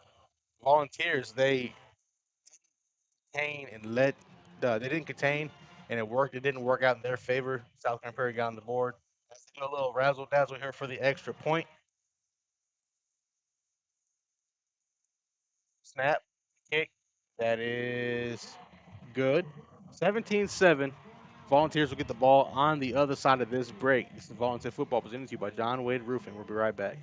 Volunteers, they didn't contain, and it worked. It didn't work out in their favor. South Grand Prairie got on the board. Let's do a little razzle-dazzle here for the extra point. Snap, kick, that is good. 17-7. Volunteers will get the ball on the other side of this break. This is Volunteer Football presented to you by John Wade Roofing. We'll be right back.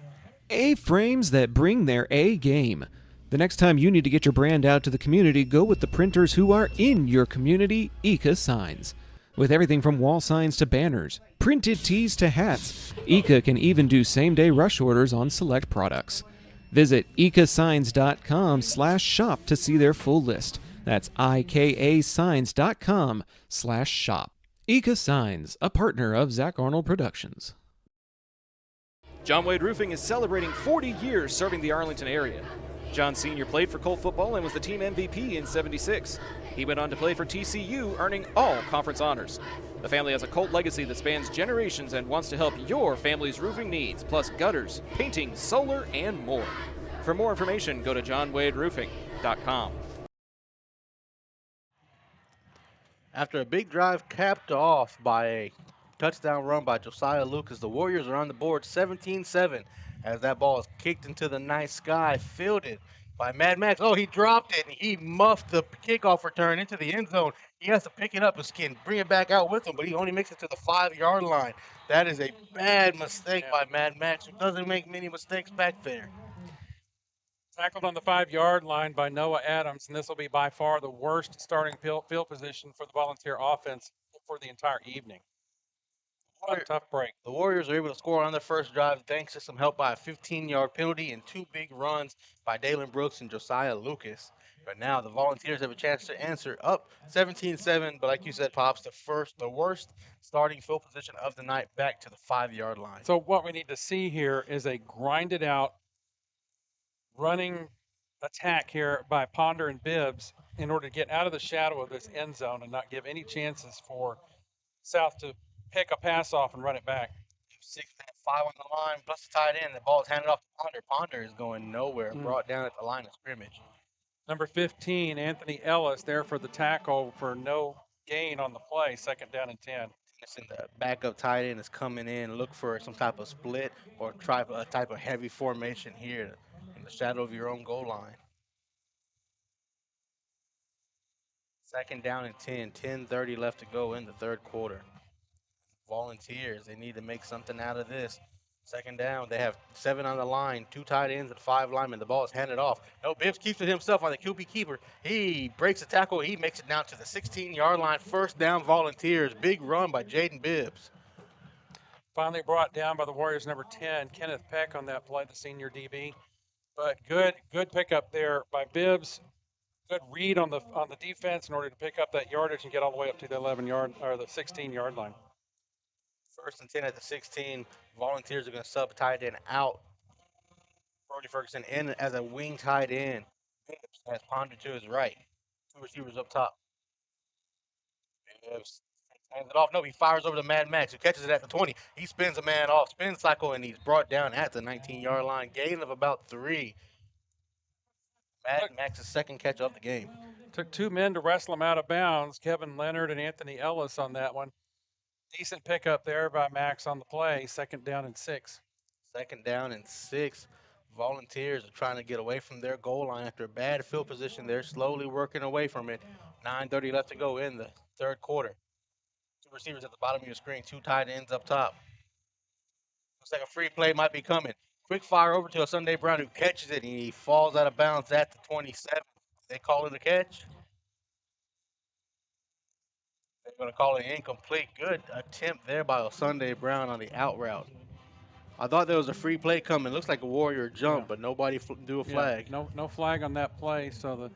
A-frames that bring their A game. The next time you need to get your brand out to the community, go with the printers who are in your community, Ika Signs. With everything from wall signs to banners, printed tees to hats, Ika can even do same-day rush orders on select products. Visit ikasigns.com/shop to see their full list. That's ikasigns.com/shop. Ika Signs, a partner of Zach Arnold Productions.
John Wade Roofing is celebrating 40 years serving the Arlington area. John Sr. played for Colt football and was the team MVP in '76. He went on to play for TCU, earning all conference honors. The family has a Colt legacy that spans generations and wants to help your family's roofing needs, plus gutters, painting, solar, and more. For more information, go to johnwaderoofing.com.
After a big drive capped off by a touchdown run by Josiah Lucas, the Warriors are on the board 17-7 as that ball is kicked into the night sky, fielded by Mad Max. Oh, he dropped it, and he muffed the kickoff return into the end zone. He has to pick it up and bring it back out with him, but he only makes it to the 5-yard line. That is a bad mistake by Mad Max, who doesn't make many mistakes back there.
Tackled on the 5-yard line by Noah Adams, and this will be by far the worst starting field position for the Volunteer offense for the entire evening. What a tough break.
The Warriors are able to score on their first drive thanks to some help by a 15-yard penalty and 2 big runs by Dalen Brooks and Josiah Lucas. But now the Volunteers have a chance to answer up 17-7, but like you said, Pops, the worst starting field position of the night, back to the 5-yard line.
So what we need to see here is a grinded out running attack here by Ponder and Bibbs in order to get out of the shadow of this end zone and not give any chances for South to pick a pass off and run it back.
5 on the line, plus the tight end. The ball is handed off to Ponder. Ponder is going nowhere, brought down at the line of scrimmage.
Number 15, Anthony Ellis, there for the tackle for no gain on the play, 2nd down and 10.
The backup tight end is coming in, look for some type of split or try a type of heavy formation here in the shadow of your own goal line. 2nd down and 10, 10:30 left to go in the third quarter. Volunteers, they need to make something out of this. 2nd down, they have 7 on the line, 2 tight ends and 5 linemen. The ball is handed off. No, Bibbs keeps it himself on the QB keeper. He breaks the tackle. He makes it down to the 16-yard line. 1st down, Volunteers. Big run by Jaden Bibbs.
Finally brought down by the Warriors, number 10, Kenneth Peck on that play, the senior DB. But good pickup there by Bibbs. Good read on the defense in order to pick up that yardage and get all the way up to the 11-yard or the 16-yard line.
1st and 10 at the 16. Volunteers are going to sub tight end out. Brody Ferguson in as a wing tight end. Bibbs has Ponder to his right. 2 receivers up top. Bibbs hands it off. No, he fires over to Mad Max, who catches it at the 20. He spins a man off, spin cycle, and he's brought down at the 19-yard line. Gain of about 3. Mad Max's 2nd catch of the game.
Took 2 men to wrestle him out of bounds, Kevin Leonard and Anthony Ellis on that one. Decent pickup there by Max on the play, 2nd down and 6.
2nd down and 6. Volunteers are trying to get away from their goal line after a bad field position. They're slowly working away from it. 9:30 left to go in the third quarter. 2 receivers at the bottom of your screen, 2 tight ends up top. Looks like a free play might be coming. Quick fire over to a Sunday Brown, who catches it, and he falls out of bounds at the 27. They call it a catch. They're going to call it incomplete. Good attempt there by Sunday Brown on the out route. I thought there was a free play coming. Looks like a Warrior jump,
Yeah.
but nobody do a flag.
No flag on that play, so the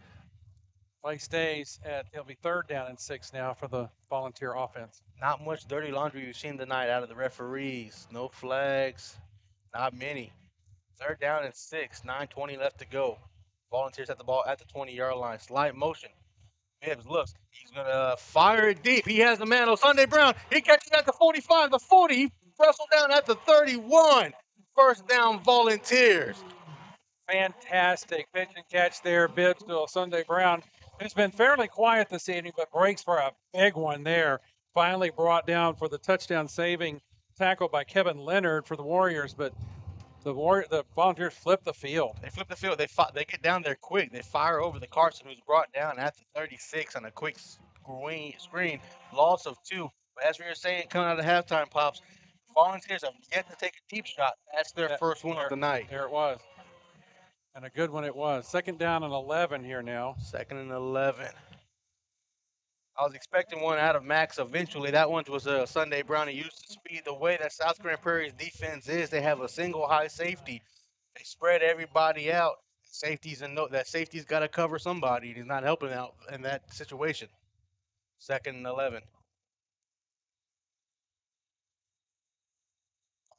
play stays at, it'll be 3rd down and 6 now for the Volunteer offense.
Not much dirty laundry we've seen tonight out of the referees. No flags, not many. 3rd down and 6, 9:20 left to go. Volunteers at the ball at the 20-yard line. Slide motion. Bibbs looks. He's going to fire it deep. He has the man on Sunday Brown. He catches it at the 45, the 40. He wrestled down at the 31. 1st down, Volunteers.
Fantastic pitch and catch there. Bibbs to Sunday Brown, who's been fairly quiet this evening, but breaks for a big one there. Finally brought down for the touchdown saving tackle by Kevin Leonard for the Warriors, but the Volunteers flip the field.
They flip the field. They get down there quick. They fire over the Carson, who's brought down at the 36 on a quick screen. Loss of 2. But as we were saying, coming out of halftime, Pops, Volunteers have yet to take a deep shot. That's their first one of the night.
There it was. And a good one it was. 2nd down and 11 here now.
2nd and 11. I was expecting one out of Max eventually. That one was a Sunday Brown. He used the speed. The way that South Grand Prairie's defense is, they have a single high safety. They spread everybody out. That safety's got to cover somebody. He's not helping out in that situation. 2nd and 11.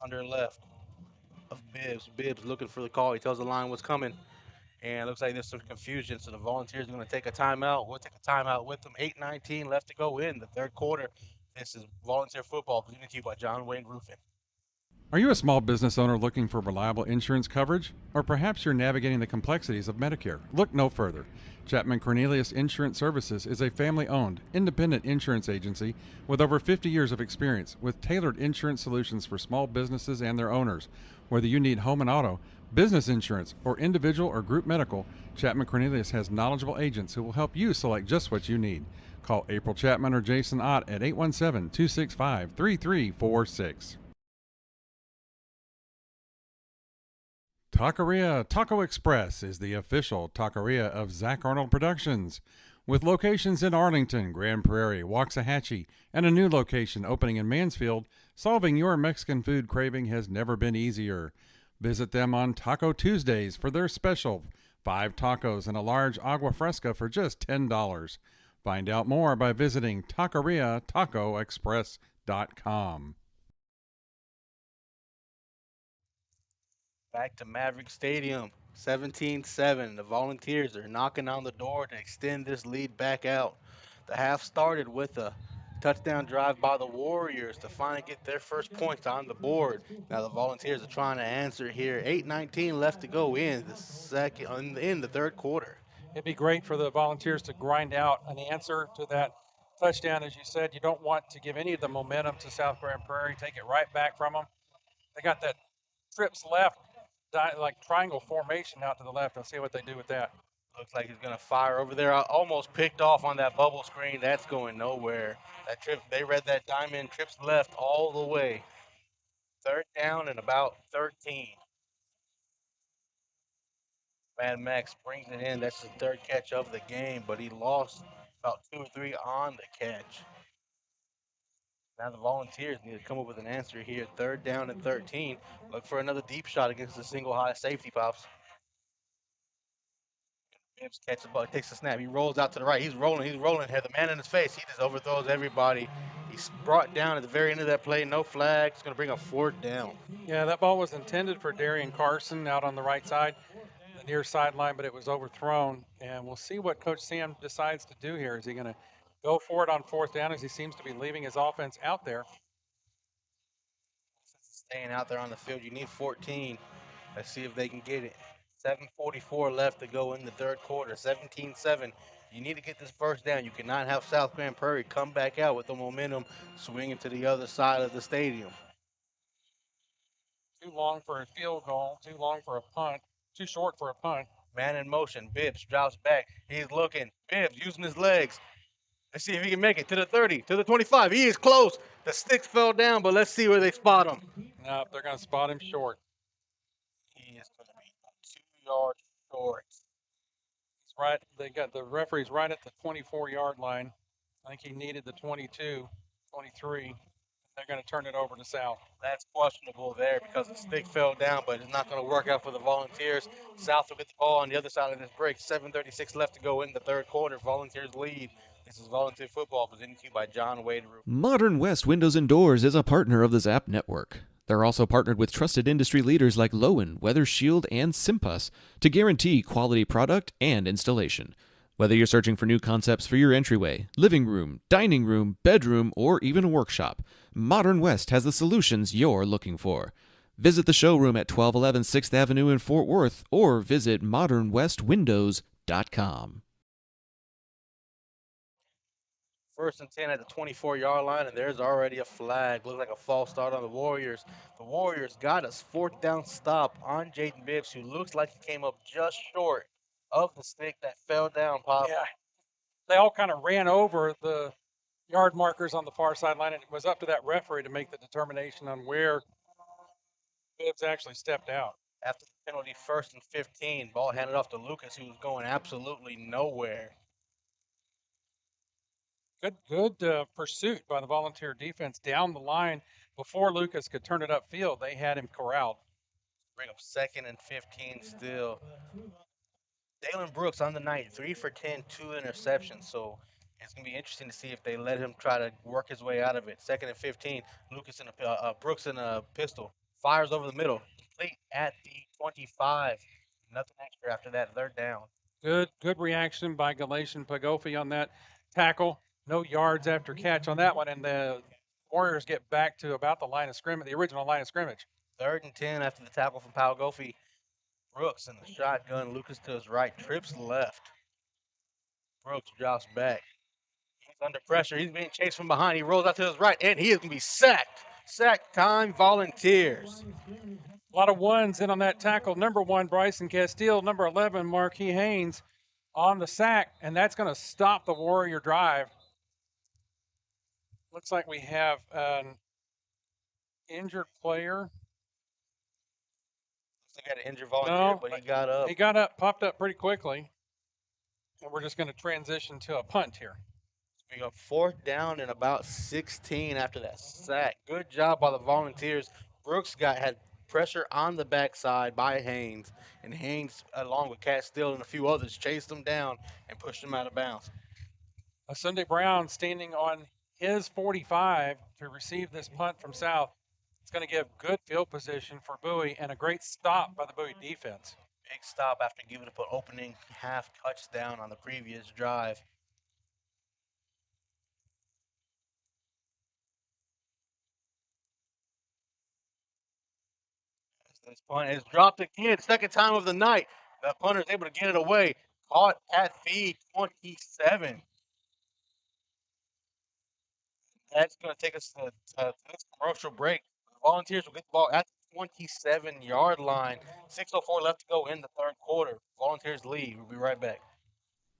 Under left of Bibbs. Bibbs looking for the call. He tells the line what's coming. And it looks like there's some confusion, so the Volunteers are going to take a timeout. We'll take a timeout with them. 8:19 left to go in the 3rd quarter. This is Volunteer football presented to you by John Wayne Roofing.
Are you a small business owner looking for reliable insurance coverage? Or perhaps you're navigating the complexities of Medicare? Look no further. Chapman Cornelius Insurance Services is a family-owned, independent insurance agency with over 50 years of experience with tailored insurance solutions for small businesses and their owners. Whether you need home and auto, business insurance, or individual or group medical, Chapman Cornelius has knowledgeable agents who will help you select just what you need. Call April Chapman or Jason Ott at 817-265-3346. Taqueria Taco Express is the official taqueria of Zach Arnold Productions. With locations in Arlington, Grand Prairie, Waxahachie, and a new location opening in Mansfield, solving your Mexican food craving has never been easier. Visit them on Taco Tuesdays for their special 5 tacos and a large agua fresca for just $10. Find out more by visiting taqueriatacoexpress.com.
Back to Maverick Stadium, 17-7. The Volunteers are knocking on the door to extend this lead back out. The half started with a touchdown drive by the Warriors to finally get their first points on the board. Now the Volunteers are trying to answer here. 8:19 left to go in the 3rd quarter.
It'd be great for the Volunteers to grind out an answer to that touchdown. As you said, you don't want to give any of the momentum to South Grand Prairie. Take it right back from them. They got that trips left, like triangle formation out to the left. I'll see what they do with that.
Looks like he's going to fire over there. Almost picked off on that bubble screen. That's going nowhere. That trip, they read that diamond, trips left all the way. 3rd down and about 13. Mad Max brings it in. That's the 3rd catch of the game, but he lost about 2 or 3 on the catch. Now the Volunteers need to come up with an answer here. 3rd down and 13. Look for another deep shot against the single high safety, Pops. Bibbs catches the ball, takes the snap. He rolls out to the right. He's rolling. Had the man in his face. He just overthrows everybody. He's brought down at the very end of that play. No flag. It's going to bring a 4th down.
Yeah, that ball was intended for Darian Carson out on the right side, the near sideline, but it was overthrown. And we'll see what Coach Sam decides to do here. Is he going to go for it on 4th down, as he seems to be leaving his offense out there?
Staying out there on the field. You need 14. Let's see if they can get it. 7:44 left to go in the 3rd quarter. 17-7. You need to get this 1st down. You cannot have South Grand Prairie come back out with the momentum swinging to the other side of the stadium.
Too long for a field goal. Too long for a punt. Too short for a punt.
Man in motion. Bibbs drops back. He's looking. Bibbs using his legs. Let's see if he can make it to the 30, to the 25. He is close. The sticks fell down, but let's see where they spot him.
No, they're going to spot him short.
He is going to be 2 yards short.
He's right. They got the referee's right at the 24-yard line. I think he needed the 22, 23. they're going to turn it over to South.
That's questionable there because the stick fell down, but it's not going to work out for the Volunteers. South will get the ball on the other side of this break. 7:36 left to go in the third quarter. Volunteers lead. This is Volunteer Football presented to you by John Wade Roofing.
Modern West Windows and Doors is a partner of the Zap Network. They're also partnered with trusted industry leaders like Lowen, Weather Shield, and Simpus to guarantee quality product and installation. Whether you're searching for new concepts for your entryway, living room, dining room, bedroom, or even a workshop, Modern West has the solutions you're looking for. Visit the showroom at 1211 6th Avenue in Fort Worth or visit modernwestwindows.com.
1st and 10 at the 24-yard line, and there's already a flag. Looks like a false start on the Warriors. The Warriors got us 4th down stop on Jaden Bibbs, who looks like he came up just short of the stick that fell down, Pop.
Yeah. They all kind of ran over the yard markers on the far sideline, and it was up to that referee to make the determination on where Bibbs actually stepped out.
After the penalty, 1st and 15, ball handed off to Lucas, who was going absolutely nowhere.
Good pursuit by the Volunteer defense down the line. Before Lucas could turn it upfield, they had him corralled.
Bring up 2nd and 15 still. Dalen Brooks on the night, 3 for 10, 2 interceptions. So it's going to be interesting to see if they let him try to work his way out of it. 2nd and 15, Brooks in a pistol. Fires over the middle, complete at the 25. Nothing extra after that, 3rd down.
Good reaction by Galatian Pagofi on that tackle. No yards after catch on that one, and the Warriors get back to about the line of scrimmage, the original line of scrimmage.
3rd and 10 after the tackle from Pagofi. Brooks in the shotgun, Lucas to his right, trips left. Brooks drops back. He's under pressure. He's being chased from behind. He rolls out to his right, and he is going to be sacked. Sack time, Volunteers.
A lot of ones in on that tackle. Number 1, Bryson Castile. Number 11, Marquis Haynes on the sack, and that's going to stop the Warrior drive. Looks like we have an injured player.
They got an injured Volunteer, but he got up.
He popped up pretty quickly. And we're just going to transition to a punt here.
We got 4th down and about 16 after that sack. Good job by the Volunteers. Brooks had pressure on the backside by Haynes, and Haynes, along with Castile and a few others, chased him down and pushed him out of bounds.
Sunday Brown standing on his 45 to receive this punt from South. It's going to give good field position for Bowie and a great stop by the Bowie defense.
Big stop after giving up an opening half touchdown on the previous drive. This punt is dropped again, 2nd time of the night. The punter is able to get it away. Caught at the 27. That's going to take us to this commercial break. The Volunteers will get the ball at the 27-yard line. 6:04 left to go in the 3rd quarter. Volunteers lead. We'll be right back.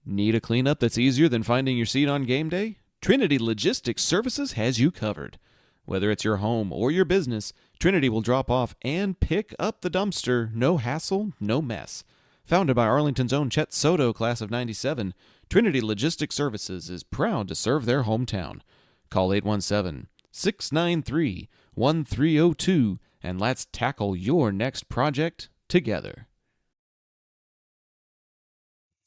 Need a cleanup that's easier than finding your seat on game day? Trinity Logistics Services has you covered. Whether it's your home or your business, Trinity will drop off and pick up the dumpster. No hassle, no mess. Founded by Arlington's own Chet Soto, class of '97, Trinity Logistics Services is proud to serve their hometown. Call 817-693-1302 and let's tackle your next project together.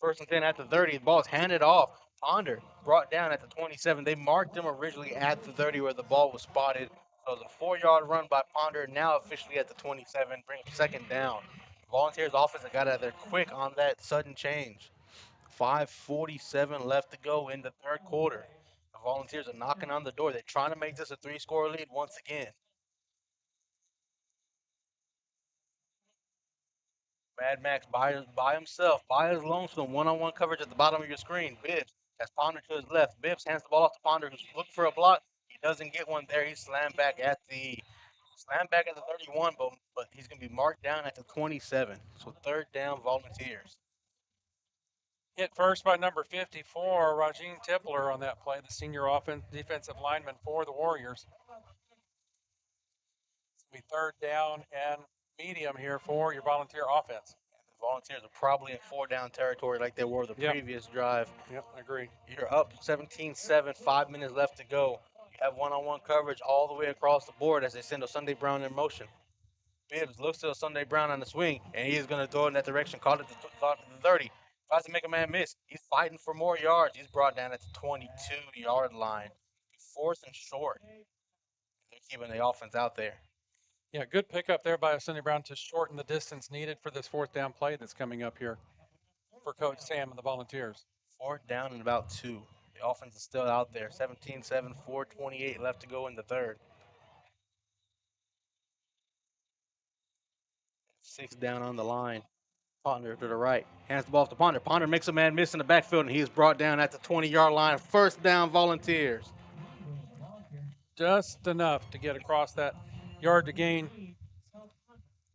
1st and 10 at the 30. The ball is handed off. Ponder brought down at the 27. They marked him originally at the 30 where the ball was spotted. So it was a 4-yard run by Ponder, now officially at the 27, bring up 2nd down. Volunteers offense got out of there quick on that sudden change. 5:47 left to go in the 3rd quarter. The Volunteers are knocking on the door. They're trying to make this a 3-score lead once again. Mad Max by himself, by his lonesome, one-on-one coverage at the bottom of your screen. Bibbs has Ponder to his left. Bibbs hands the ball off to Ponder, who's looking for a block. He doesn't get one there. He's slammed back at the 31, but he's going to be marked down at the 27. So 3rd down, Volunteers.
Hit first by number 54, Rajeen Tippler on that play, the senior defensive lineman for the Warriors. It's going to be 3rd down and medium here for your Volunteer offense.
The Volunteers are probably in 4-down territory like they were the previous drive.
Yep, I agree.
You're up 17-7, 5 minutes left to go. You have one-on-one coverage all the way across the board as they send a Sunday Brown in motion. Bibbs looks to a Sunday Brown on the swing, and he's going to throw it in that direction. Caught it to the 30. Tries to make a man miss. He's fighting for more yards. He's brought down at the 22-yard line. 4th and short. They're keeping the offense out there.
Yeah, good pickup there by Sunday Brown to shorten the distance needed for this 4th down play that's coming up here for Coach Sam and the Volunteers.
4th down and about 2. The offense is still out there. 17-7, 4:28 left to go in the third. 6 down on the line. Ponder to the right. Hands the ball off to Ponder. Ponder makes a man miss in the backfield, and he is brought down at the 20-yard line. 1st down, Volunteers.
Just enough to get across that yard to gain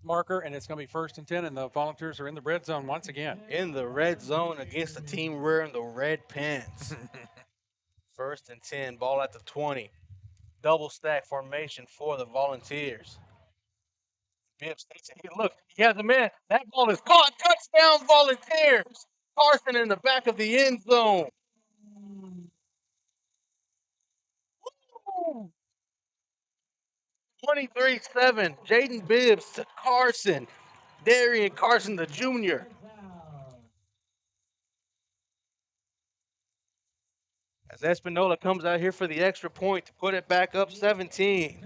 marker, and it's going to be 1st and 10, and the Volunteers are in the red zone once again.
In the red zone against the team wearing the red pants. 1st and 10, ball at the 20. Double stack formation for the Volunteers. Bibbs takes it. Look, he has a man. That ball is caught. Touchdown, Volunteers. Carson in the back of the end zone. 23-7. Jaden Bibbs to Carson. Darian Carson, the junior. As Espinola comes out here for the extra point to put it back up 17.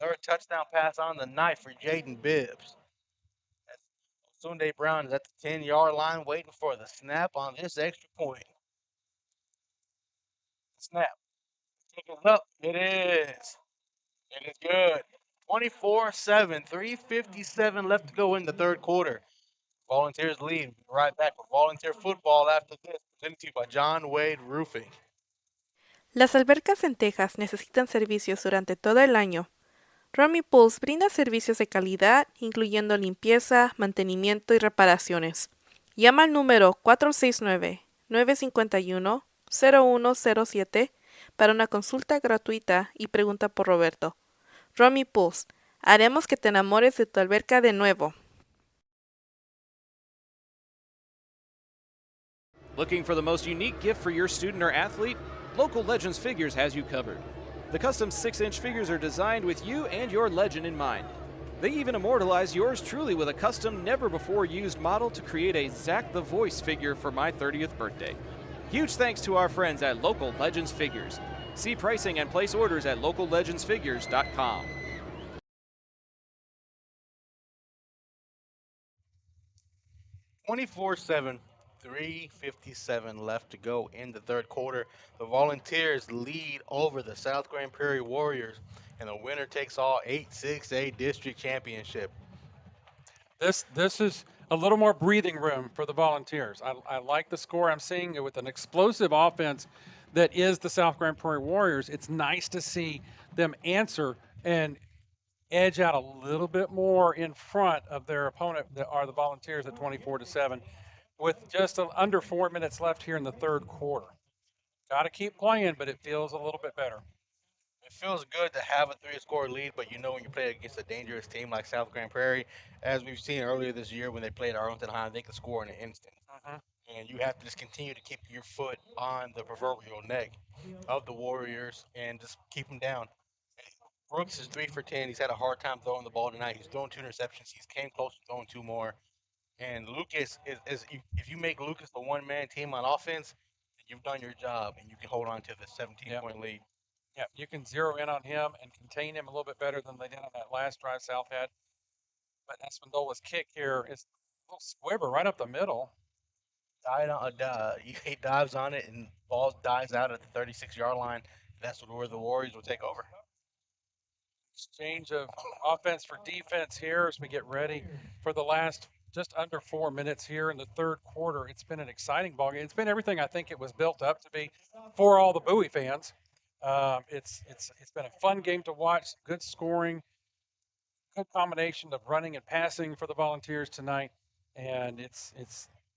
3rd touchdown pass on the night for Jaden Bibbs. Sunday Brown is at the 10-yard line waiting for the snap on this extra point. Snap. Take it up. It is. It is good. 24-7, 3:57 left to go in the third quarter. Volunteers lead. Right back with Volunteer football after this. Presented to you by John Wade Roofing.
Las albercas en Texas necesitan servicios durante todo el año. Romy Pools brinda servicios de calidad, incluyendo limpieza, mantenimiento y reparaciones. Llama al número 469-951-0107 para una consulta gratuita y pregunta por Roberto. Romy Pools, haremos que te enamores de tu alberca de nuevo.
Looking for the most unique gift for your student or athlete? Local Legends Figures has you covered. The custom 6-inch figures are designed with you and your legend in mind. They even immortalize yours truly with a custom, never-before-used model to create a Zach the Voice figure for my 30th birthday. Huge thanks to our friends at Local Legends Figures. See pricing and place orders at locallegendsfigures.com.
24-7, 3:57 left to go in the third quarter. The Volunteers lead over the South Grand Prairie Warriors, and the winner takes all 8-6A district championship.
This is a little more breathing room for the Volunteers. I like the score I'm seeing with an explosive offense that is the South Grand Prairie Warriors. It's nice to see them answer and edge out a little bit more in front of their opponent that are the Volunteers at 24-7 with just under 4 minutes left here in the third quarter. Got to keep playing, but it feels a little bit better.
It feels good to have a 3-score lead, but you know when you play against a dangerous team like South Grand Prairie, as we've seen earlier this year when they played Arlington High, they can score in an instant. And you have to just continue to keep your foot on the proverbial neck of the Warriors and just keep them down. Brooks is 3 for 10. He's had a hard time throwing the ball tonight. He's thrown 2 interceptions. He's came close to throwing 2 more. And Lucas is if you make Lucas the one-man team on offense, you've done your job and you can hold on to the 17-point lead.
Yeah, you can zero in on him and contain him a little bit better than they did on that last drive South had. But Espindola's kick here is a little squibber right up the middle.
He dives on it and ball dives out at the 36-yard line. That's where the Warriors will take over.
Exchange of offense for defense here as we get ready for the last just under 4 minutes here in the third quarter. It's been an exciting ball game. It's been everything I think it was built up to be for all the Bowie fans. It's been a fun game to watch. Good scoring, good combination of running and passing for the Volunteers tonight, and it's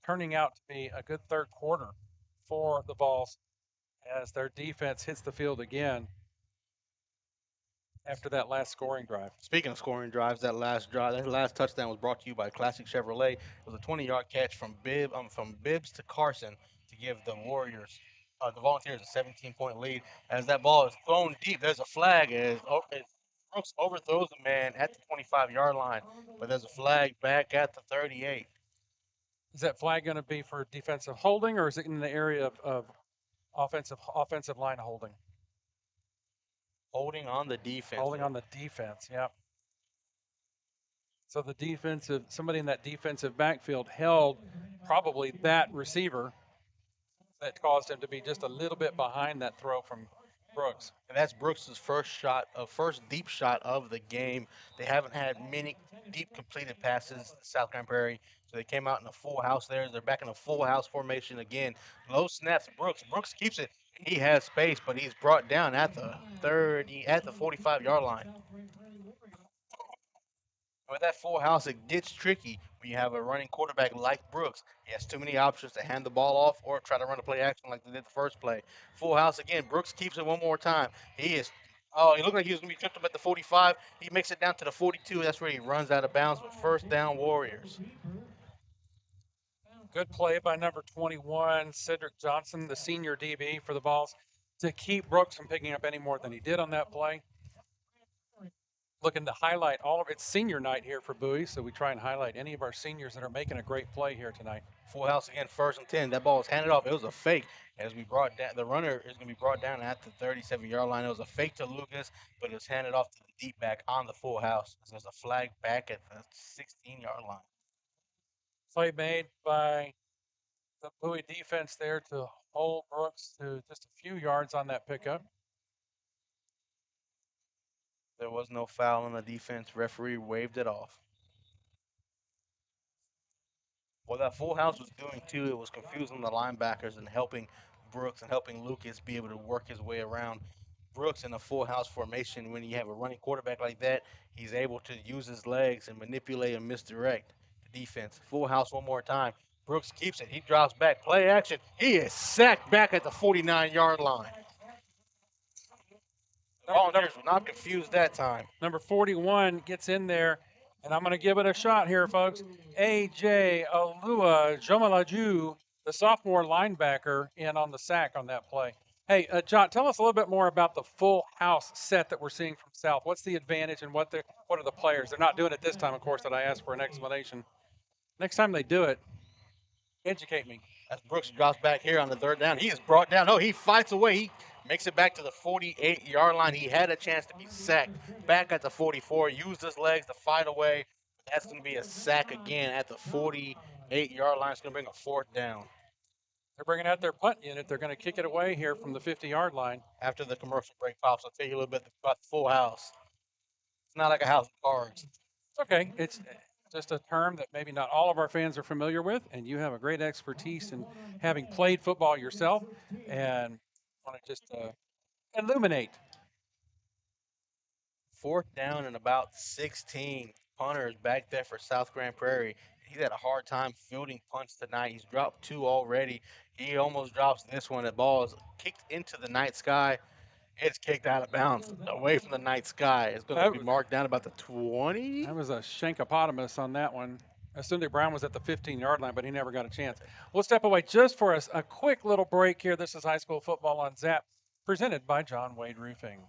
turning out to be a good third quarter for the Vols as their defense hits the field again after that last scoring drive.
Speaking of scoring drives, that last touchdown was brought to you by Classic Chevrolet. It was a 20-yard catch from Bibbs to Carson to give the Warriors the Volunteers a 17-point lead. As that ball is thrown deep, there's a flag as Brooks overthrows the man at the 25-yard line, but there's a flag back at the 38.
Is that flag going to be for defensive holding, or is it in the area of offensive line holding?
Holding on the defense.
Holding on the defense, yeah. So somebody in that defensive backfield held probably that receiver that caused him to be just a little bit behind that throw from Brooks.
And that's Brooks' first deep shot of the game. They haven't had many deep completed passes, South Grand Prairie. So they came out in a full house there. They're back in a full house formation again. Low snaps, Brooks. Brooks keeps it. He has space, but he's brought down at the 45-yard line. With that full house, it gets tricky when you have a running quarterback like Brooks. He has too many options to hand the ball off or try to run a play action like they did the first play. Full house again. Brooks keeps it one more time. He looked like he was going to be tripped up at the 45. He makes it down to the 42. That's where he runs out of bounds with first down Warriors.
Good play by number 21, Cedric Johnson, the senior DB for the Vols, to keep Brooks from picking up any more than he did on that play. Looking to highlight all of it's senior night here for Bowie, so we try and highlight any of our seniors that are making a great play here tonight.
Full house again, 1st and 10. That ball was handed off. It was a fake as we brought down. The runner is going to be brought down at the 37-yard line. It was a fake to Lucas, but it was handed off to the deep back on the full house. So there's a flag back at the 16-yard line.
Play made by the Bowie defense there to hold Brooks to just a few yards on that pickup.
There was no foul on the defense. Referee waved it off. What that full house was doing, too, it was confusing the linebackers and helping Brooks and helping Lucas be able to work his way around. Brooks in a full house formation, when you have a running quarterback like that, he's able to use his legs and manipulate and misdirect the defense. Full house one more time. Brooks keeps it. He drops back. Play action. He is sacked back at the 49-yard line. Volunteers were not confused that time.
Number 41 gets in there, and I'm going to give it a shot here, folks. A.J. Alua Jomalaju, the sophomore linebacker, in on the sack on that play. Hey, John, tell us a little bit more about the full house set that we're seeing from South. What's the advantage and what are the players? They're not doing it this time, of course, that I asked for an explanation. Next time they do it, educate me.
As Brooks drops back here on the 3rd down, he is brought down. No, he fights away. He makes it back to the 48-yard line. He had a chance to be sacked back at the 44, used his legs to fight away. That's going to be a sack again at the 48-yard line. It's going to bring a 4th down.
They're bringing out their punt unit. They're going to kick it away here from the 50-yard line.
After the commercial break pops, I'll tell you a little bit about the full house. It's not like a house of cards.
It's okay. It's just a term that maybe not all of our fans are familiar with, and you have a great expertise in having played football yourself and want to just illuminate.
4th down and about 16. Punter is back there for South Grand Prairie. He's had a hard time fielding punts tonight. He's dropped 2 already. He almost drops this one. The ball is kicked into the night sky. It's kicked out of bounds away from the night sky. It's going to be marked down about the 20.
That was a shankopotamus on that one. Assumed Brown was at the 15-yard line, but he never got a chance. We'll step away just for a quick little break here. This is High School Football on Zap, presented by John Wade Roofing.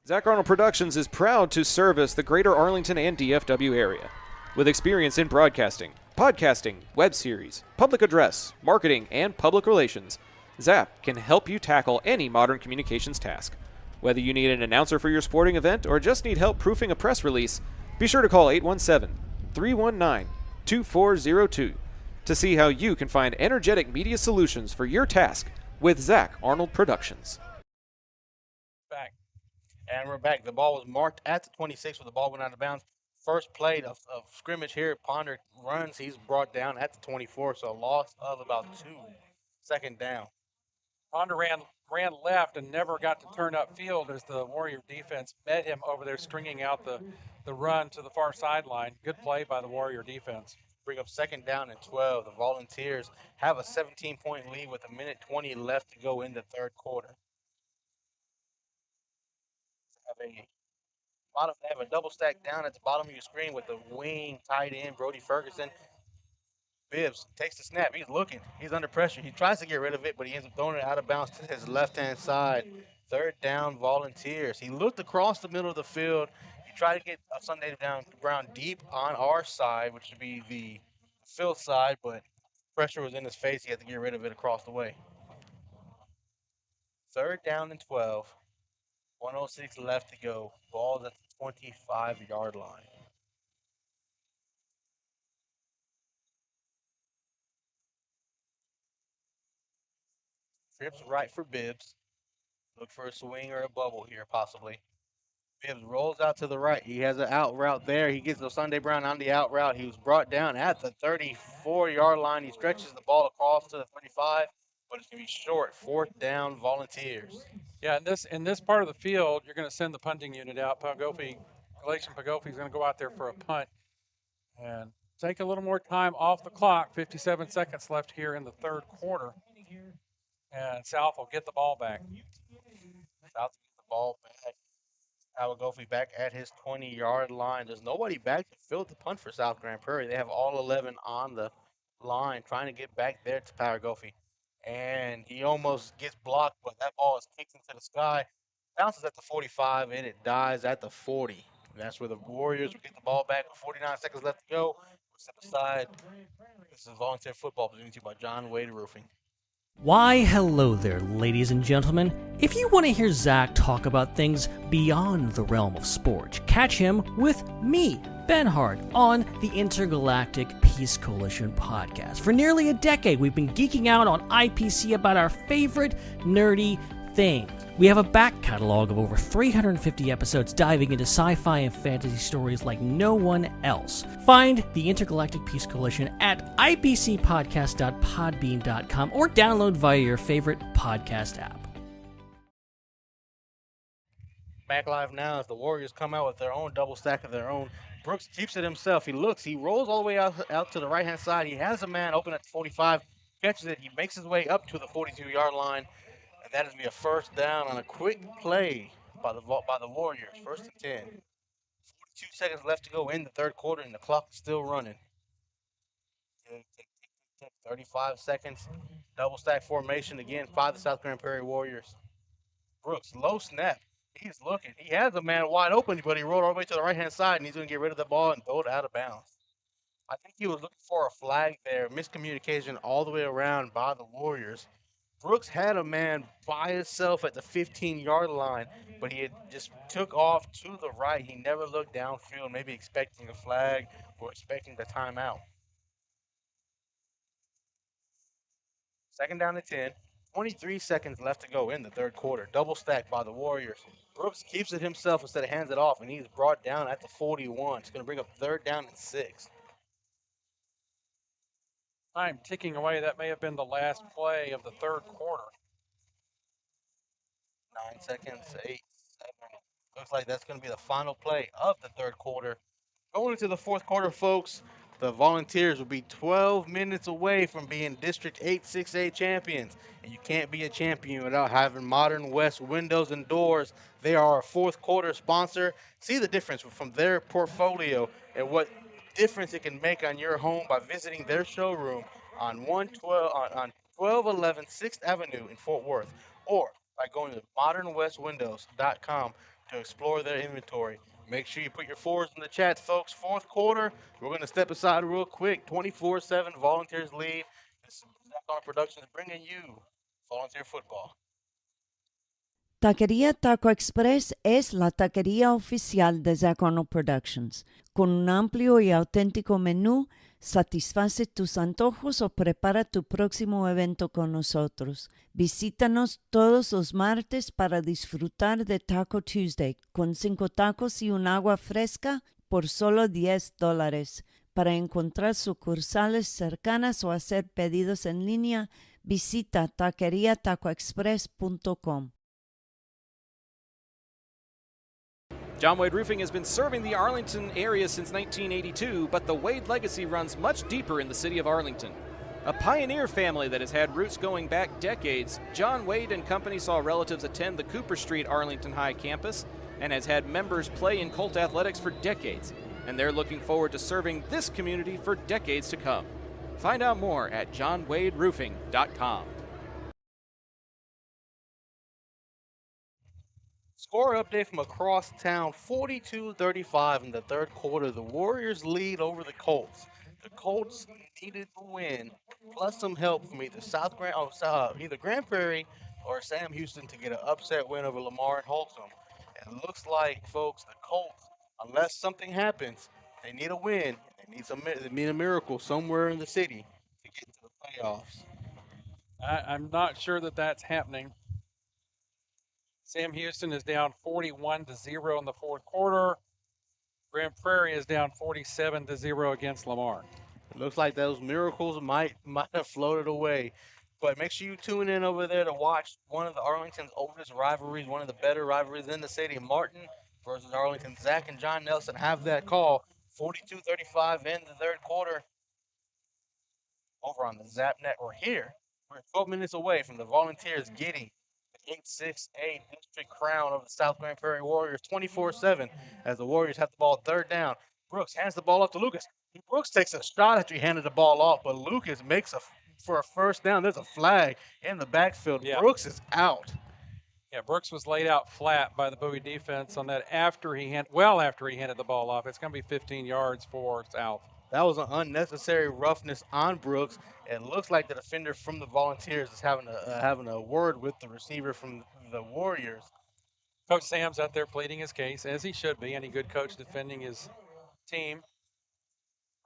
Zach Arnold Productions is proud to service the greater Arlington and DFW area. With experience in broadcasting, podcasting, web series, public address, marketing, and public relations, Zap can help you tackle any modern communications task. Whether you need an announcer for your sporting event or just need help proofing a press release, be sure to call 817-319-2402 to see how you can find energetic media solutions for your task with Zach Arnold Productions.
Back. And we're back. The ball was marked at the 26 when the ball went out of bounds. First play of scrimmage here. Ponder runs. He's brought down at the 24, so a loss of about 2. 2nd down.
Ponder ran left and never got to turn upfield as the Warrior defense met him over there, stringing out the run to the far sideline. Good play by the Warrior defense.
Bring up 2nd down and 12. The Volunteers have a 17-point lead with 1:20 left to go in the 3rd quarter. They have a double stack down at the bottom of your screen with the wing tight end, Brody Ferguson. Bibbs takes the snap. He's looking. He's under pressure. He tries to get rid of it, but he ends up throwing it out of bounds to his left-hand side. Third down, Volunteers. He looked across the middle of the field. He tried to get Sunday Brown deep on our side, which would be the field side, but pressure was in his face. He had to get rid of it across the way. Third down and 12. 106 left to go. Ball's at the 25-yard line. Trips right for Bibbs. Look for a swing or a bubble here, possibly. Bibbs rolls out to the right. He has an out route there. He gets Sunday Brown on the out route. He was brought down at the 34-yard line. He stretches the ball across to the 35, but it's going to be short. Fourth down, Volunteers.
Yeah, in this part of the field, you're going to send the punting unit out. Galatian Pagofi is going to go out there for a punt and take a little more time off the clock. 57 seconds left here in the third quarter. And South will get the ball back.
South will get the ball back. Pagofi back at his 20-yard line. There's nobody back to fill the punt for South Grand Prairie. They have all 11 on the line trying to get back there to Pagofi. And he almost gets blocked, but that ball is kicked into the sky. Bounces at the 45, and it dies at the 40. And that's where the Warriors will get the ball back with 49 seconds left to go. We'll step aside. This is Volunteer Football presented to you by John Wade Roofing.
Why, hello there, ladies and gentlemen. If you want to hear Zach talk about things beyond the realm of sport, catch him with me, Ben Hart, on the Intergalactic Peace Coalition podcast. For nearly a decade, we've been geeking out on IPC about our favorite nerdy things. We have a back catalog of over 350 episodes diving into sci-fi and fantasy stories like no one else. Find the Intergalactic Peace Coalition at ipcpodcast.podbean.com or download via your favorite podcast app.
Back live now as the Warriors come out with their own double stack of their own. Brooks keeps it himself. He looks. He rolls all the way out to the right-hand side. He has a man open at the 45, catches it. He makes his way up to the 42-yard line. And that is going to be a first down on a quick play by the Warriors. First and 10. 42 seconds left to go in the third quarter, and the clock is still running. 35 seconds. Double stack formation again by the South Grand Prairie Warriors. Brooks, low snap. He's looking. He has a man wide open, but he rolled all the way to the right-hand side, and he's going to get rid of the ball and throw it out of bounds. I think he was looking for a flag there. Miscommunication all the way around by the Warriors. Brooks had a man by himself at the 15-yard line, but he had just took off to the right. He never looked downfield, maybe expecting a flag or expecting the timeout. Second down and 10. 23 seconds left to go in the third quarter. Double stack by the Warriors. Brooks keeps it himself instead of hands it off, and he's brought down at the 41. It's going to bring up third down and 6.
Time ticking away. That may have been the last play of the third quarter.
9 seconds, 8, 7. Looks like that's going to be the final play of the third quarter. Going into the fourth quarter, folks, the Volunteers will be 12 minutes away from being District 8 6A champions. And you can't be a champion without having Modern West windows and doors. They are our fourth quarter sponsor. See the difference from their portfolio and what difference it can make on your home by visiting their showroom on 1211 6th Avenue in Fort Worth, or by going to modernwestwindows.com to explore their inventory. Make sure you put your fours in the chat, folks. Fourth quarter, we're going to step aside real quick. 24-7 Volunteers lead. This is Zach Arnold Productions bringing you Volunteer Football.
Taquería Taco Express es la taquería oficial de Zach Arnold Productions. Con un amplio y auténtico menú, satisface tus antojos o prepara tu próximo evento con nosotros. Visítanos todos los martes para disfrutar de Taco Tuesday con 5 tacos y un agua fresca por solo $10. Para encontrar sucursales cercanas o hacer pedidos en línea, visita taqueriatacoexpress.com.
John Wade Roofing has been serving the Arlington area since 1982, but the Wade legacy runs much deeper in the city of Arlington. A pioneer family that has had roots going back decades, John Wade and Company saw relatives attend the Cooper Street Arlington High campus and has had members play in Colt athletics for decades, and they're looking forward to serving this community for decades to come. Find out more at johnwaderoofing.com.
Score update from across town, 42-35 in the third quarter. The Warriors lead over the Colts. The Colts needed the win, plus some help from either Grand Prairie or Sam Houston to get an upset win over Lamar and Holcomb. And it looks like, folks, the Colts, unless something happens, they need a win. They need a miracle somewhere in the city to get to the playoffs.
I'm not sure that that's happening. Sam Houston is down 41-0 in the fourth quarter. Grand Prairie is down 47-0 against Lamar.
It looks like those miracles might have floated away. But make sure you tune in over there to watch one of the Arlington's oldest rivalries, one of the better rivalries in the city. Martin versus Arlington. Zach and John Nelson have that call. 42-35 in the third quarter. Over on the Zap Network here. We're 12 minutes away from the Volunteers getting the 8-6-8 district crown of the South Grand Prairie Warriors 24-7 as the Warriors have the ball third down. Brooks hands the ball off to Lucas. Brooks takes a shot after he handed the ball off, but Lucas makes for a first down. There's a flag in the backfield. Yeah. Brooks is out.
Yeah, Brooks was laid out flat by the Bowie defense on that after he handed the ball off. It's going to be 15 yards for South.
That was an unnecessary roughness on Brooks. It looks like the defender from the Volunteers is having a word with the receiver from the Warriors.
Coach Sam's out there pleading his case, as he should be. Any good coach defending his team.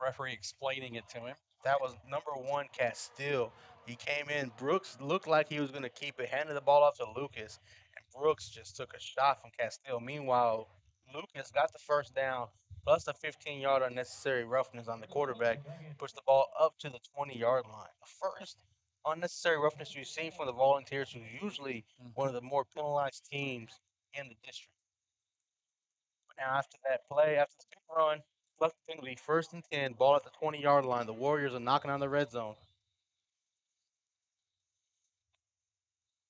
Referee explaining it to him.
That was number 1, Castile. He came in. Brooks looked like he was going to keep it, handed the ball off to Lucas, and Brooks just took a shot from Castile. Meanwhile, Lucas got the first down, plus a 15-yard unnecessary roughness on the quarterback, pushed the ball up to the 20-yard line. The first unnecessary roughness you've seen from the Volunteers, who's usually one of the more penalized teams in the district. But now after that play, after the big run, plus the penalty, 1st and 10, ball at the 20-yard line. The Warriors are knocking on the red zone.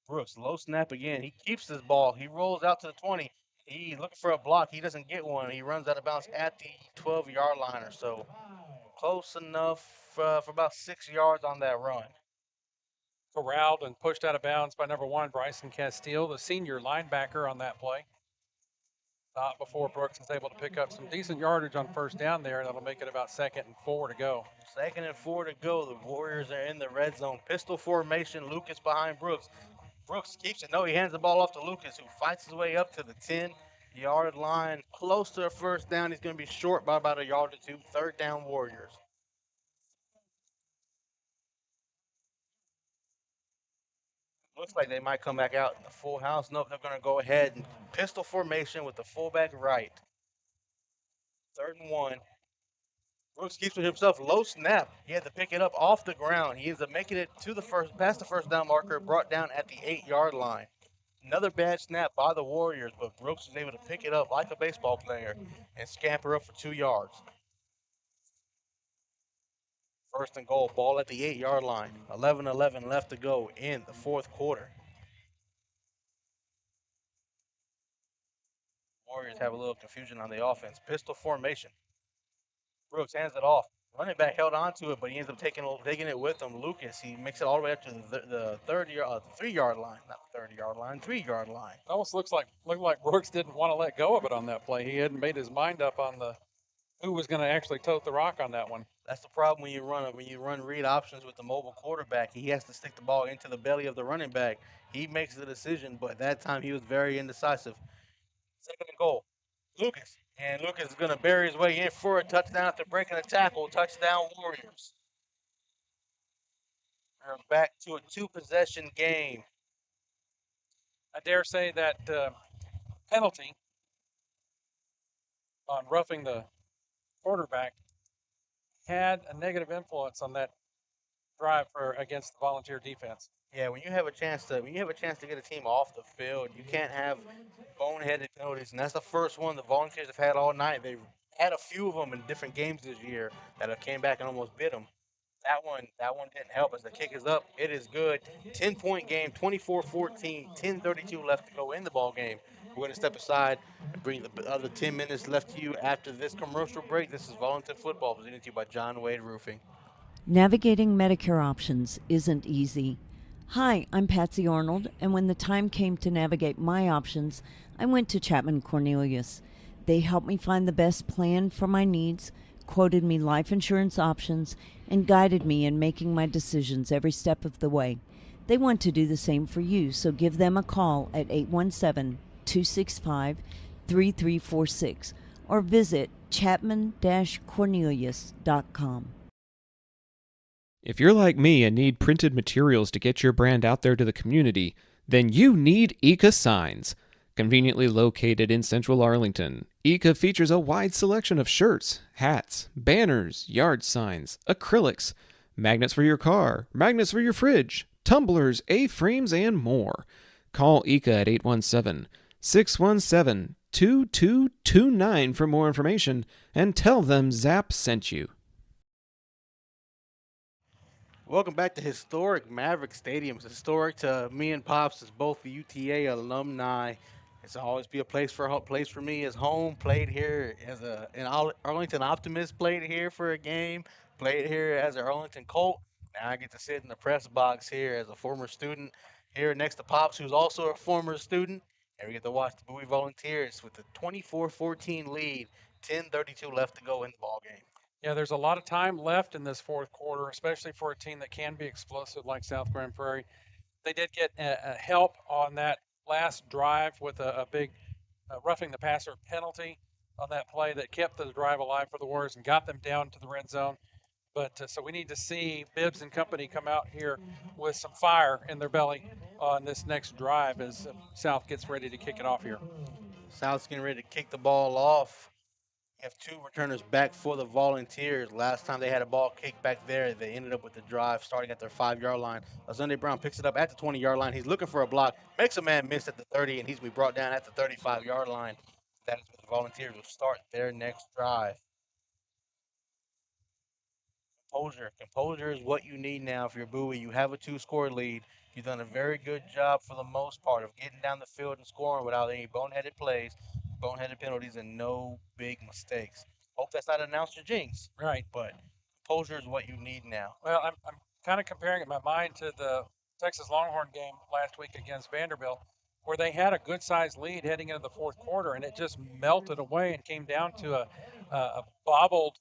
Brooks, low snap again. He keeps this ball. He rolls out to the 20. He's looking for a block. He doesn't get one. He runs out of bounds at the 12-yard line or so. Close enough for about 6 yards on that run.
Corralled and pushed out of bounds by number 1, Bryson Castile, the senior linebacker on that play. Not before Brooks is able to pick up some decent yardage on first down there. That'll make it about 2nd and 4 to go.
2nd and 4 to go. The Warriors are in the red zone. Pistol formation. Lucas behind Brooks. Brooks keeps it. No, he hands the ball off to Lucas, who fights his way up to the 10-yard line. Close to a first down. He's going to be short by about a yard or two. 3rd down, Warriors. Looks like they might come back out in the full house. Nope, they're going to go ahead and pistol formation with the fullback right. 3rd and 1. Brooks keeps it himself. Low snap. He had to pick it up off the ground. He ends up making it to past the first down marker, brought down at the 8-yard line. Another bad snap by the Warriors, but Brooks was able to pick it up like a baseball player and scamper up for 2 yards. 1st and goal, ball at the 8-yard line. 11-11 left to go in the fourth quarter. Warriors have a little confusion on the offense. Pistol formation. Brooks hands it off. Running back held on to it, but he ends up taking it with him. Lucas, he makes it all the way up to the 3-yard line. Not the 30-yard line, 3-yard line.
It almost looked like Brooks didn't want to let go of it on that play. He hadn't made his mind up on who was going to actually tote the rock on that one.
That's the problem when you run read options with the mobile quarterback. He has to stick the ball into the belly of the running back. He makes the decision, but that time he was very indecisive. 2nd and goal. Lucas. And Lucas is going to bury his way in for a touchdown after breaking a tackle. Touchdown, Warriors. We're back to a 2-possession game.
I dare say that penalty on roughing the quarterback had a negative influence on that drive against the Volunteer defense.
Yeah, when you have a chance to get a team off the field, you can't have boneheaded penalties, and that's the first one the Volunteers have had all night. They've had a few of them in different games this year that have came back and almost bit them. That one didn't help as the kick is up. It is good. 10-point game, 24-14, 10:32 left to go in the ball game. We're going to step aside and bring the other 10 minutes left to you after this commercial break. This is Volunteer Football presented to you by John Wade Roofing.
Navigating Medicare options isn't easy. Hi, I'm Patsy Arnold, and when the time came to navigate my options, I went to Chapman Cornelius. They helped me find the best plan for my needs, quoted me life insurance options, and guided me in making my decisions every step of the way. They want to do the same for you, so give them a call at 817-265-3346 or visit chapman-cornelius.com.
If you're like me and need printed materials to get your brand out there to the community, then you need ICA Signs. Conveniently located in central Arlington, ICA features a wide selection of shirts, hats, banners, yard signs, acrylics, magnets for your car, magnets for your fridge, tumblers, A-frames, and more. Call ICA at 817-617-2229 for more information and tell them Zap sent you.
Welcome back to historic Maverick Stadium. It's historic to me and Pops as both the UTA alumni. It's always be a place for me as home. Played here as an Arlington Optimist. Played here for a game. Played here as an Arlington Colt. Now I get to sit in the press box here as a former student. Here next to Pops, who's also a former student, and we get to watch the Bowie Volunteers with a 24-14 lead. 10:32 left to go in the ball game.
Yeah, there's a lot of time left in this fourth quarter, especially for a team that can be explosive like South Grand Prairie. They did get a help on that last drive with a big roughing the passer penalty on that play that kept the drive alive for the Warriors and got them down to the red zone. But so we need to see Bibbs and company come out here with some fire in their belly on this next drive as South gets ready to kick it off here.
South's getting ready to kick the ball off. You have two returners back for the Volunteers. Last time they had a ball kicked back there, they ended up with the drive starting at their 5-yard line. Sunday Brown picks it up at the 20-yard line. He's looking for a block, makes a man miss at the 30, and he's going to be brought down at the 35-yard line. That is where the Volunteers will start their next drive. Composure is what you need now for your Bowie. You have a 2-score lead. You've done a very good job for the most part of getting down the field and scoring without any boneheaded plays, boneheaded penalties, and no big mistakes. Hope that's not an announcer jinx.
Right.
But composure is what you need now.
Well, I'm kind of comparing it in my mind to the Texas Longhorn game last week against Vanderbilt, where they had a good-sized lead heading into the fourth quarter, and it just melted away and came down to a bobbled,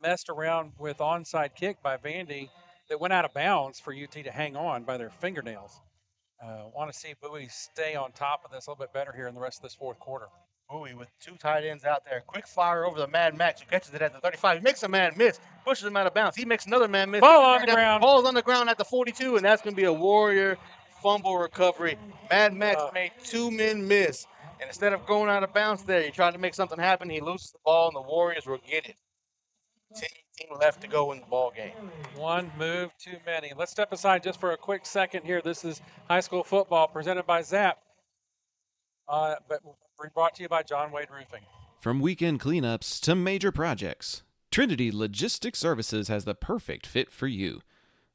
messed around with onside kick by Vandy that went out of bounds for UT to hang on by their fingernails. Want to see Bowie stay on top of this a little bit better here in the rest of this fourth quarter.
Bowie with two tight ends out there. Quick fire over the Mad Max, who catches it at the 35. He makes a man miss, pushes him out of bounds. He makes another man miss.
Ball on the ground.
Ball's on the ground at the 42, and that's going to be a Warrior fumble recovery. Mad Max made two men miss, and instead of going out of bounds there, he tried to make something happen. He loses the ball, and the Warriors will get it. 10-18 left to go in the ball game.
One move too many. Let's step aside just for a quick second here. This is high school football presented by Zap, but brought to you by John Wade Roofing.
From weekend cleanups to major projects, Trinity Logistics Services has the perfect fit for you.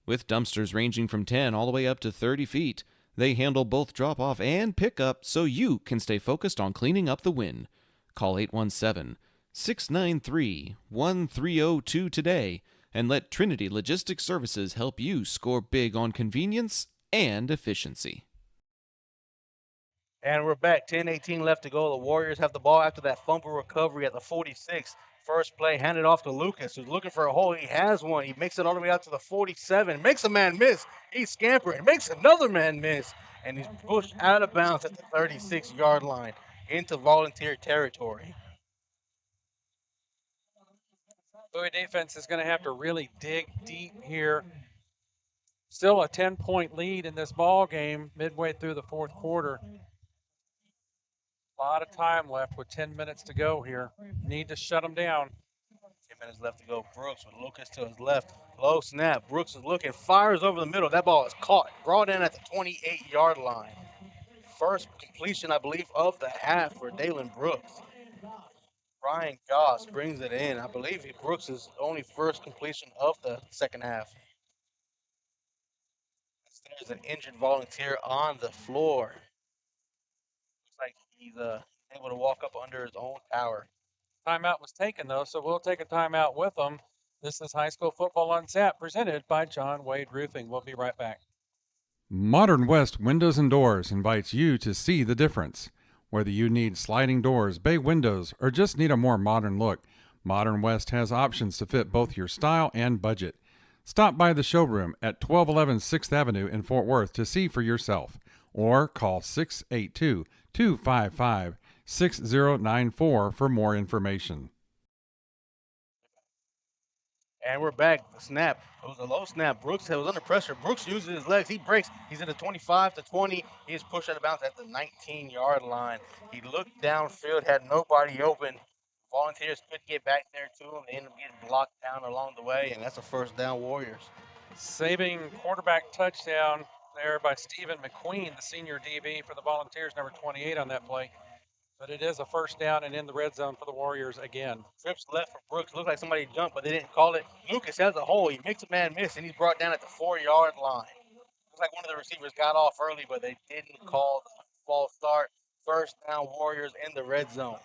With dumpsters ranging from 10 all the way up to 30 feet, they handle both drop-off and pickup so you can stay focused on cleaning up the win. Call 817-693-1302 today and let Trinity Logistics Services help you score big on convenience and efficiency.
And we're back. 10-18 left to go. The Warriors have the ball after that fumble recovery at the 46. First play handed off to Lucas, who's looking for a hole. He has one. He makes it all the way out to the 47. Makes a man miss. He's scampering. Makes another man miss. And he's pushed out of bounds at the 36-yard line into Volunteer territory.
Bowie defense is going to have to really dig deep here. Still a 10-point lead in this ball game midway through the fourth quarter. A lot of time left with 10 minutes to go here. Need to shut them down.
10 minutes left to go. Brooks with Lucas to his left. Low snap. Brooks is looking. Fires over the middle. That ball is caught. Brought in at the 28-yard line. First completion, I believe, of the half for Dalen Brooks. Brian Goss brings it in. I believe Brooks' only first completion of the second half. There's an injured Volunteer on the floor. Looks like he's able to walk up under his own power.
Timeout was taken, though, so we'll take a timeout with them. This is High School Football on Zap, presented by John Wade Roofing. We'll be right back.
Modern West Windows and Doors invites you to see the difference. Whether you need sliding doors, bay windows, or just need a more modern look, Modern West has options to fit both your style and budget. Stop by the showroom at 1211 6th Avenue in Fort Worth to see for yourself, or call 682-255-6094 for more information.
And we're back. The snap. It was a low snap. Brooks was under pressure. Brooks uses his legs. He breaks. He's in the 25 to 20. He's pushed out of bounds at the 19-yard line. He looked downfield, had nobody open. Volunteers could get back there to him. They ended up getting blocked down along the way, and that's a first down Warriors.
Saving quarterback touchdown there by Stephen McQueen, the senior DB for the Volunteers, number 28 on that play. But it is a first down and in the red zone for the Warriors again.
Trips left for Brooks. Looked like somebody jumped, but they didn't call it. Lucas has a hole. He makes a man miss, and he's brought down at the 4-yard line. Looks like one of the receivers got off early, but they didn't call the false start. First down Warriors in the red zone.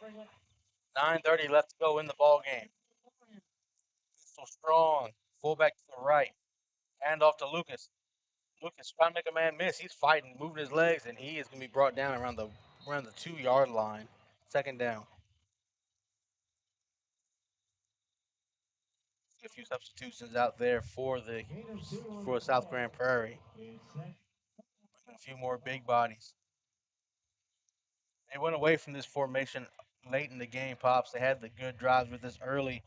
9:30 left to go in the ball game. So strong. Fullback to the right. Hand off to Lucas. Lucas trying to make a man miss. He's fighting, moving his legs, and he is going to be brought down around the 2-yard line. Second down. A few substitutions out there for South Grand Prairie. A few more big bodies. They went away from this formation late in the game, Pops. They had the good drives with this early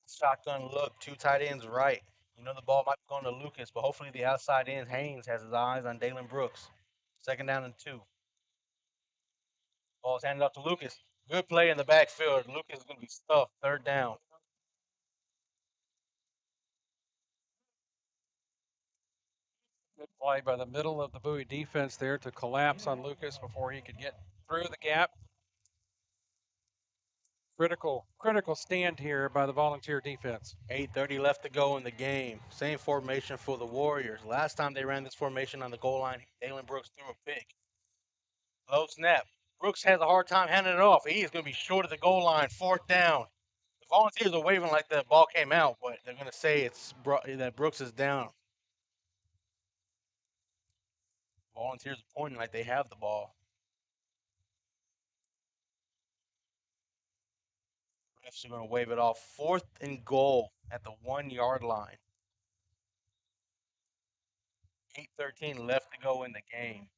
shotgun look, 2 tight ends right. You know the ball might be going to Lucas, but hopefully the outside end, Haynes, has his eyes on Dalen Brooks. Second down and 2. Ball's handed off to Lucas. Good play in the backfield. Lucas is going to be stuffed. Third down.
Good play by the middle of the Bowie defense there to collapse on Lucas before he could get through the gap. Critical stand here by the Volunteer defense.
8:30 left to go in the game. Same formation for the Warriors. Last time they ran this formation on the goal line, Dalen Brooks threw a pick. Low snap. Brooks has a hard time handing it off. He is going to be short of the goal line. Fourth down. The Volunteers are waving like the ball came out, but they're going to say that Brooks is down. Volunteers are pointing like they have the ball. Refs are going to wave it off. 4th and goal at the 1-yard line. 8:13 left to go in the game.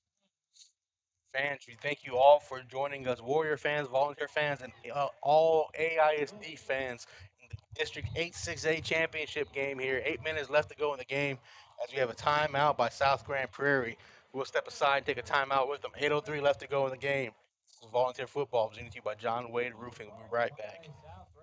Fans, we thank you all for joining us. Warrior fans, Volunteer fans, and all AISD fans in the District 8-6A championship game here. 8 minutes left to go in the game as we have a timeout by South Grand Prairie. We'll step aside and take a timeout with them. 8:03 left to go in the game. This is Volunteer Football, presented to you by John Wade Roofing. We'll be right back.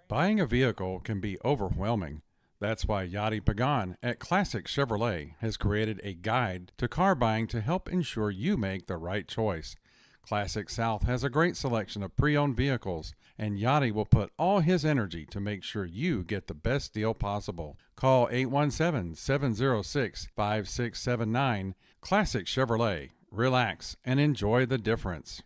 Buying a vehicle can be overwhelming. That's why Yachty Pagan at Classic Chevrolet has created a guide to car buying to help ensure you make the right choice. Classic South has a great selection of pre-owned vehicles, and Yachty will put all his energy to make sure you get the best deal possible. Call 817-706-5679. Classic Chevrolet. Relax and enjoy the difference.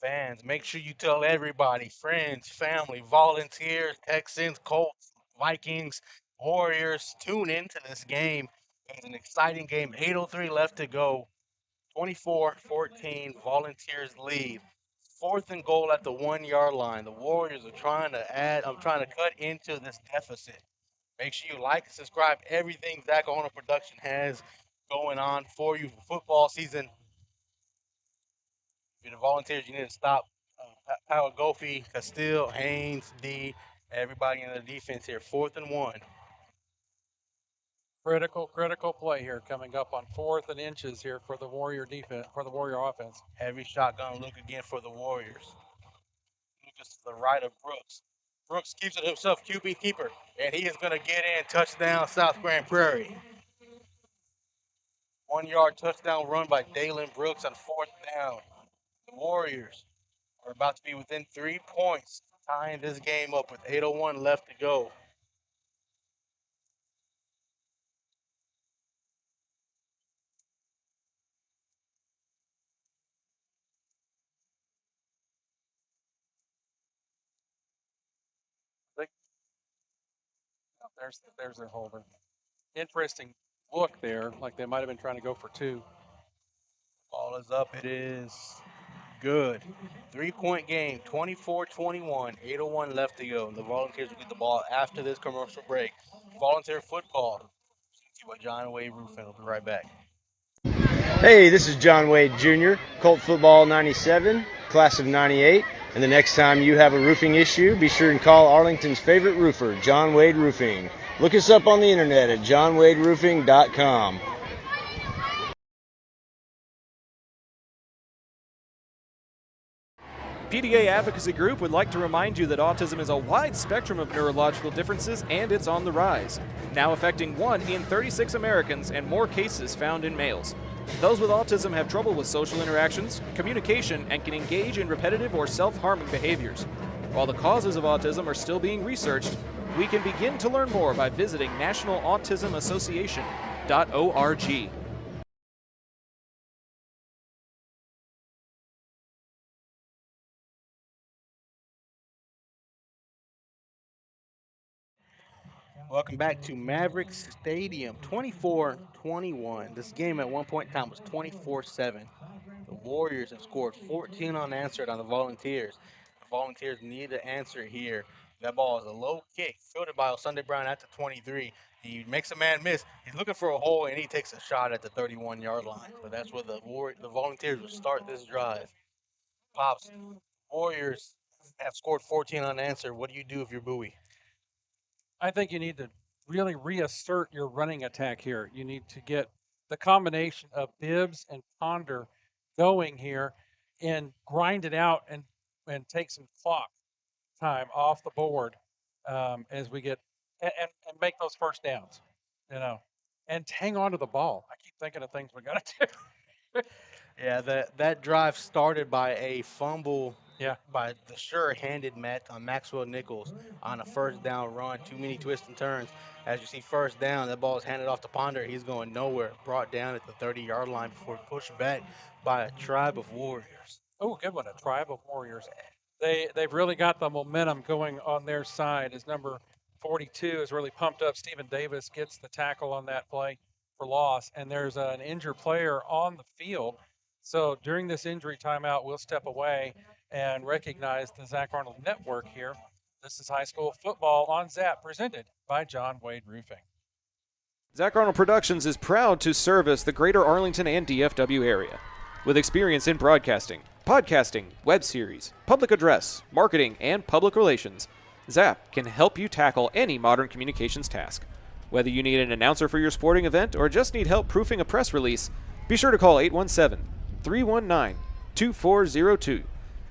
Fans, make sure you tell everybody, friends, family, volunteers, Texans, Colts, Vikings, Warriors, tune into this game. It's an exciting game. 8:03 left to go. 24-14, Volunteers lead. 4th and goal at the 1-yard line. The Warriors are trying to cut into this deficit. Make sure you like and subscribe. Everything Zach Owner Production has going on for you for football season. If you're the Volunteers, you need to stop Powell, Goffey, Castile, Haynes, D, everybody in the defense here. 4th and 1.
Critical play here coming up on 4th and inches here for the Warrior defense, for the Warrior offense.
Heavy shotgun look again for the Warriors. Lucas to the right of Brooks. Brooks keeps it himself, QB keeper, and he is going to get in. Touchdown, South Grand Prairie. 1-yard touchdown run by Dalen Brooks on 4th down. The Warriors are about to be within 3 points, tying this game up with 8:01 left to go.
There's their holder. Interesting look there, like they might have been trying to go for two.
Ball is up. It is good. 3-point game, 24-21, 8:01 left to go. The Volunteers will get the ball after this commercial break. Volunteer football. See what John Wade Roofing will be right back.
Hey, this is John Wade Jr., Colt Football 97, class of 98. And the next time you have a roofing issue, be sure and call Arlington's favorite roofer, John Wade Roofing. Look us up on the internet at johnwaderoofing.com.
PDA Advocacy Group would like to remind you that autism is a wide spectrum of neurological differences and it's on the rise, now affecting 1 in 36 Americans and more cases found in males. Those with autism have trouble with social interactions, communication, and can engage in repetitive or self-harming behaviors. While the causes of autism are still being researched, we can begin to learn more by visiting nationalautismassociation.org.
Welcome back to Maverick Stadium, 24-21. This game at one point in time was 24-7. The Warriors have scored 14 unanswered on the Volunteers. The Volunteers need to answer here. That ball is a low kick, fielded by Sunday Brown at the 23. He makes a man miss. He's looking for a hole, and he takes a shot at the 31-yard line. But that's where the Volunteers will start this drive. Pops, Warriors have scored 14 unanswered. What do you do if you're Bowie?
I think you need to really reassert your running attack here. You need to get the combination of Bibbs and Ponder going here and grind it out and take some clock time off the board as we get and make those first downs, and hang on to the ball. I keep thinking of things we got to do.
Yeah, that drive started by a fumble.
Yeah.
By the sure-handed Maxwell Nichols on a first down run. Too many twists and turns. As you see, first down, that ball is handed off to Ponder. He's going nowhere. Brought down at the 30-yard line before pushed back by a tribe of Warriors.
Oh, good one, a tribe of Warriors. They've really got the momentum going on their side. As number 42 is really pumped up. Stephen Davis gets the tackle on that play for loss, and there's an injured player on the field. So during this injury timeout, we'll step away and recognize the Zach Arnold Network here. This is high school football on ZAP, presented by John Wade Roofing.
Zach Arnold Productions is proud to service the greater Arlington and DFW area. With experience in broadcasting, podcasting, web series, public address, marketing, and public relations, ZAP can help you tackle any modern communications task. Whether you need an announcer for your sporting event or just need help proofing a press release, be sure to call 817-319-2402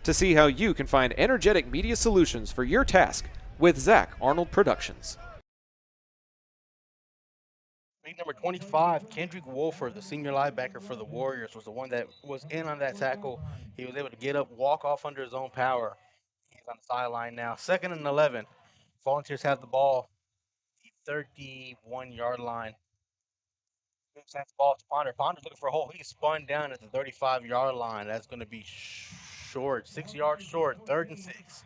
to see how you can find energetic media solutions for your task with Zach Arnold Productions.
Big number 25, Kendrick Wolford, the senior linebacker for the Warriors, was the one that was in on that tackle. He was able to get up, walk off under his own power. He's on the sideline now. 2nd and 11. Volunteers have the ball, the 31-yard line. Sends the ball to Ponder. Ponder's looking for a hole. He's spun down at the 35-yard line. That's going to be short, 6 yards short, 3rd and 6.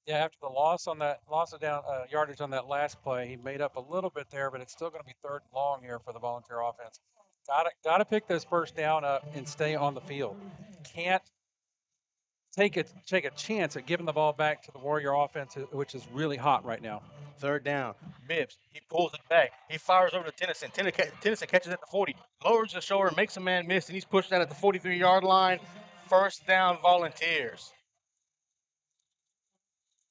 Yeah, after the loss of yardage on that last play, he made up a little bit there, but it's still going to be 3rd and long here for the Volunteer offense. Got to pick this first down up and stay on the field. Can't take a chance at giving the ball back to the Warrior offense, which is really hot right now.
3rd down. Bibbs, he pulls it back. He fires over to Tennyson. Tennyson catches at the 40, lowers the shoulder, makes a man miss, and he's pushed out at the 43-yard line. 1st down, Volunteers.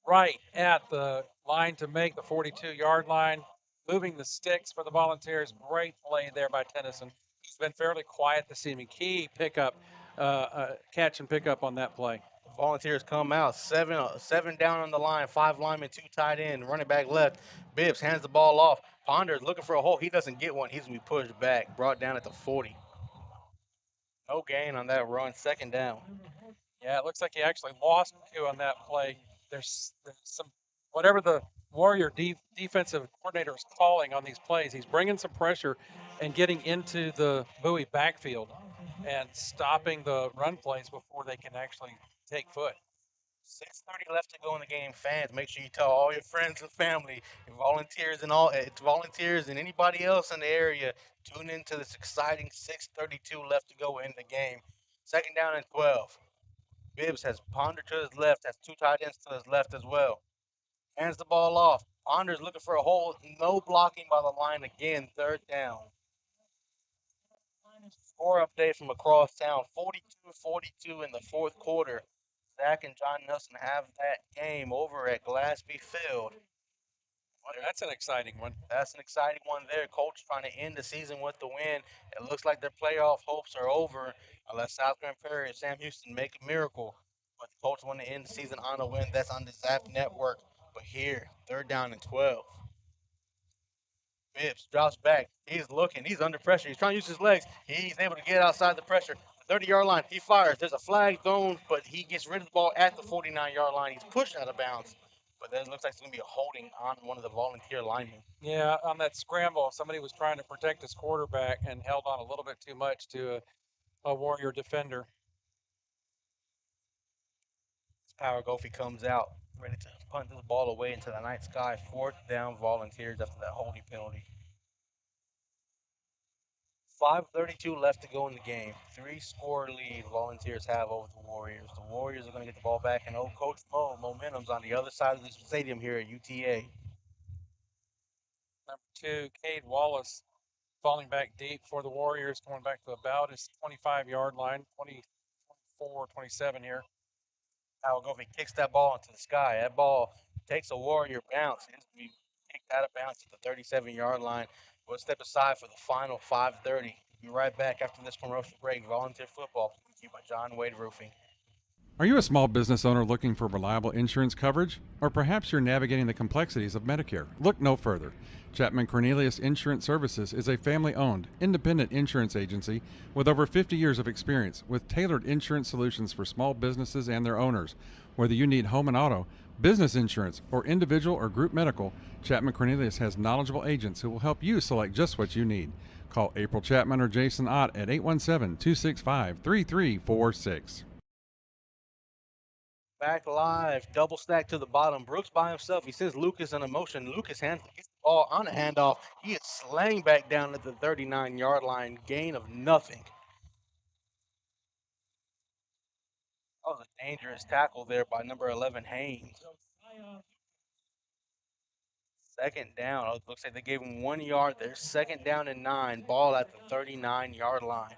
Right at the line to make the 42-yard line, moving the sticks for the Volunteers. Great play there by Tennyson. He's been fairly quiet this evening. Key pickup, catch and pickup on that play.
Volunteers come out, seven down on the line, 5 linemen, 2 tight end, running back left. Bibbs hands the ball off. Ponder's looking for a hole. He doesn't get one. He's going to be pushed back, brought down at the 40. No gain on that run, 2nd down.
Yeah, it looks like he actually lost 2 on that play. There's some, whatever the Warrior defensive coordinator is calling on these plays, he's bringing some pressure and getting into the Bowie backfield and stopping the run plays before they can actually take foot.
6:30 left to go in the game. Fans, make sure you tell all your friends and family, and volunteers and volunteers and anybody else in the area. Tune into this exciting 6:32 left to go in the game. Second down and 12. Bibbs has Ponder to his left, has two tight ends to his left as well. Hands the ball off. Ponder's looking for a hole. No blocking by the line again. Third down. Score update from across town. 42-42 in the fourth quarter. Zach and John Nelson have that game over at Glassby Field.
That's an exciting one.
That's an exciting one there. Colts trying to end the season with the win. It looks like their playoff hopes are over unless South Grand Prairie and Sam Houston make a miracle. But the Colts want to end the season on a win. That's on the Zap Network. But here, third down and 12. Bibbs drops back. He's looking. He's under pressure. He's trying to use his legs. He's able to get outside the pressure. 30-yard line. He fires. There's a flag thrown, but he gets rid of the ball at the 49-yard line. He's pushed out of bounds. But then it looks like it's going to be a holding on one of the volunteer linemen.
Yeah, on that scramble, somebody was trying to protect his quarterback and held on a little bit too much to a Warrior defender.
Power Gophie comes out, ready to punt this ball away into the night sky. Fourth down Volunteers after that holding penalty. 5:32 left to go in the game. 3-score lead Volunteers have over the Warriors. The Warriors are going to get the ball back, and Coach Mo, momentum's on the other side of the stadium here at UTA.
Number 2, Cade Wallace falling back deep for the Warriors, going back to about his 25-yard line, 24, 27 here.
Power Gophie kicks that ball into the sky. That ball takes a Warrior bounce. It's going to be kicked out of bounds at the 37-yard line. We'll step aside for the final 5:30. Be right back after this commercial break. Volunteer football brought to you by John Wade Roofing.
Are you a small business owner looking for reliable insurance coverage? Or perhaps you're navigating the complexities of Medicare? Look no further. Chapman Cornelius Insurance Services is a family-owned, independent insurance agency with over 50 years of experience with tailored insurance solutions for small businesses and their owners. Whether you need home and auto, business insurance, or individual or group medical, Chapman Cornelius has knowledgeable agents who will help you select just what you need. Call April Chapman or Jason Ott at 817-265-3346.
Back live, double stack to the bottom. Brooks by himself. He sends Lucas in a motion. Lucas gets the ball on a handoff. He is slaying back down at the 39-yard line. Gain of nothing. That was a dangerous tackle there by number 11, Haynes. Second down. It looks like they gave him 1 yard there. Second down and 9. Ball at the 39-yard line.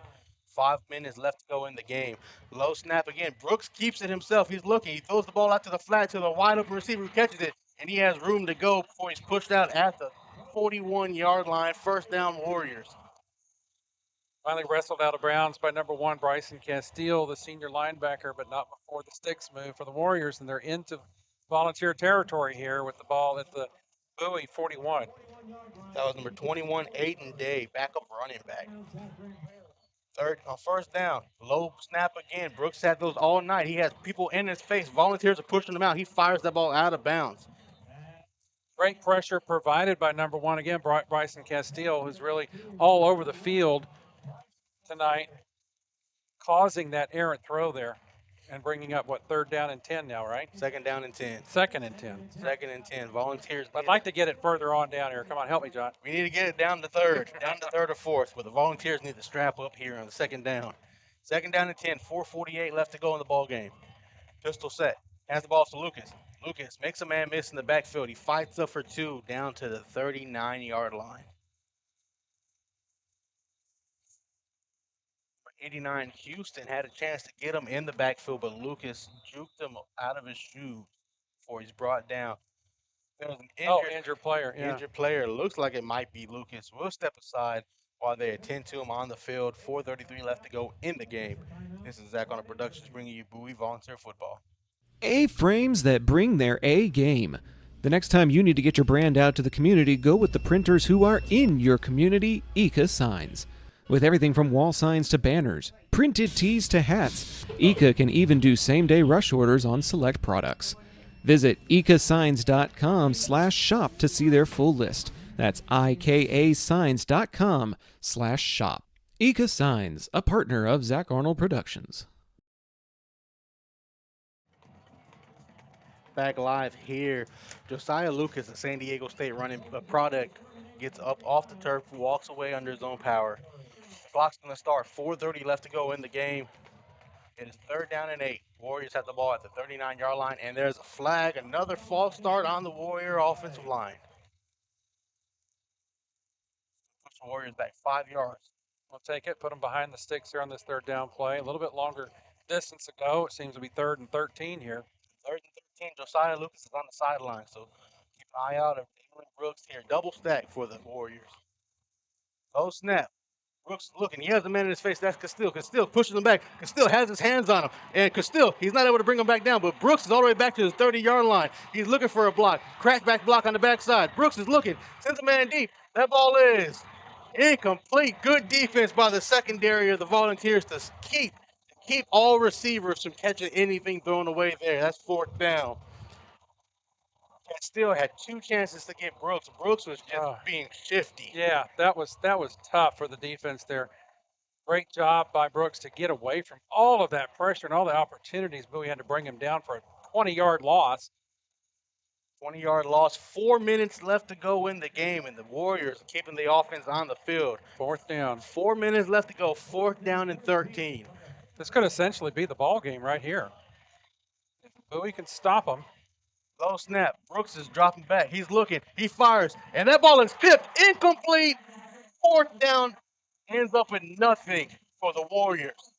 5 minutes left to go in the game. Low snap again. Brooks keeps it himself. He's looking. He throws the ball out to the flat to the wide open receiver who catches it. And he has room to go before he's pushed out at the 41-yard line. First down Warriors.
Finally wrestled out of bounds by number 1, Bryson Castile, the senior linebacker, but not before the sticks move for the Warriors. And they're into Volunteer territory here with the ball at the Bowie 41.
That was number 21, Aiden Day, backup running back. First down, low snap again. Brooks had those all night. He has people in his face. Volunteers are pushing him out. He fires that ball out of bounds.
Great pressure provided by number 1 again, Bryson Castile, who's really all over the field tonight, causing that errant throw there and bringing up, what, third down and 10 now, right?
Second down and 10.
Second and 10.
Second and 10. Volunteers.
I'd like to get it further on down here. Come on, help me, John.
We need to get it down to third or fourth, but the Volunteers need to strap up here on the second down. Second down and 10, 4:48 left to go in the ball game. Pistol set. Hands the ball to Lucas. Lucas makes a man miss in the backfield. He fights up for 2 down to the 39-yard line. 89 Houston had a chance to get him in the backfield, but Lucas juked him out of his shoes before he's brought down. There was an
injured player. Yeah.
Injured player. Looks like it might be Lucas. We'll step aside while they attend to him on the field. 4:33 left to go in the game. This is Zach on Productions bringing you Bowie Volunteer Football.
A-frames that bring their A game. The next time you need to get your brand out to the community, go with the printers who are in your community, ICA Signs. With everything from wall signs to banners, printed tees to hats, ICA can even do same-day rush orders on select products. Visit ICAsigns.com/shop to see their full list. That's IKAsigns.com/shop. ICA Signs, a partner of Zach Arnold Productions.
back live here. Josiah Lucas, the San Diego State running product, gets up off the turf, walks away under his own power. Clock's going to start. 4:30 left to go in the game. It is 3rd down and 8. Warriors have the ball at the 39-yard line, and there's a flag. Another false start on the Warrior offensive line. Push the Warriors back 5 yards.
We'll take it, put them behind the sticks here on this 3rd down play. A little bit longer distance to go. It seems to be 3rd and 13 here.
3rd and 13. Josiah Lucas is on the sideline, so keep an eye out of Damon Brooks here. Double stack for the Warriors. Oh, snap. Brooks is looking. He has a man in his face. That's Castile. Castile pushes him back. Castile has his hands on him. And Castile, he's not able to bring him back down, but Brooks is all the way back to his 30-yard line. He's looking for a block. Crackback block on the backside. Brooks is looking. Sends a man deep. That ball is incomplete. Good defense by the secondary of the Volunteers to keep all receivers from catching anything thrown away there. That's 4th down. Castile had 2 chances to get Brooks. Brooks was just being shifty.
Yeah, that was tough for the defense there. Great job by Brooks to get away from all of that pressure and all the opportunities. Bowie had to bring him down for a 20-yard loss.
20-yard loss. 4 minutes left to go in the game, and the Warriors are keeping the offense on the field.
4th down.
4 minutes left to go. 4th down and 13.
This could essentially be the ball game right here. If Bowie can stop him.
Low snap. Brooks is dropping back. He's looking. He fires. And that ball is tipped. Incomplete. 4th down. Ends up with nothing for the Warriors.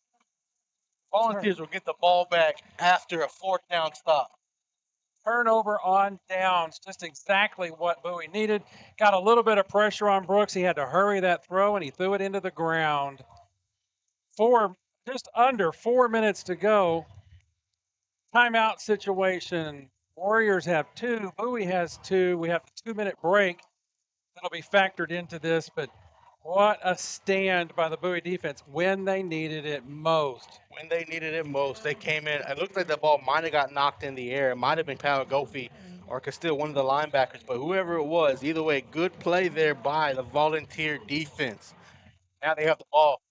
Volunteers will get the ball back after a 4th down stop.
Turnover on downs. Just exactly what Bowie needed. Got a little bit of pressure on Brooks. He had to hurry that throw, and he threw it into the ground. Just under 4 minutes to go. Timeout situation. Warriors have 2. Bowie has 2. We have a 2-minute break that'll be factored into this, but what a stand by the Bowie defense when they needed it most.
When they needed it most, they came in. It looked like the ball might have got knocked in the air. It might have been Kyle Goffey or Castile, one of the linebackers, but whoever it was, either way, good play there by the Volunteer defense. Now they have the ball.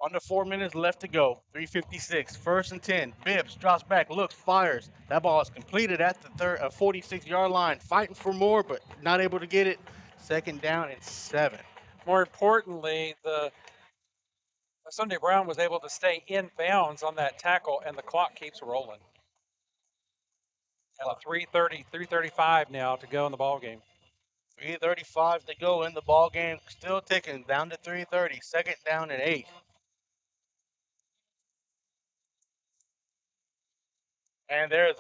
Under 4 minutes left to go. 3:56. 1st and 10. Bibbs drops back, looks, fires. That ball is completed at the 46-yard line. Fighting for more, but not able to get it. 2nd down and 7.
More importantly, Sunday Brown was able to stay in bounds on that tackle, and the clock keeps rolling. And 3:35 now to go in the ball game.
3:35 to go in the ball game. Still ticking down to 3:30. 2nd down and 8. And there's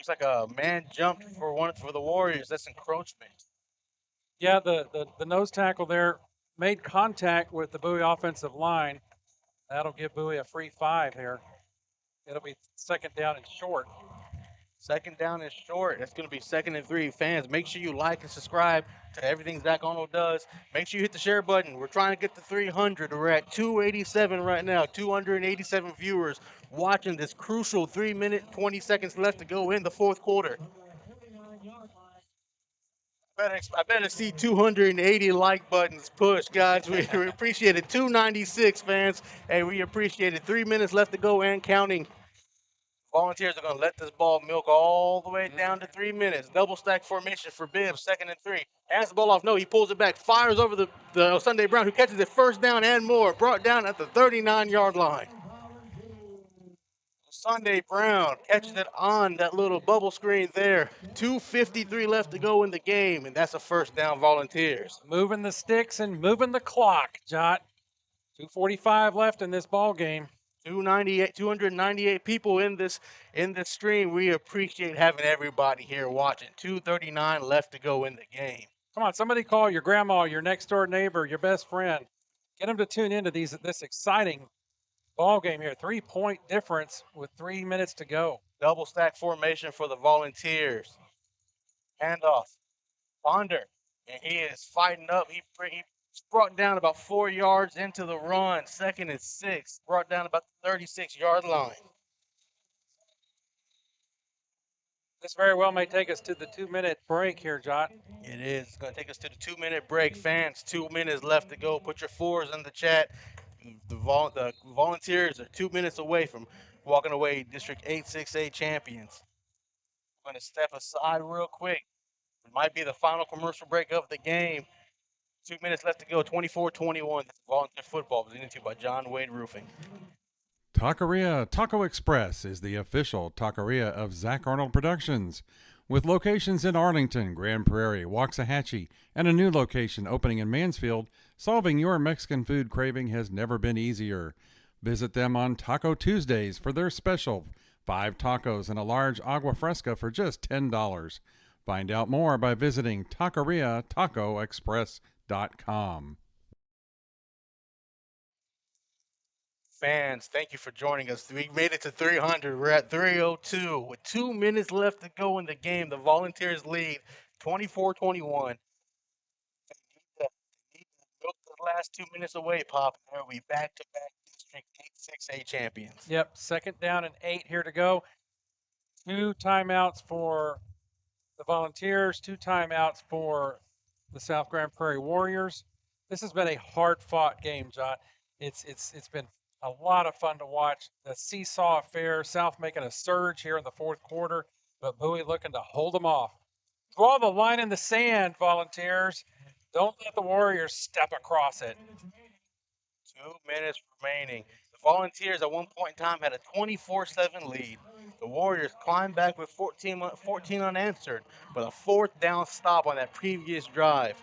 like a man jumped for the Warriors. That's encroachment.
Yeah, the nose tackle there made contact with the Bowie offensive line. That'll give Bowie a free 5 here. It'll be 2nd down and short.
2nd down and short. That's going to be 2nd and 3. Fans, make sure you like and subscribe to everything Zach Arnold does. Make sure you hit the share button. We're trying to get to 300. We're at 287 right now. 287 viewers watching this crucial 3 minute, 20 seconds left to go in the 4th quarter. I better see 280 like buttons pushed, guys. We appreciate it. 296, fans. Hey, we appreciate it. 3 minutes left to go and counting. Volunteers are going to let this ball milk all the way down to 3 minutes. Double stack formation for Bibbs, 2nd and 3. Hands the ball off. No, he pulls it back. Fires over the Sunday Brown, who catches it 1st down and more. Brought down at the 39-yard line. Sunday Brown catches it on that little bubble screen there. 2:53 left to go in the game, and that's a 1st down Volunteers.
Moving the sticks and moving the clock, Jot. 2:45 left in this ball game.
298 people in this stream. We appreciate having everybody here watching. 2:39 left to go in the game.
Come on, somebody call your grandma, your next door neighbor, your best friend. Get them to tune into this exciting ball game here. 3-point difference with 3 minutes to go.
Double stack formation for the Volunteers. Handoff. Ponder. And he is fighting up. He's brought down about 4 yards into the run. 2nd and 6. Brought down about the 36-yard line.
This very well may take us to the 2-minute break here, Jot.
It is. It's going to take us to the 2-minute break. Fans, 2 minutes left to go. Put your 4s in the chat. The Volunteers are 2 minutes away from walking away District 8-6A champions. I'm going to step aside real quick. It might be the final commercial break of the game. 2 minutes left to go, 24-21. Volunteer football presented to you by John Wade Roofing.
Taqueria Taco Express is the official taqueria of Zach Arnold Productions, with locations in Arlington, Grand Prairie, Waxahachie, and a new location opening in Mansfield. Solving your Mexican food craving has never been easier. Visit them on Taco Tuesdays for their special 5 tacos and a large agua fresca for just $10. Find out more by visiting taqueriatacoexpress.com.
Fans, thank you for joining us. We made it to 300. We're at 302 with 2 minutes left to go in the game. The Volunteers lead 24-21. Need to milk the last 2 minutes away, Pop. There we back-to-back District 8-6A champions.
Yep, second down and 8 here to go. 2 timeouts for the Volunteers, 2 timeouts for the South Grand Prairie Warriors. This has been a hard-fought game, John. It's been a lot of fun to watch. The seesaw affair, South making a surge here in the fourth quarter, but Bowie looking to hold them off. Draw the line in the sand, Volunteers. Don't let the Warriors step across it.
2 minutes remaining. The Volunteers at one point in time had a 24-7 lead. The Warriors climbed back with 14 unanswered, but a 4th down stop on that previous drive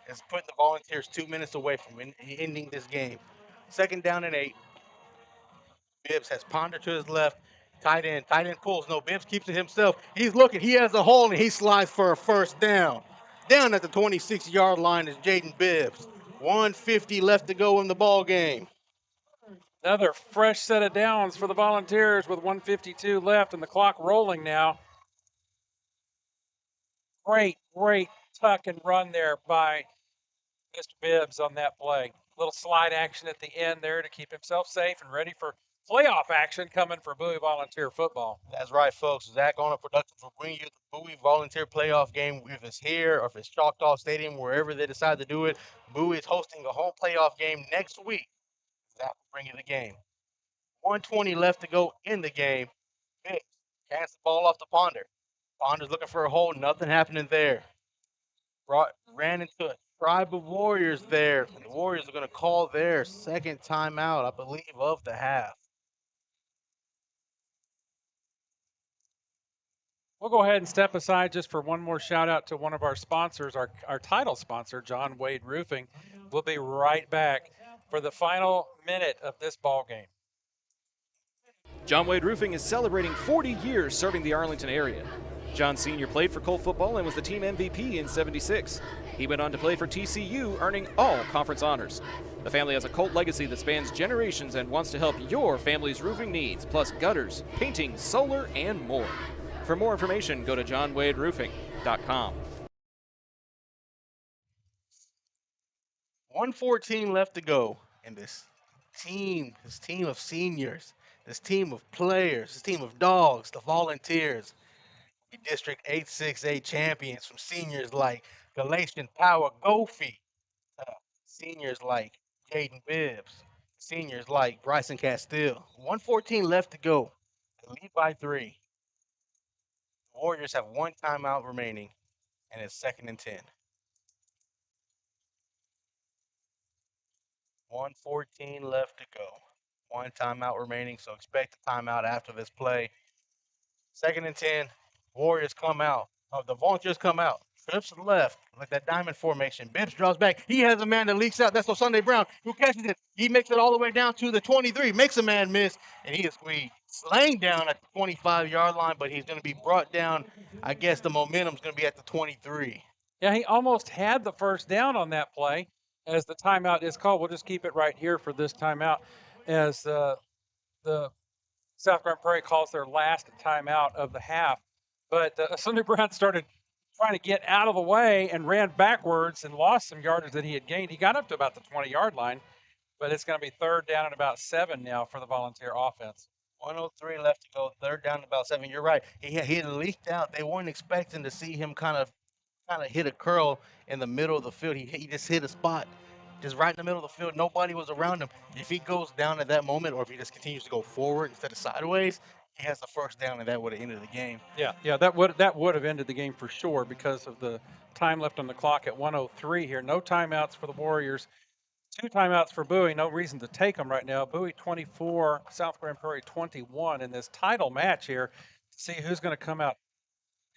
has put the Volunteers 2 minutes away from ending this game. Second down and 8. Bibbs has Ponder to his left. Tight end pulls. No, Bibbs keeps it himself. He's looking. He has a hole, and he slides for a first down. Down at the 26-yard line is Jaden Bibbs. 1:50 left to go in the ball game.
Another fresh set of downs for the Volunteers with 1:52 left and the clock rolling now. Great tuck and run there by Mr. Bibbs on that play. Little slide action at the end there to keep himself safe and ready for playoff action coming for Bowie Volunteer football.
That's right, folks. Zach Arnold Productions will bring you the Bowie Volunteer playoff game, if it's here or if it's Choctaw Stadium, wherever they decide to do it. Bowie is hosting a home playoff game next week. Zach will bring you the game. 1:20 left to go in the game. Bibbs hands the ball off to Ponder. Ponder's looking for a hole. Nothing happening there. Ran into a tribe of Warriors there. And the Warriors are going to call their second timeout, I believe, of the half.
We'll go ahead and step aside just for one more shout out to one of our sponsors, our title sponsor, John Wade Roofing. We'll be right back for the final minute of this ball game.
John Wade Roofing is celebrating 40 years serving the Arlington area. John Sr. played for Colt football and was the team MVP in '76. He went on to play for TCU, earning all conference honors. The family has a Colt legacy that spans generations and wants to help your family's roofing needs, plus gutters, painting, solar, and more. For more information, go to johnwaderoofing.com.
1:14 left to go. And this team of seniors, this team of players, this team of dogs, the Volunteers, the District 8-6A champions, from seniors like Galatian Power Gofi, seniors like Jaden Bibbs, seniors like Bryson Castile. 1:14 left to go. They lead by 3. The Warriors have 1 timeout remaining, and it's 2nd and 10. 1:14 left to go. 1 timeout remaining, so expect a timeout after this play. 2nd and 10. Warriors come out. The Volunteers come out. Trips to the left, like that diamond formation. Bibbs draws back. He has a man that leaks out. That's Sunday Brown, who catches it. He makes it all the way down to the 23. Makes a man miss, and he is slaying down at the 25-yard line, but he's going to be brought down. I guess the momentum's going to be at the 23.
Yeah, he almost had the first down on that play as the timeout is called. We'll just keep it right here for this timeout as the South Grand Prairie calls their last timeout of the half. But Sunday Brown started trying to get out of the way and ran backwards and lost some yardage that he had gained. He got up to about the 20-yard line, but it's going to be 3rd down and about 7 now for the Volunteer offense.
1:03 left to go, 3rd down and about 7. You're right. He had leaked out. They weren't expecting to see him kind of hit a curl in the middle of the field. He just hit a spot just right in the middle of the field. Nobody was around him. If he goes down at that moment, or if he just continues to go forward instead of sideways, he has the first down, and that would have ended the game.
Yeah, that would have ended the game for sure because of the time left on the clock at 1:03 here. No timeouts for the Warriors. 2 timeouts for Bowie. No reason to take them right now. Bowie 24, South Grand Prairie 21 in this title match here to see who's going to come out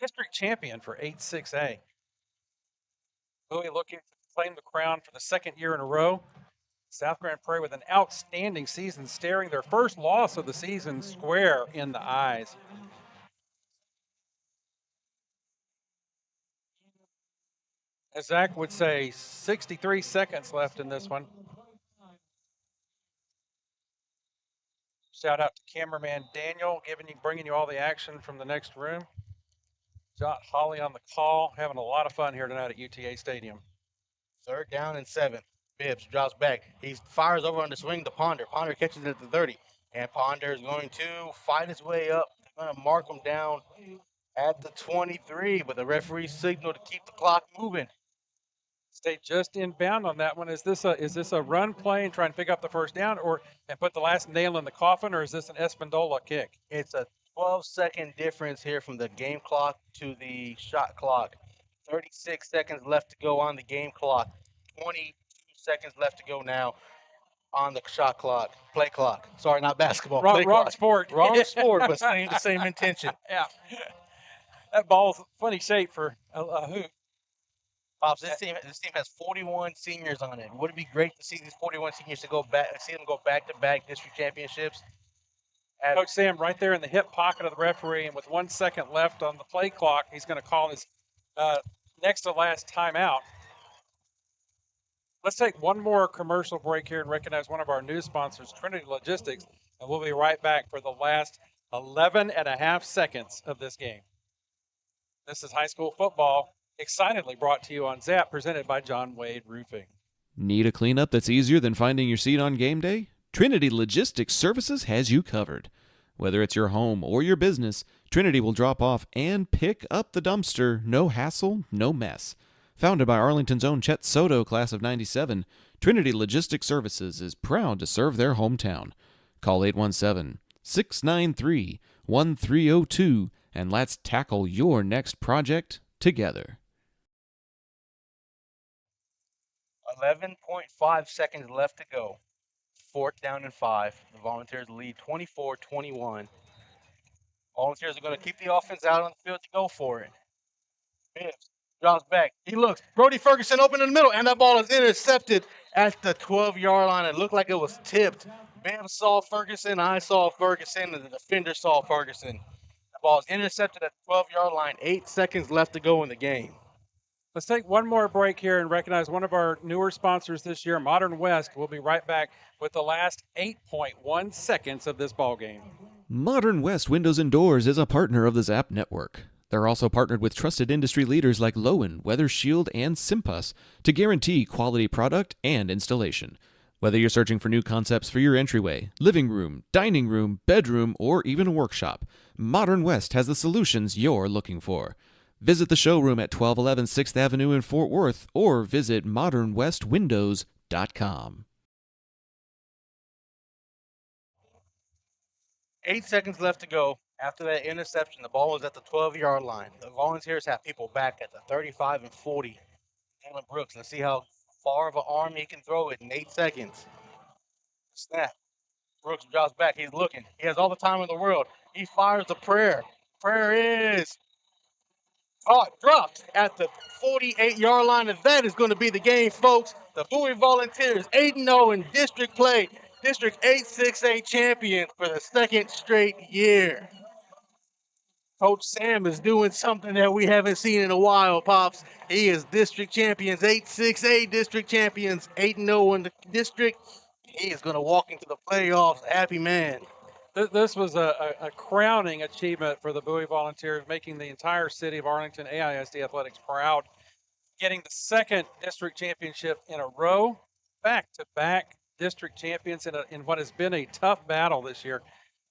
district champion for 8-6A. Bowie looking to claim the crown for the second year in a row. South Grand Prairie with an outstanding season, staring their first loss of the season square in the eyes. As Zach would say, 63 seconds left in this one. Shout out to cameraman Daniel, bringing you all the action from the next room. Jot Holly on the call, having a lot of fun here tonight at UTA Stadium.
3rd down and 7. Bibbs drops back. He fires over on the swing to Ponder. Ponder catches it at the 30. And Ponder is going to fight his way up. They're going to mark him down at the 23, but the referee signaled to keep the clock moving.
Stay just inbound on that one. Is this a run play and try and pick up the first down, and put the last nail in the coffin, or is this an Espindola kick?
It's a 12-second difference here from the game clock to the shot clock. 36 seconds left to go on the game clock. 22 seconds left to go now on the shot clock, play clock. Sorry, not basketball.
Wrong sport.
Wrong sport, but the same intention.
Yeah. That ball's funny shape for a hoop.
Pops, this team has 41 seniors on it. Would it be great to see these 41 seniors to go back-to-back district championships?
Coach Sam right there in the hip pocket of the referee, and with 1 second left on the play clock, he's going to call his next to last timeout. Let's take one more commercial break here and recognize one of our new sponsors, Trinity Logistics, and we'll be right back for the last 11 and a half seconds of this game. This is high school football, excitedly brought to you on ZAP, presented by John Wade Roofing.
Need a cleanup that's easier than finding your seat on game day? Trinity Logistics Services has you covered. Whether it's your home or your business, Trinity will drop off and pick up the dumpster, no hassle, no mess. Founded by Arlington's own Chet Soto, class of 97, Trinity Logistics Services is proud to serve their hometown. Call 817-693-1302 and let's tackle your next project together.
11.5 seconds left to go. 4th down and 5. The Volunteers lead 24-21. Volunteers are going to keep the offense out on the field to go for it. Bibbs drops back. He looks. Brody Ferguson open in the middle, and that ball is intercepted at the 12-yard line. It looked like it was tipped. Bibbs saw Ferguson. I saw Ferguson, and the defender saw Ferguson. The ball is intercepted at the 12-yard line. 8 seconds left to go in the game.
Let's take one more break here and recognize one of our newer sponsors this year, Modern West. We'll be right back with the last 8.1 seconds of this ball game.
Modern West Windows and Doors is a partner of the ZAP network. They're also partnered with trusted industry leaders like Lowen, Weather Shield, and Simpus to guarantee quality product and installation. Whether you're searching for new concepts for your entryway, living room, dining room, bedroom, or even a workshop, Modern West has the solutions you're looking for. Visit the showroom at 1211 6th Avenue in Fort Worth or visit modernwestwindows.com.
8 seconds left to go. After that interception, the ball was at the 12-yard line. The Volunteers have people back at the 35 and 40. Taylor Brooks, let's see how far of an arm he can throw it in 8 seconds. Snap. Brooks drops back. He's looking. He has all the time in the world. He fires a prayer. Prayer is dropped at the 48-yard line, and that is going to be the game, folks. The Bowie Volunteers 8-0 in district play, District 8-6A champions for the second straight year. Coach Sam is doing something that we haven't seen in a while, Pops. He is district champions, 8-6A district champions, 8-0 in the district. He is going to walk into the playoffs, happy man.
This was a crowning achievement for the Bowie Volunteers, making the entire city of Arlington AISD Athletics proud, getting the second district championship in a row, back-to-back district champions in what has been a tough battle this year.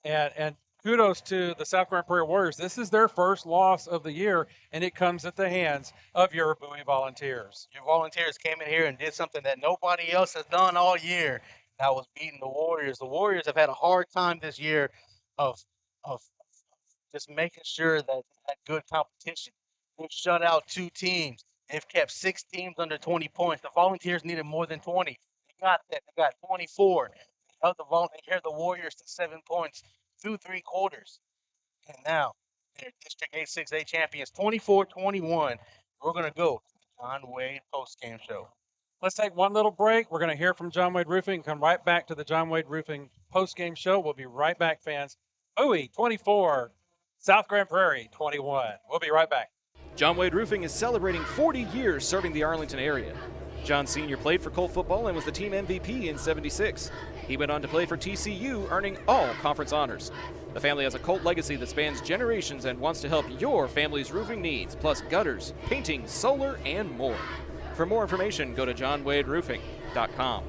And kudos to the South Grand Prairie Warriors. This is their first loss of the year, and it comes at the hands of your Bowie Volunteers.
Your Volunteers came in here and did something that nobody else has done all year. That was beating the Warriors. The Warriors have had a hard time this year of just making sure that they had good competition. They've shut out 2 teams. They've kept 6 teams under 20 points. The Volunteers needed more than 20. They got that. They got 24. They held the Warriors to 7 points through 3 quarters. And now they're District A6A champions, 24-21. We're going to go to the John Wade postgame show.
Let's take one little break. We're going to hear from John Wade Roofing. Come right back to the John Wade Roofing postgame show. We'll be right back, fans. Bowie 24, South Grand Prairie 21. We'll be right back.
John Wade Roofing is celebrating 40 years serving the Arlington area. John Sr. played for Colt football and was the team MVP in '76. He went on to play for TCU, earning all conference honors. The family has a Colt legacy that spans generations and wants to help your family's roofing needs, plus gutters, painting, solar, and more. For more information, go to johnwaderoofing.com.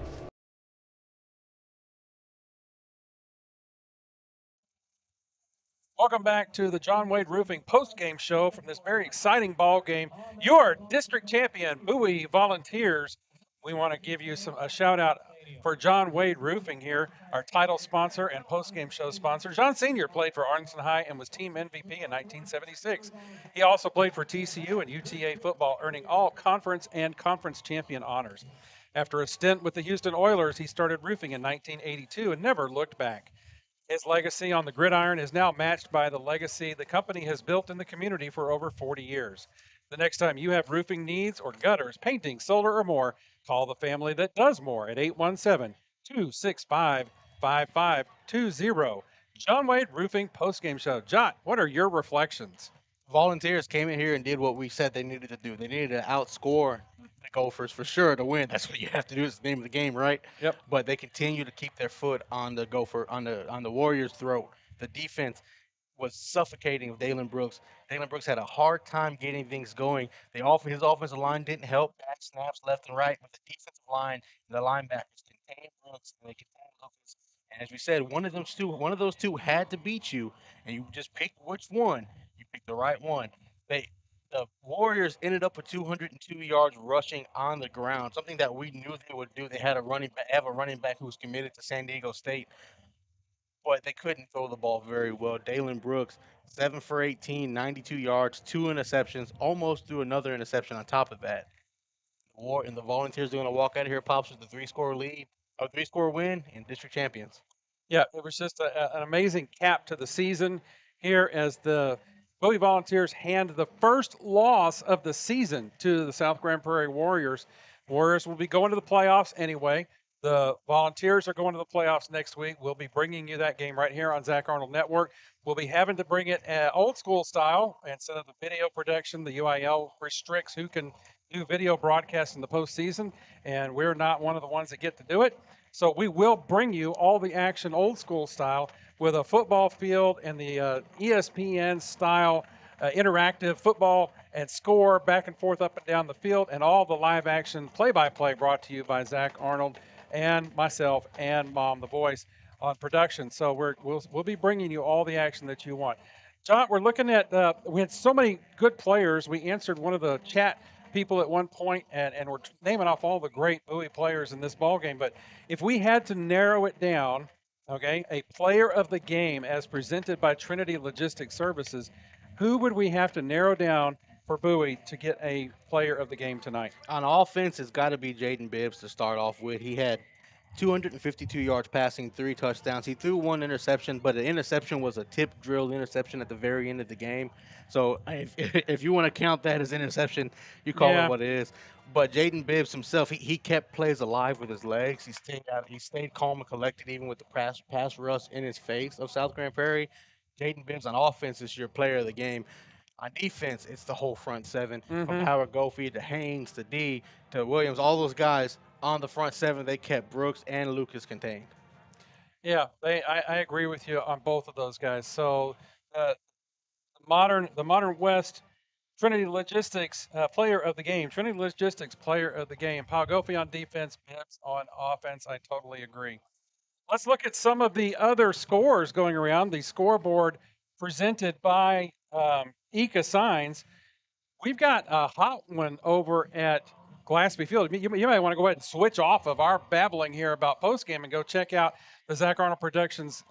Welcome back to the John Wade Roofing postgame show from this very exciting ball game. Your district champion, Bowie Volunteers. We want to give you a shout out for John Wade Roofing here, our title sponsor and postgame show sponsor. John Sr. played for Arlington High and was team MVP in 1976. He also played for TCU and UTA football, earning all conference and conference champion honors. After a stint with the Houston Oilers, he started roofing in 1982 and never looked back. His legacy on the gridiron is now matched by the legacy the company has built in the community for over 40 years. The next time you have roofing needs or gutters, painting, solar, or more, call the family that does more at 817-265-5520. John Wade Roofing postgame show. John, what are your reflections?
Volunteers came in here and did what we said they needed to do. They needed to outscore the Gophers for sure to win. That's what you have to do. It's the name of the game, right?
Yep.
But they continue to keep their foot on the Warriors' throat. The defense was suffocating with Dalen Brooks. Dalen Brooks had a hard time getting things going. His offensive line didn't help. Back snaps left and right, but the defensive line and the linebackers contained Brooks and they contained Lucas. And as we said, one of those two had to beat you, and you just picked which one. You picked the right one. The Warriors ended up with 202 yards rushing on the ground, something that we knew they would do. They had a running back who was committed to San Diego State, but they couldn't throw the ball very well. Dalen Brooks, 7 for 18, 92 yards, 2 interceptions, almost threw another interception on top of that. The Volunteers are going to walk out of here, Pops, with a 3-score win, and district champions.
Yeah, it was just an amazing cap to the season here as the Bowie Volunteers hand the first loss of the season to the South Grand Prairie Warriors. Warriors will be going to the playoffs anyway. The Volunteers are going to the playoffs next week. We'll be bringing you that game right here on Zach Arnold Network. We'll be having to bring it old school style instead of the video production. The UIL restricts who can do video broadcasts in the postseason, and we're not one of the ones that get to do it. So we will bring you all the action old school style with a football field and the ESPN style interactive football and score back and forth up and down the field, and all the live action play-by-play brought to you by Zach Arnold and myself and Mom the Voice on production. So we'll be bringing you all the action that you want. John, we're looking at we had so many good players. We answered one of the chat people at one point, and we're naming off all the great Bowie players in this ball game. But if we had to narrow it down, okay, a player of the game as presented by Trinity Logistics Services, who would we have to narrow down for Bowie to get a player of the game tonight?
On offense, it's got to be Jaden Bibbs to start off with. He had 252 yards passing, 3 touchdowns. He threw 1 interception, but the interception was a tip drill interception at the very end of the game. So if you want to count that as interception, you call it what it is. But Jaden Bibbs himself, he kept plays alive with his legs. He stayed calm and collected even with the pass rush in his face of South Grand Prairie. Jaden Bibbs on offense is your player of the game. On defense, it's the whole front seven, from Howard Goffey to Haynes to D to Williams. All those guys on the front seven, they kept Brooks and Lucas contained.
Yeah, I agree with you on both of those guys. So the Modern West Trinity Logistics player of the game. Trinity Logistics player of the game. Paul Goffey on defense, Bibbs on offense. I totally agree. Let's look at some of the other scores going around. The scoreboard presented by ECA Signs. We've got a hot one over at Glaspie Field. You might want to go ahead and switch off of our babbling here about postgame and go check out the Zach Arnold Productions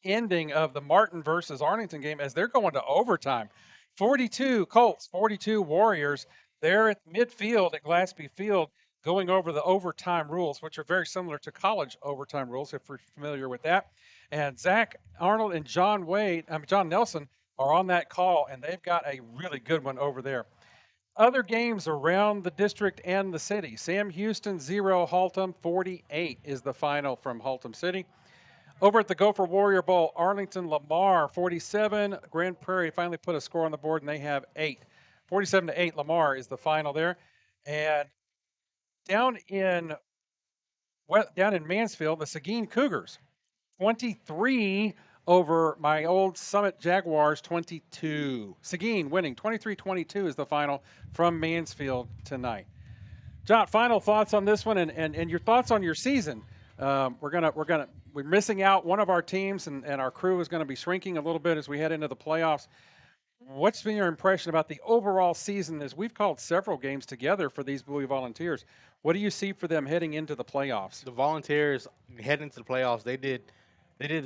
ending of the Martin versus Arlington game as they're going to overtime. 42 Colts, 42 Warriors. They're at midfield at Glaspie Field going over the overtime rules, which are very similar to college overtime rules, if we're familiar with that. And Zach Arnold and John Nelson are on that call, and they've got a really good one over there. Other games around the district and the city. Sam Houston 0, Haltom 48 is the final from Haltom City. Over at the Gopher Warrior Bowl, Arlington Lamar 47. Grand Prairie finally put a score on the board, and they have 8. 47-8 Lamar is the final there. And down in Mansfield, the Seguin Cougars 23 over my old Summit Jaguars 22. Seguin winning 23-22 is the final from Mansfield tonight. John, final thoughts on this one and your thoughts on your season. We're missing out one of our teams and our crew is going to be shrinking a little bit as we head into the playoffs. What's been your impression about the overall season as we've called several games together for these Bowie Volunteers? What do you see for them heading into the playoffs?
The Volunteers heading into the playoffs, they did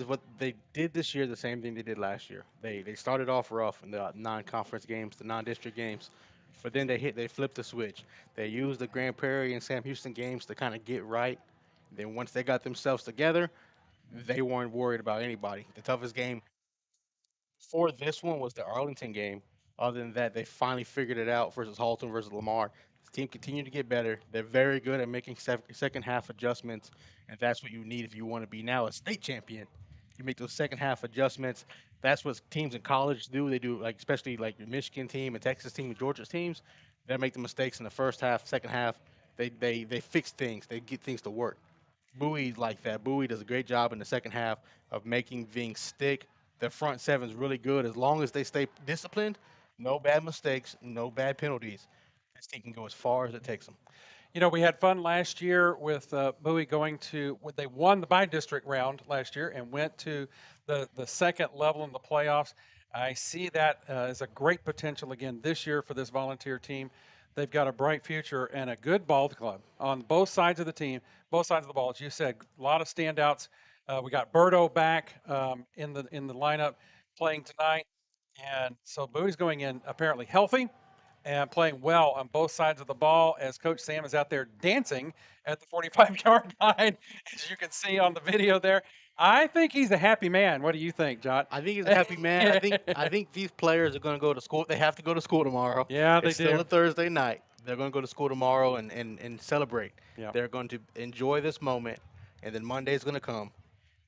what they did this year, the same thing they did last year. They started off rough in the non-conference games, the non-district games, but then they flipped the switch. They used the Grand Prairie and Sam Houston games to kind of get right. Then once they got themselves together, they weren't worried about anybody. The toughest game for this one was the Arlington game. Other than that, they finally figured it out versus Halton versus Lamar. The team continued to get better. They're very good at making second half adjustments, and that's what you need if you want to be now a state champion. You make those second half adjustments. That's what teams in college do. They do, like especially like your Michigan team and Texas team and Georgia's teams. They make the mistakes in the first half, second half. They fix things. They get things to work. Bowie's like that. Bowie does a great job in the second half of making things stick. Their front seven is really good. As long as they stay disciplined, no bad mistakes, no bad penalties, this team can go as far as it takes them.
You know, we had fun last year with Bowie they won the by-district round last year and went to the second level in the playoffs. I see that as a great potential again this year for this volunteer team. They've got a bright future and a good ball club on both sides of the team, both sides of the ball. As you said, a lot of standouts. We got Berto back in the lineup playing tonight. And so Bowie's going in apparently healthy and playing well on both sides of the ball as Coach Sam is out there dancing at the 45-yard line, as you can see on the video there. I think he's a happy man. What do you think, John?
I think he's a happy man. I think these players are going to go to school. They have to go to school tomorrow.
Yeah, they do.
It's still a Thursday night. They're going to go to school tomorrow and celebrate.
Yeah.
They're going to enjoy this moment, and then Monday's going to come,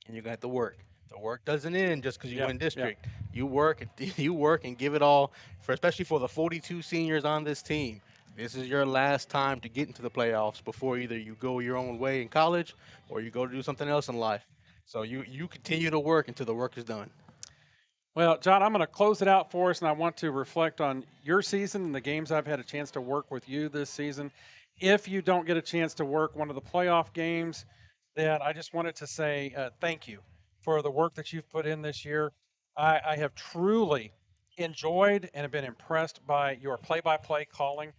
and you're going to have to work. The work doesn't end just because you win district.
Yeah.
You work and give it all, especially for the 42 seniors on this team. This is your last time to get into the playoffs before either you go your own way in college or you go to do something else in life. So you continue to work until the work is done.
Well, John, I'm going to close it out for us, and I want to reflect on your season and the games I've had a chance to work with you this season. If you don't get a chance to work one of the playoff games, then I just wanted to say thank you for the work that you've put in this year. I have truly enjoyed and have been impressed by your play-by-play calling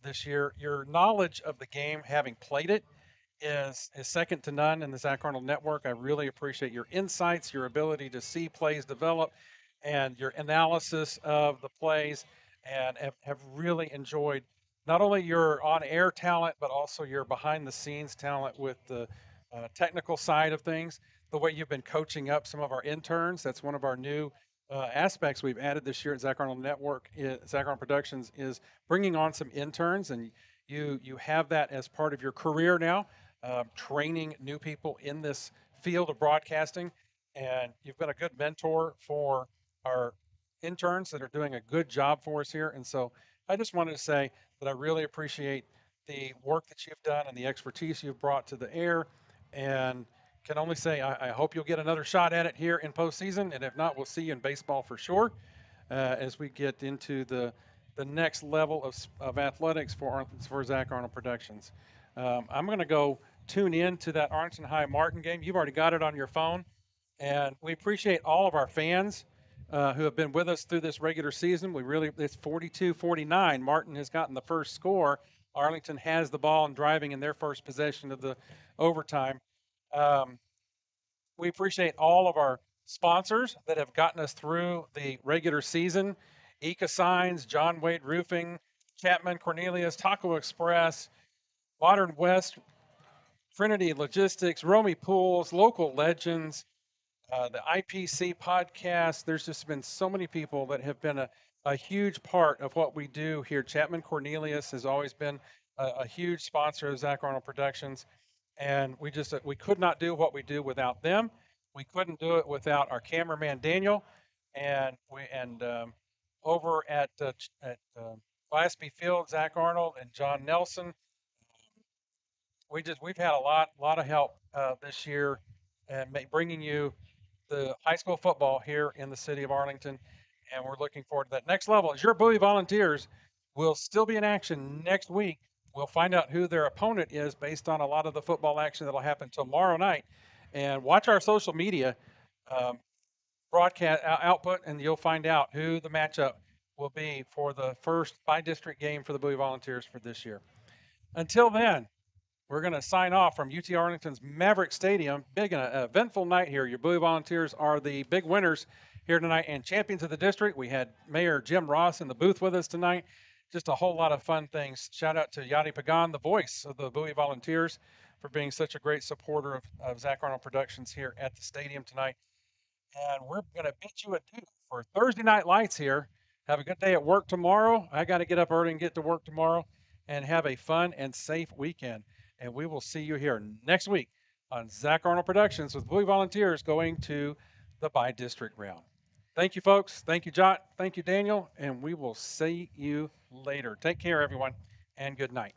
this year. Your knowledge of the game, having played it, is second to none in the Zach Arnold Network. I really appreciate your insights, your ability to see plays develop, and your analysis of the plays, and have really enjoyed not only your on-air talent, but also your behind-the-scenes talent with the technical side of things, the way you've been coaching up some of our interns. That's one of our new aspects we've added this year at Zach Arnold Network, Zach Arnold Productions, is bringing on some interns, and you have that as part of your career now. Training new people in this field of broadcasting, and you've been a good mentor for our interns that are doing a good job for us here. And so I just wanted to say that I really appreciate the work that you've done and the expertise you've brought to the air, and can only say I hope you'll get another shot at it here in postseason, and if not, we'll see you in baseball for sure as we get into the next level of athletics for Zach Arnold Productions. I'm going to go tune in to that Arlington High Martin game. You've already got it on your phone. And we appreciate all of our fans who have been with us through this regular season. It's 42-49. Martin has gotten the first score Arlington has the ball and driving in their first possession of the overtime. We appreciate all of our sponsors that have gotten us through the regular season. Eka Signs, John Wade Roofing, Chapman Cornelius, Taco Express, Modern West, Trinity Logistics, Romy Pools, Local Legends, the IPC podcast. There's just been so many people that have been a huge part of what we do here. Chapman Cornelius has always been a huge sponsor of Zach Arnold Productions, and we could not do what we do without them. We couldn't do it without our cameraman Daniel, and over at Gillespie Field, Zach Arnold and John Nelson. We've had a lot of help this year, and bringing you the high school football here in the city of Arlington, and we're looking forward to that next level. As your Bowie Volunteers will still be in action next week. We'll find out who their opponent is based on a lot of the football action that'll happen tomorrow night. And watch our social media broadcast output, and you'll find out who the matchup will be for the first by-district game for the Bowie Volunteers for this year. Until then, we're going to sign off from UT Arlington's Maverick Stadium. Big and eventful night here. Your Bowie Volunteers are the big winners here tonight and champions of the district. We had Mayor Jim Ross in the booth with us tonight. Just a whole lot of fun things. Shout out to Yadi Pagan, the voice of the Bowie Volunteers, for being such a great supporter of Zach Arnold Productions here at the stadium tonight. And we're going to bid you adieu for Thursday Night Lights here. Have a good day at work tomorrow. I got to get up early and get to work tomorrow. And have a fun and safe weekend. And we will see you here next week on Zach Arnold Productions with Bowie Volunteers going to the by-district round. Thank you, folks. Thank you, Jot. Thank you, Daniel. And we will see you later. Take care, everyone, and good night.